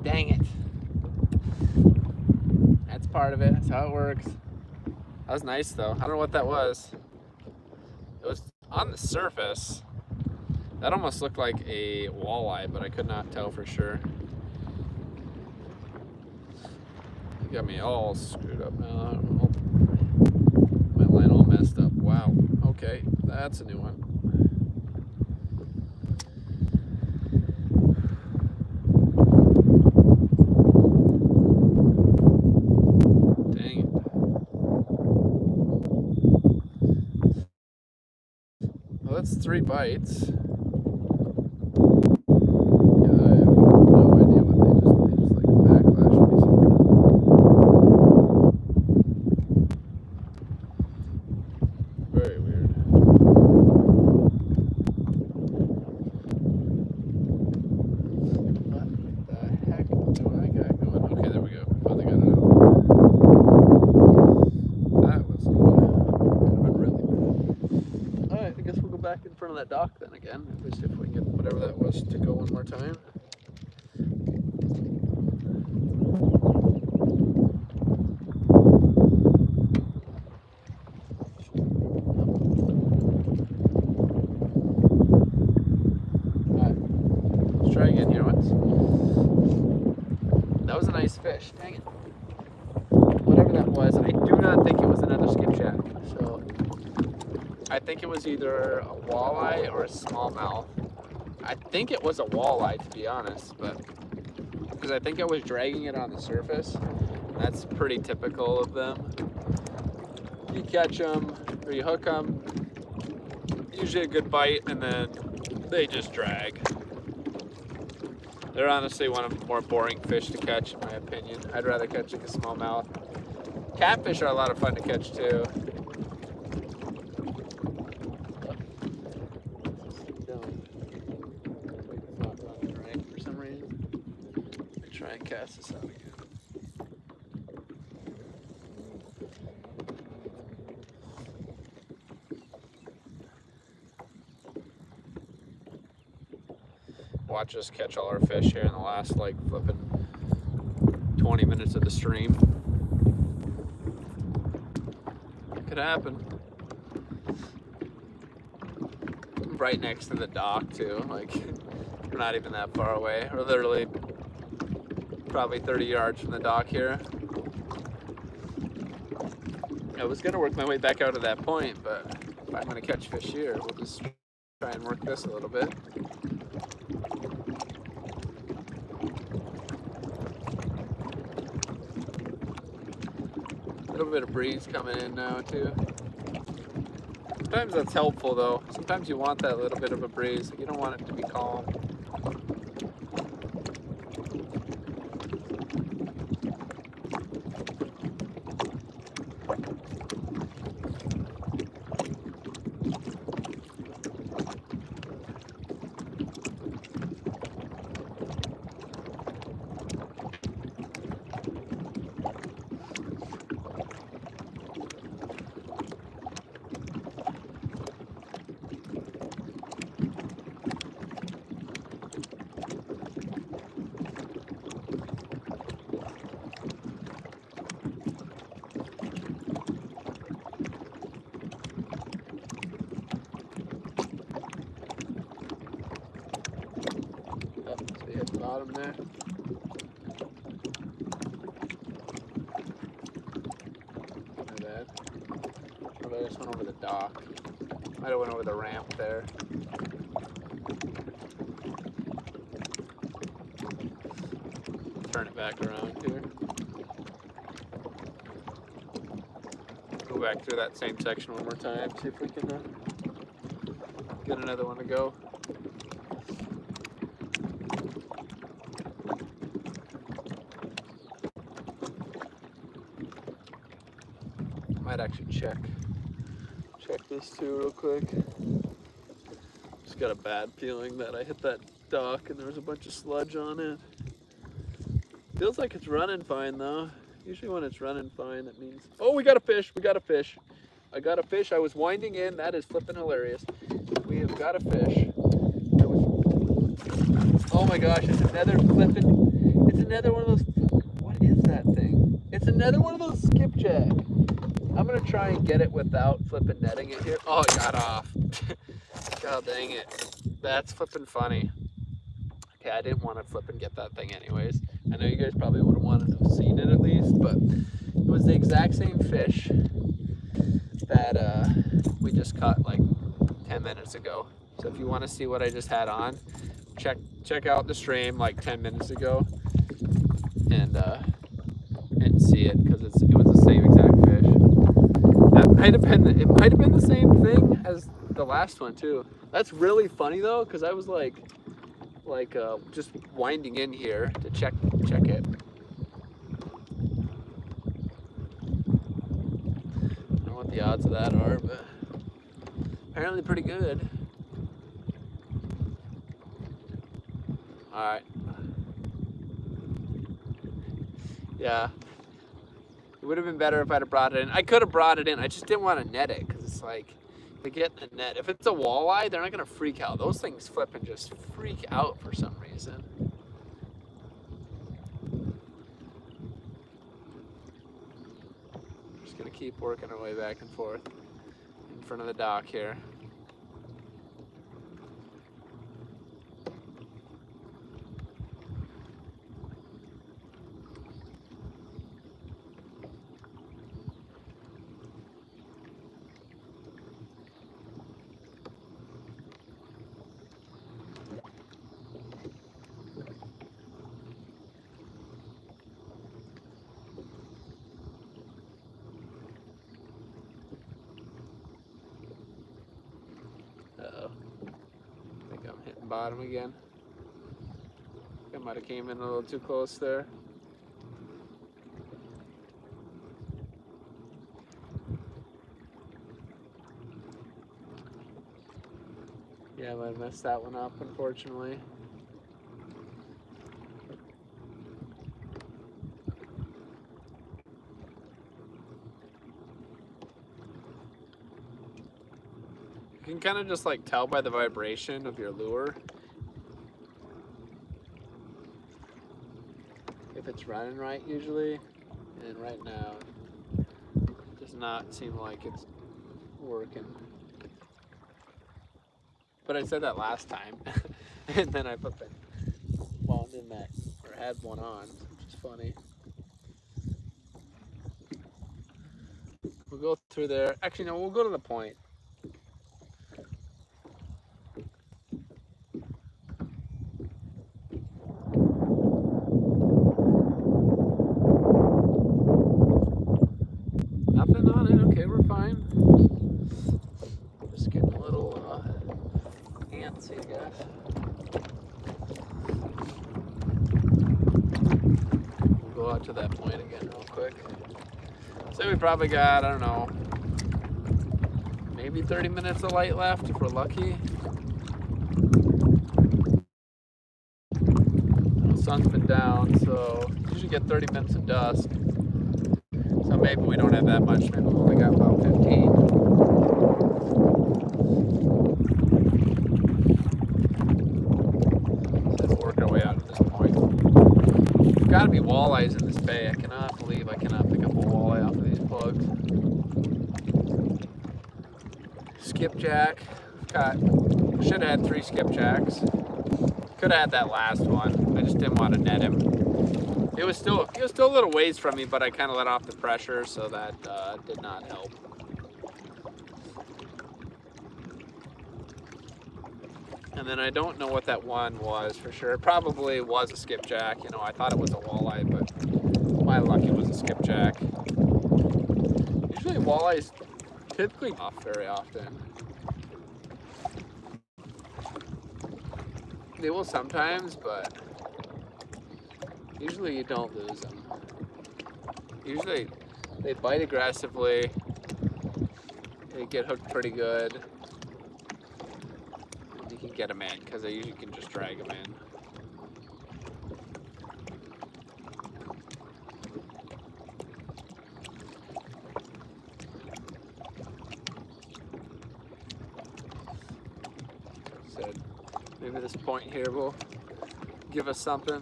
Speaker 2: Dang it. That's part of it, that's how it works. That was nice though, I don't know what that was. It was on the surface. That almost looked like a walleye, but I could not tell for sure. You got me all screwed up now. I don't know. My line all messed up. Wow. Okay, that's a new one. Dang it. Well, that's 3 bites. Back in front of that dock then again. Let's see if we can get whatever that was to go one more time. Alright, let's try again here once. That was a nice fish, dang it. Whatever that was, I do not think it was another skipjack. So I think it was either a walleye or a smallmouth. I think it was a walleye, to be honest, but because I think I was dragging it on the surface. That's pretty typical of them. You catch them or you hook them, usually a good bite, and then they just drag. They're honestly one of the more boring fish to catch, in my opinion. I'd rather catch like a smallmouth. Catfish are a lot of fun to catch too. It's not running right for some reason. Let me try and cast this out again. Watch us catch all our fish here in the last like flipping 20 minutes of the stream. Could happen. Right next to the dock too, like we're not even that far away. We're literally probably 30 yards from the dock here. I was gonna work my way back out to that point, but if I'm gonna catch fish here, we'll just try and work this a little bit. A little bit of breeze coming in now too. Sometimes that's helpful though. Sometimes you want that little bit of a breeze. You don't want it to be calm. Bottom there. Not bad. Oh, I just went over the dock. Might have went over the ramp there. Turn it back around here. Go back through that same section one more time. See if we can get another one to go. Might actually check this too real quick. Just got a bad feeling that I hit that dock and there was a bunch of sludge on it. Feels like it's running fine though. Usually when it's running fine, that means, oh, we got a fish, we got a fish. I got a fish, I was winding in, that is flipping hilarious. We have got a fish. Oh my gosh, it's another one of those, what is that thing? It's another one of those skipjack. I'm gonna try and get it without flipping netting it here. Oh, it got off. God dang it. That's flipping funny. Okay, I didn't want to flip and get that thing anyways. I know you guys probably would have wanted to have seen it at least, but it was the exact same fish that we just caught like 10 minutes ago. So if you want to see what I just had on, check out the stream like 10 minutes ago and see it, because it was the same exact fish. It might have been the same thing as the last one too. That's really funny though, because I was like just winding in here to check it. I don't know what the odds of that are, but apparently pretty good. All right. Yeah. It would have been better if I'd have brought it in. I could have brought it in. I just didn't want to net it, because it's like, to get the net. If it's a walleye, they're not going to freak out. Those things flip and just freak out for some reason. Just going to keep working our way back and forth in front of the dock here. Uh-oh. I think I'm hitting bottom again. I Might have came in a little too close there. Yeah, I messed that one up, unfortunately. You can kind of just like tell by the vibration of your lure if it's running right usually, and right now it does not seem like it's working. But I said that last time, and then I put the wand in that, or had one on, which is funny. We'll go through there. Actually, no, we'll go to the point. Nothing on it. Okay, we're fine. Just getting a little antsy, I guess. We'll go out to that point again real quick. So we probably got, I don't know, maybe 30 minutes of light left if we're lucky. The sun's been down, so usually get 30 minutes of dusk. So maybe we don't have that much. Maybe we only got about 15. So let's work our way out at this point. There's got to be walleyes in this bay. I cannot believe I cannot pick up a walleye off of these plugs. Skipjack. Should have had 3 skipjacks. Could have had that last one. I just didn't want to net him. He was still a little ways from me, but I kind of let off the pressure, so that did not help. And then I don't know what that one was for sure. It probably was a skipjack. You know, I thought it was a walleye, but my luck, it was a skipjack. Usually walleyes typically off very often. They will sometimes, but usually you don't lose them. Usually they bite aggressively. They get hooked pretty good. And you can get them in because they usually can just drag them in. So maybe this point here will give us something.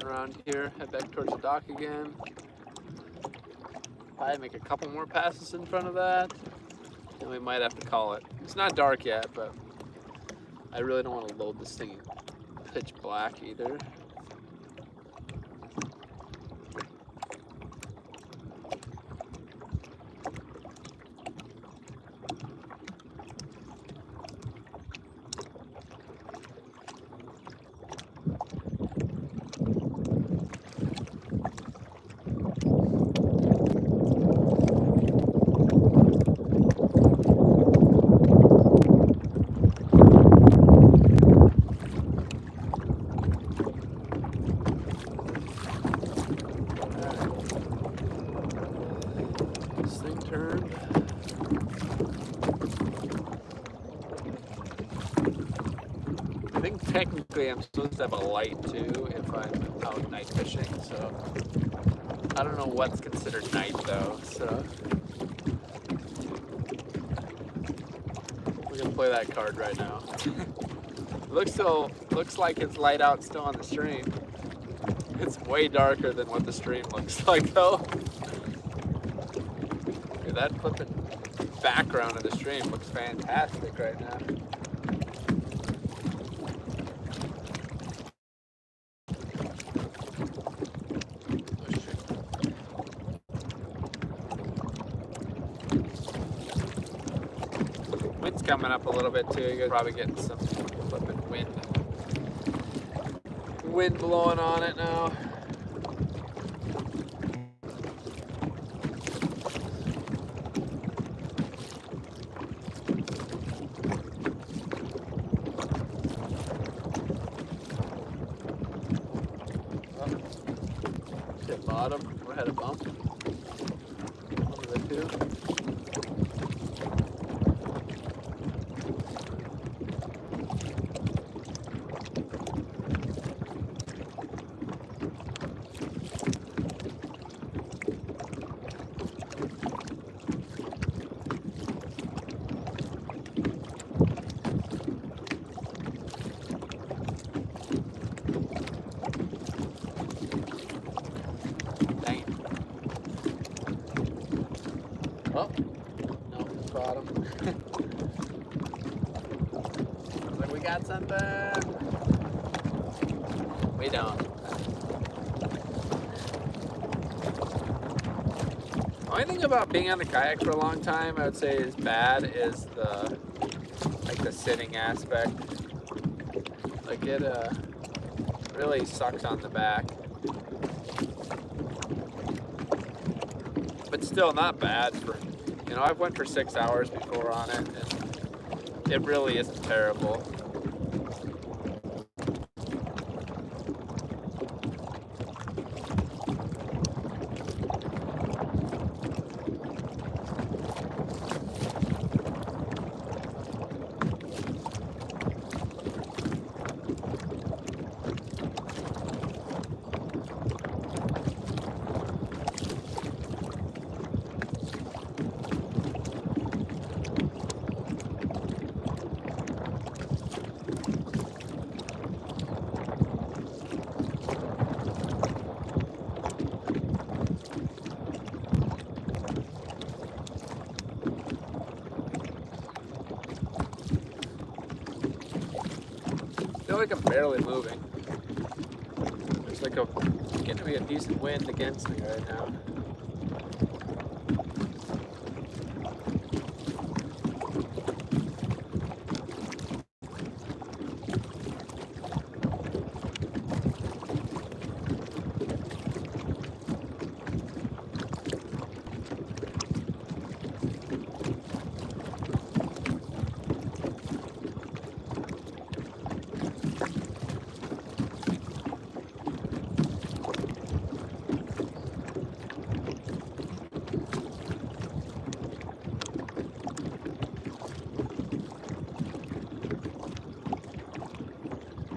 Speaker 2: Around here, head back towards the dock again. Probably make a couple more passes in front of that, and we might have to call it. It's not dark yet, but I really don't want to load this thing pitch black either. I think technically I'm supposed to have a light too if I'm out night fishing, so I don't know what's considered night though, so we're gonna play that card right now. Looks like it's light out still on the stream. It's way darker than what the stream looks like though. Dude, that flipping background of the stream looks fantastic right now. Wind's coming up a little bit too. You guys are probably getting some flipping wind blowing on it now. Hit bottom. We had a bump. One of the two. Oh, no, bottom. Like we got something. We don't. The only thing about being on the kayak for a long time, I would say is bad is the sitting aspect. Like it really sucks on the back. But still not bad for, you know, I've went for 6 hours before on it, and it really isn't terrible. I feel like I'm barely moving. There's like getting to be a decent wind against me right now.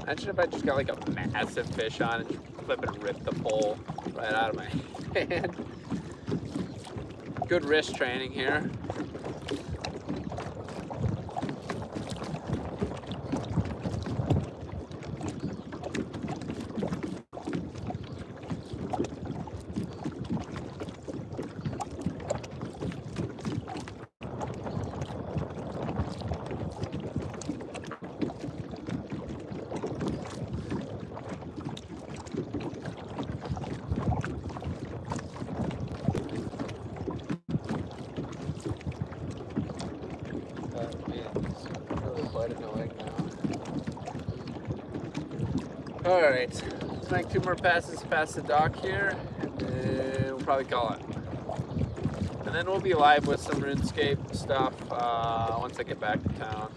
Speaker 2: Imagine if I just got like a massive fish on and just flip and rip the pole right out of my hand. Good wrist training here. Alright, let's make 2 more passes past the dock here, and then we'll probably call it. And then we'll be live with some RuneScape stuff once I get back to town.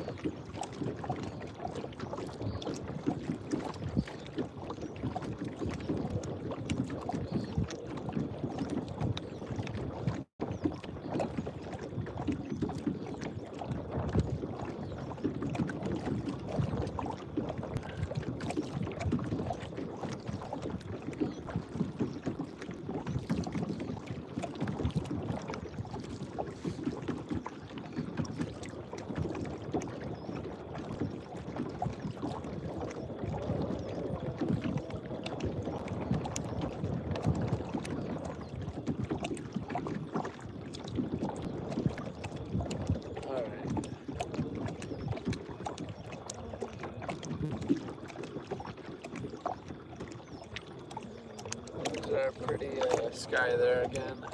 Speaker 2: Pretty sky there again.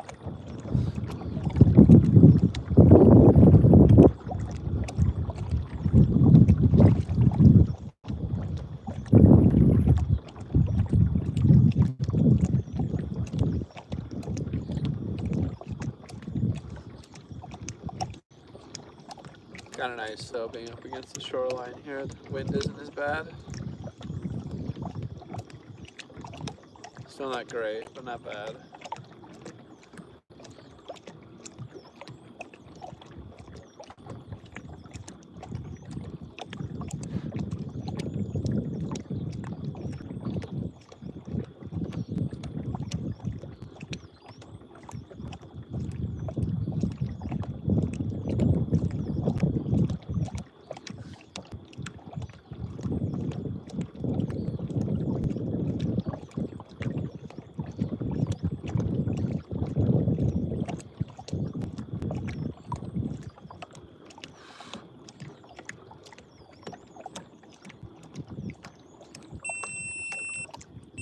Speaker 2: Kind of nice though, being up against the shoreline here. The wind isn't as bad. Still not great, but not bad.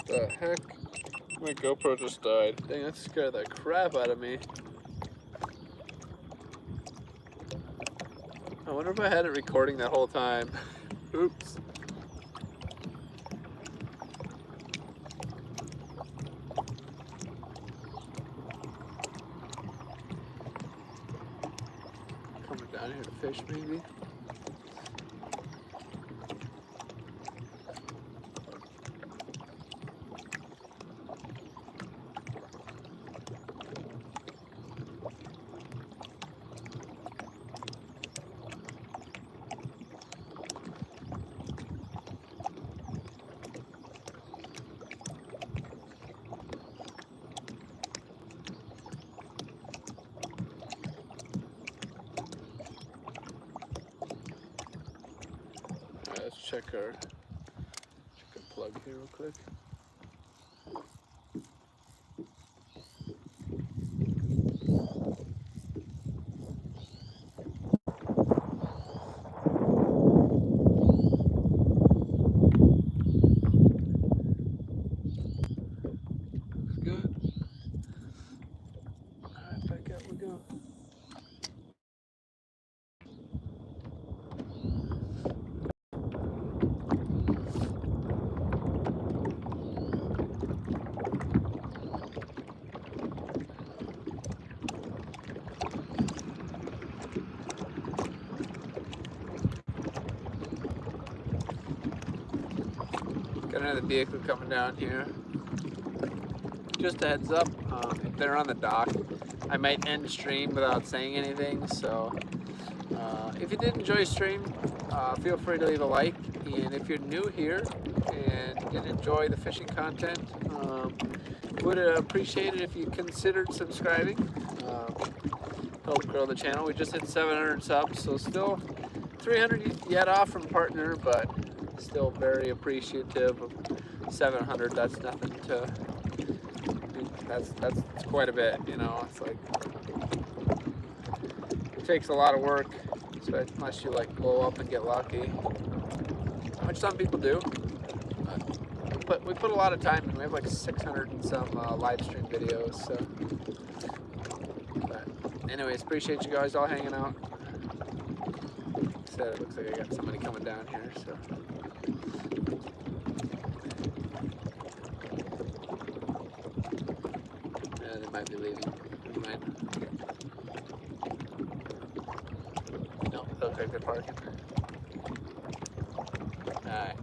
Speaker 2: The heck? My GoPro just died. Dang, that scared the crap out of me. I wonder if I had it recording that whole time. Oops. Coming down here to fish maybe. Let's check our plug here real quick. Looks good. Alright, back out we go. Got another vehicle coming down here. Just a heads up, if they're on the dock, I might end stream without saying anything. So if you did enjoy stream, feel free to leave a like. And if you're new here and did enjoy the fishing content, would appreciate it if you considered subscribing. Help grow the channel. We just hit 700 subs, so still 300 yet off from partner, but still very appreciative of 700. That's nothing to, that's quite a bit, you know. It's like, it takes a lot of work, unless you like blow up and get lucky, which some people do. But we put a lot of time in. We have like 600 and some live stream videos, so. But anyways, appreciate you guys all hanging out. It looks like I got somebody coming down here, so. Yeah, they might be leaving. They might. No, it looks like they're parking. Alright.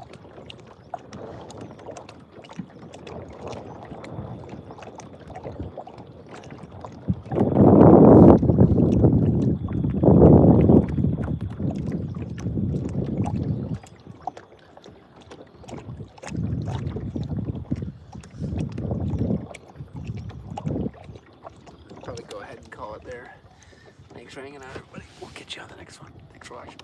Speaker 2: Probably go ahead and call it there. Thanks for hanging out, everybody. We'll catch you on the next one. Thanks for watching.